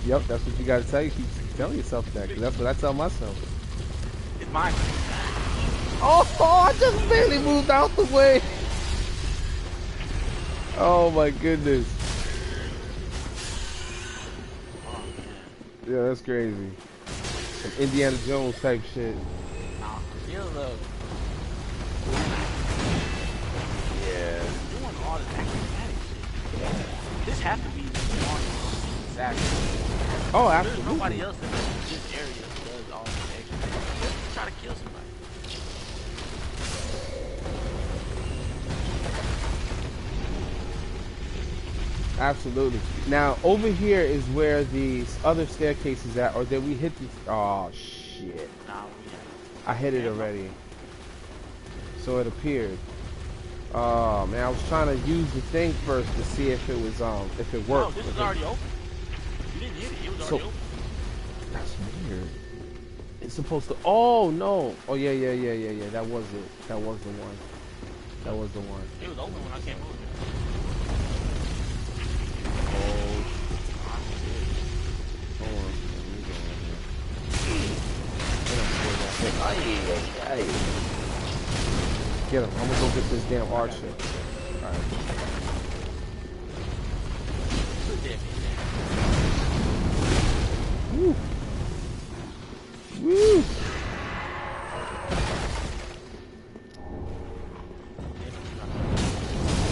[SPEAKER 1] Yep, that's what you gotta tell you. Keep telling yourself that, because that's what I tell myself.
[SPEAKER 2] It's mine.
[SPEAKER 1] Oh, I just barely moved out the way. Oh my goodness. Yeah, that's crazy. Some Indiana Jones type shit.
[SPEAKER 2] Nah, feel love.
[SPEAKER 1] Yeah.
[SPEAKER 2] Doing all this acrobatic shit. This has to be one savage.
[SPEAKER 1] Oh,
[SPEAKER 2] There's
[SPEAKER 1] absolutely.
[SPEAKER 2] nobody else in this area who does all this extra. Let's try to kill somebody.
[SPEAKER 1] Absolutely. Now, over here is where these other staircases at, or did we hit the... Oh, shit.
[SPEAKER 2] Nah,
[SPEAKER 1] I hit it already. So it appeared. Oh, man, I was trying to use the thing first to see if it was, if it worked.
[SPEAKER 2] No, this is already open. You didn't hit it. It was already open.
[SPEAKER 1] That's weird. It's supposed to... Oh, no. Oh, yeah. That was it. That was the one. That was the one.
[SPEAKER 2] It was open when I came over.
[SPEAKER 1] Get him. I'm gonna go get this damn archer. Alright. Woo. Woo.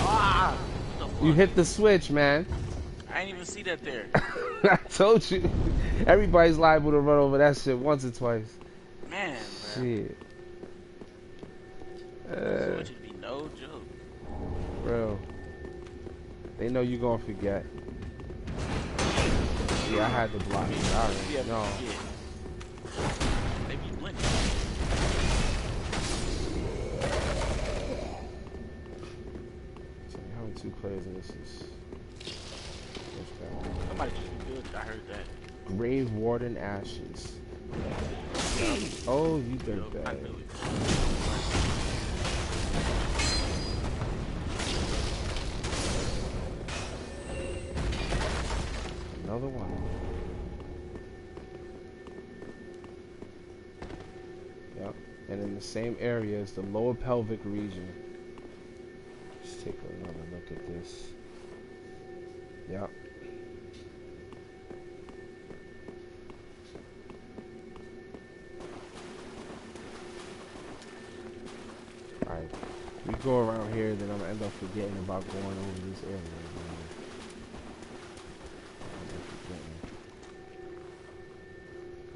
[SPEAKER 2] Ah!
[SPEAKER 1] You hit the switch, man.
[SPEAKER 2] I didn't even see that there.
[SPEAKER 1] I told you. Everybody's liable to run over that shit once or twice.
[SPEAKER 2] Man, bro.
[SPEAKER 1] Shit.
[SPEAKER 2] Switches be no joke.
[SPEAKER 1] Bro. They know you gonna forget. Yeah, I had to block it. I already know.
[SPEAKER 2] They be blinking.
[SPEAKER 1] How many 2 players in this is?
[SPEAKER 2] Somebody just good. I heard that.
[SPEAKER 1] Grave Warden Ashes. Oh, you dirtbag.
[SPEAKER 2] I knew it.
[SPEAKER 1] Another one. Yep. And in the same area as the lower pelvic region. Let's take another look at this. Yep. Alright. We go around here, then I'm gonna end up forgetting about going over this area.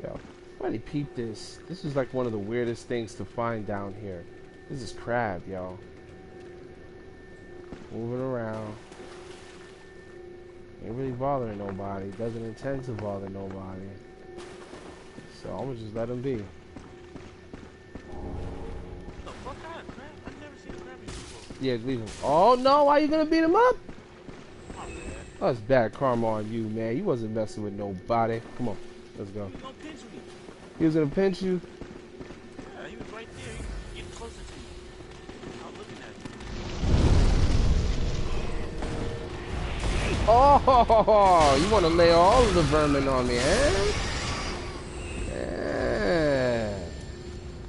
[SPEAKER 1] Yo, somebody peep this. This is like one of the weirdest things to find down here. This is crab, yo. Moving around. Ain't really bothering nobody. Doesn't intend to bother nobody. So I'm gonna just let him be.
[SPEAKER 2] What kind of crab? I've never seen a crab before.
[SPEAKER 1] Yeah, leave him. Oh no, why you gonna beat him up? Oh, it's bad karma on you, man. You wasn't messing with nobody. Come on, let's go.
[SPEAKER 2] He was gonna pinch me.
[SPEAKER 1] He was gonna pinch you?
[SPEAKER 2] Yeah, he was right there. He was getting closer to me. I was looking at him.
[SPEAKER 1] Oh, you want to lay all of the vermin on me, eh? Yeah.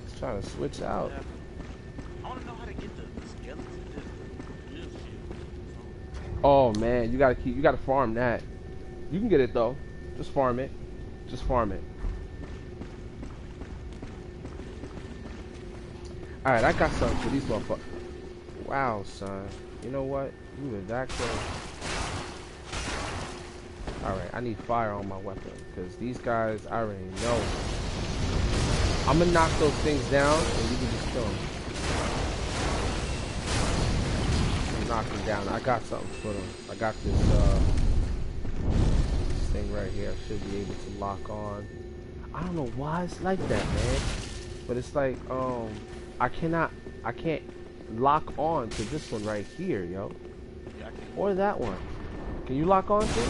[SPEAKER 1] He's trying to switch out.
[SPEAKER 2] Yeah. I want to know how to get the skeleton to this shield.
[SPEAKER 1] Oh man, you gotta farm that. You can get it though. Just farm it. Just farm it. Alright, I got something for these motherfuckers. Wow, son. You know what? You were that close. Alright, I need fire on my weapon. Because these guys, I already know. I'm gonna knock those things down and you can just kill them. Knock them down. I got something for them. I got this thing right here. I should be able to lock on. I don't know why it's like that, man. But it's like, I can't lock on to this one right here, yo.
[SPEAKER 2] Yeah,
[SPEAKER 1] or that one. Can you lock on to it?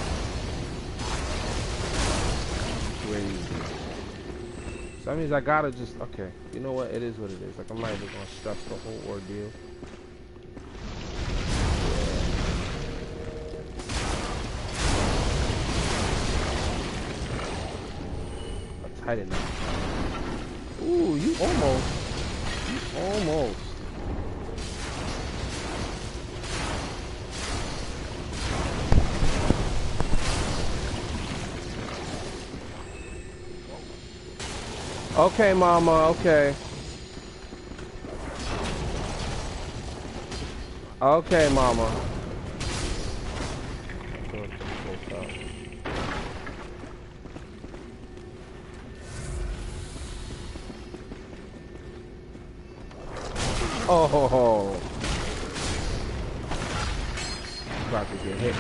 [SPEAKER 1] Crazy. So that means I gotta just, okay. You know what? It is what it is. Like, I'm not even gonna stress the whole ordeal. Tighten up. Ooh, you almost. Okay, mama, okay. Okay, mama. Oh, about to get hit.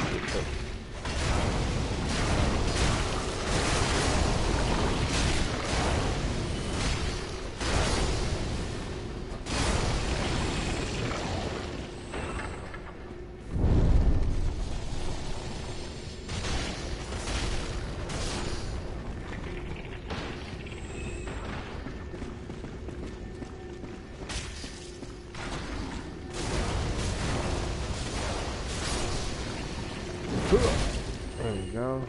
[SPEAKER 1] There we go.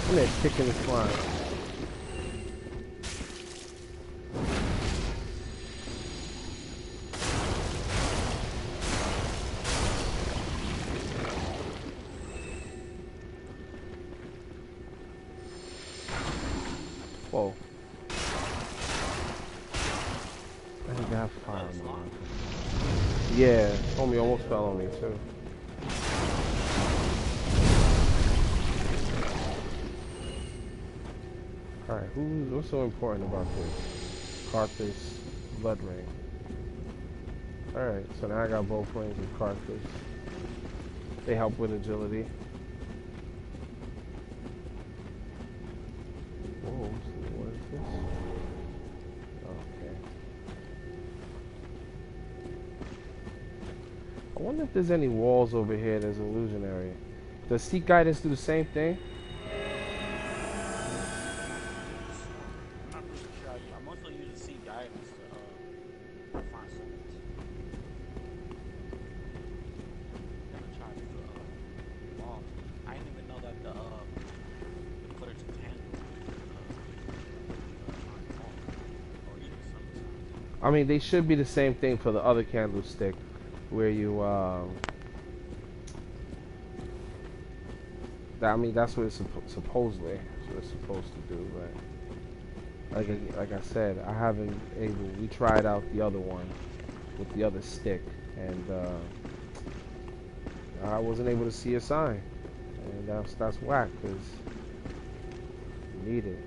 [SPEAKER 1] I'm gonna kick in the slime. Whoa. I think I have fire on my rifle. Yeah, homie almost fell on me too. Alright, what's so important about this? Carthus blood ring. Alright, so now I got both rings of Carthus. They help with agility. Whoa, what is this? Okay. I wonder if there's any walls over here that's illusionary. Does Seek Guidance do the same thing?
[SPEAKER 2] I'm not really sure. I mostly use the sea guidance to find summons. I'm gonna try the wall. I didn't even know that the cleric's hand or even sometimes.
[SPEAKER 1] I mean, they should be the same thing for the other candlestick, where you, I mean, that's what it's supposedly, that's what it's supposed to do, but like I said, I haven't we tried out the other one with the other stick, and I wasn't able to see a sign, and that's whack, because you need it.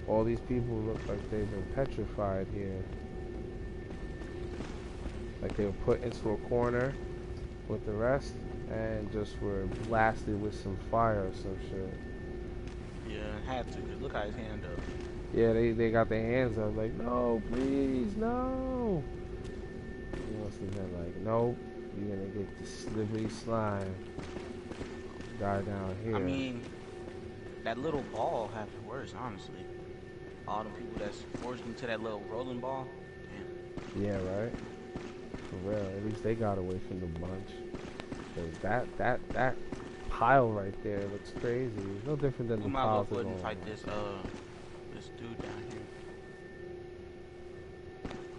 [SPEAKER 1] All these people look like they've been petrified here. Like they were put into a corner with the rest and just were blasted with some fire or some shit.
[SPEAKER 2] Yeah, had to. Cause look at his hand up.
[SPEAKER 1] Yeah, they got their hands up like, no, please, no. He must have been like, nope, you're gonna get the slippery slime guy down here.
[SPEAKER 2] I mean, that little ball has it worse, honestly. All the people that's forced into that little rolling ball. Man.
[SPEAKER 1] Yeah, right. For real, at least they got away from the bunch. Cause that pile right there looks crazy. It's no different than
[SPEAKER 2] We
[SPEAKER 1] the
[SPEAKER 2] might
[SPEAKER 1] piles
[SPEAKER 2] go
[SPEAKER 1] that
[SPEAKER 2] ahead and
[SPEAKER 1] go
[SPEAKER 2] fight
[SPEAKER 1] on.
[SPEAKER 2] this dude down here.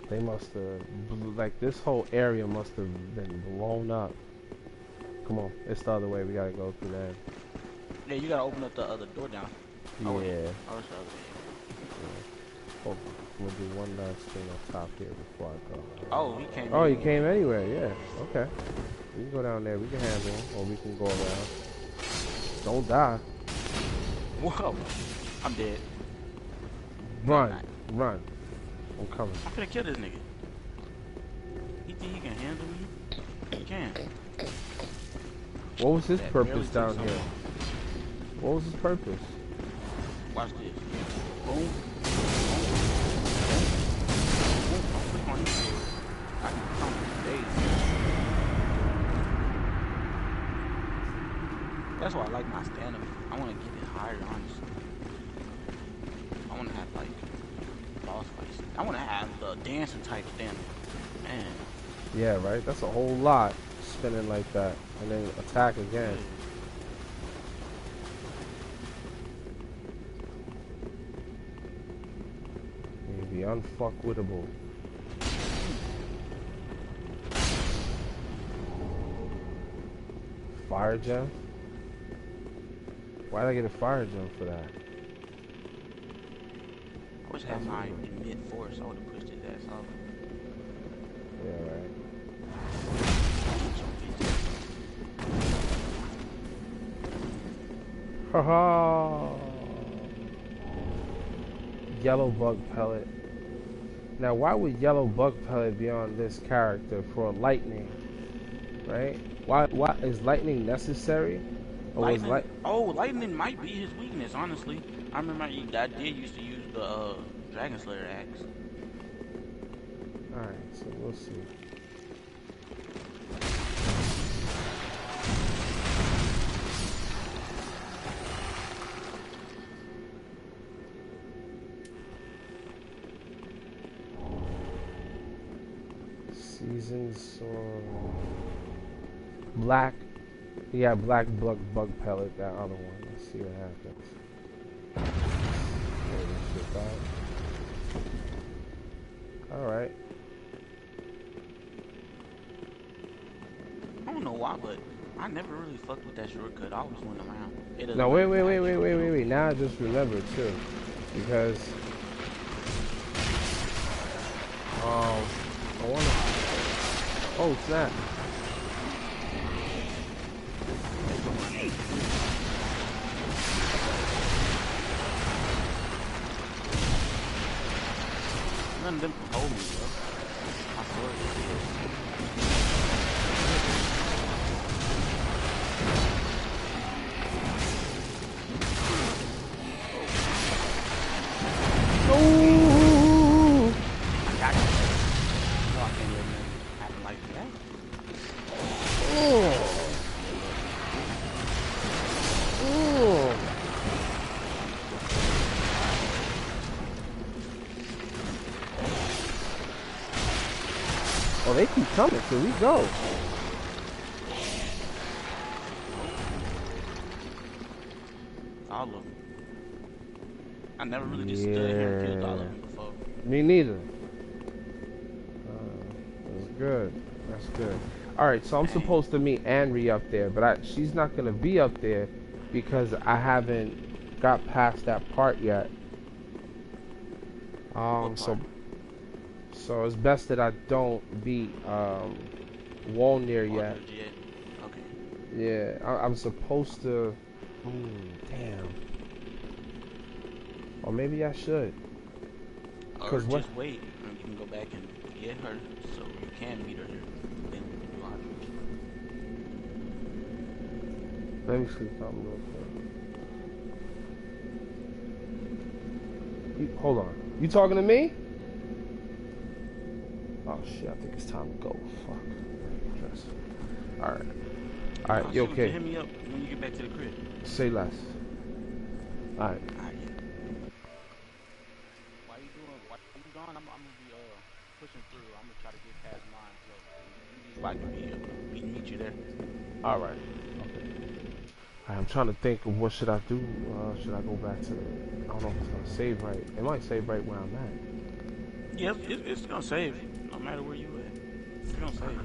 [SPEAKER 1] They must have, like, this whole area must have been blown up. Come on, it's the other way. We gotta go through that.
[SPEAKER 2] Yeah, you gotta open up the other door down. Oh,
[SPEAKER 1] Yeah.
[SPEAKER 2] Oh, it's the other way.
[SPEAKER 1] Oh, we'll do one last thing up top here before I go.
[SPEAKER 2] Oh, he came.
[SPEAKER 1] Oh, you came anywhere, yeah. Okay. We can go down there. We can handle him, or we can go around. Don't die.
[SPEAKER 2] Whoa, I'm dead.
[SPEAKER 1] Run, run. I'm coming.
[SPEAKER 2] I'm gonna kill this nigga. You think he can handle me? He can.
[SPEAKER 1] What was his
[SPEAKER 2] That
[SPEAKER 1] purpose
[SPEAKER 2] barely
[SPEAKER 1] down
[SPEAKER 2] takes
[SPEAKER 1] here? What was his purpose?
[SPEAKER 2] Watch this. Boom. Boom. Don't click on this. I can count the days. That's why I like my stamina. I want to get it higher, honestly. I want to have, like, boss fights. I want to have the dancer type stamina. Man.
[SPEAKER 1] Yeah, right? That's a whole lot spinning like that. And then attack again. You'd be unfuckwittable. Fire gem? Why'd I get a fire gem for that?
[SPEAKER 2] I wish I had my mid-force. I would have pushed his ass off.
[SPEAKER 1] Yeah, right. Haha! Yellow bug pellet. Now, why would yellow bug pellet be on this character for lightning? Right? Why is lightning necessary? Or was
[SPEAKER 2] Lightning might be his weakness, honestly. I remember I did used to use the Dragon Slayer axe.
[SPEAKER 1] Alright, so we'll see. Seasons or black. Yeah, black bug pellet, that other one. Let's see what happens. Alright.
[SPEAKER 2] I don't know why, but I never really fucked with that shortcut. I always went around.
[SPEAKER 1] No, wait. Now I just remembered too. Because I wanna. Oh snap.
[SPEAKER 2] None of them can hold me, bro. I swear.
[SPEAKER 1] Oh!
[SPEAKER 2] I got you. No, I can't let nothing happen like that.
[SPEAKER 1] Oh, they keep coming. Here we go.
[SPEAKER 2] All of them. I never really just stood here and killed all of them before.
[SPEAKER 1] Me neither. That's good. That's good. All right, so I'm supposed to meet Anri up there, but she's not gonna be up there because I haven't got past that part yet. So it's best that I don't beat Walnir yet.
[SPEAKER 2] Okay.
[SPEAKER 1] Yeah, I'm supposed to. Damn. Or maybe I should.
[SPEAKER 2] Or just wait and you can go back and get her so you can meet her here. Then you are.
[SPEAKER 1] Let me see something real quick. Hold on. You talking to me? Oh shit, I think it's time to go. Fuck. Alright. Alright, you okay?
[SPEAKER 2] Hit me up when you get back to the crib.
[SPEAKER 1] Say less. Alright.
[SPEAKER 2] While you gone, I'm gonna be pushing through. I'm gonna try to get past mine, so I can meet you there.
[SPEAKER 1] Alright. Okay. Alright, I'm trying to think of what should I do. Should I go back to I don't know if it's gonna save right. It might save right where I'm at.
[SPEAKER 2] Yep, it's gonna save. No matter where you at. It's gonna save.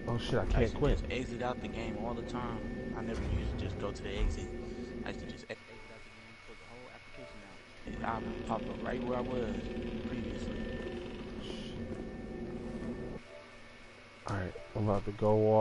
[SPEAKER 1] Oh shit, I can't quit.
[SPEAKER 2] Just exit out the game all the time. I never used to just go to the exit. I used to just exit out the game, close the whole application out. And I popped up right where I was previously.
[SPEAKER 1] Alright, I'm about to go off.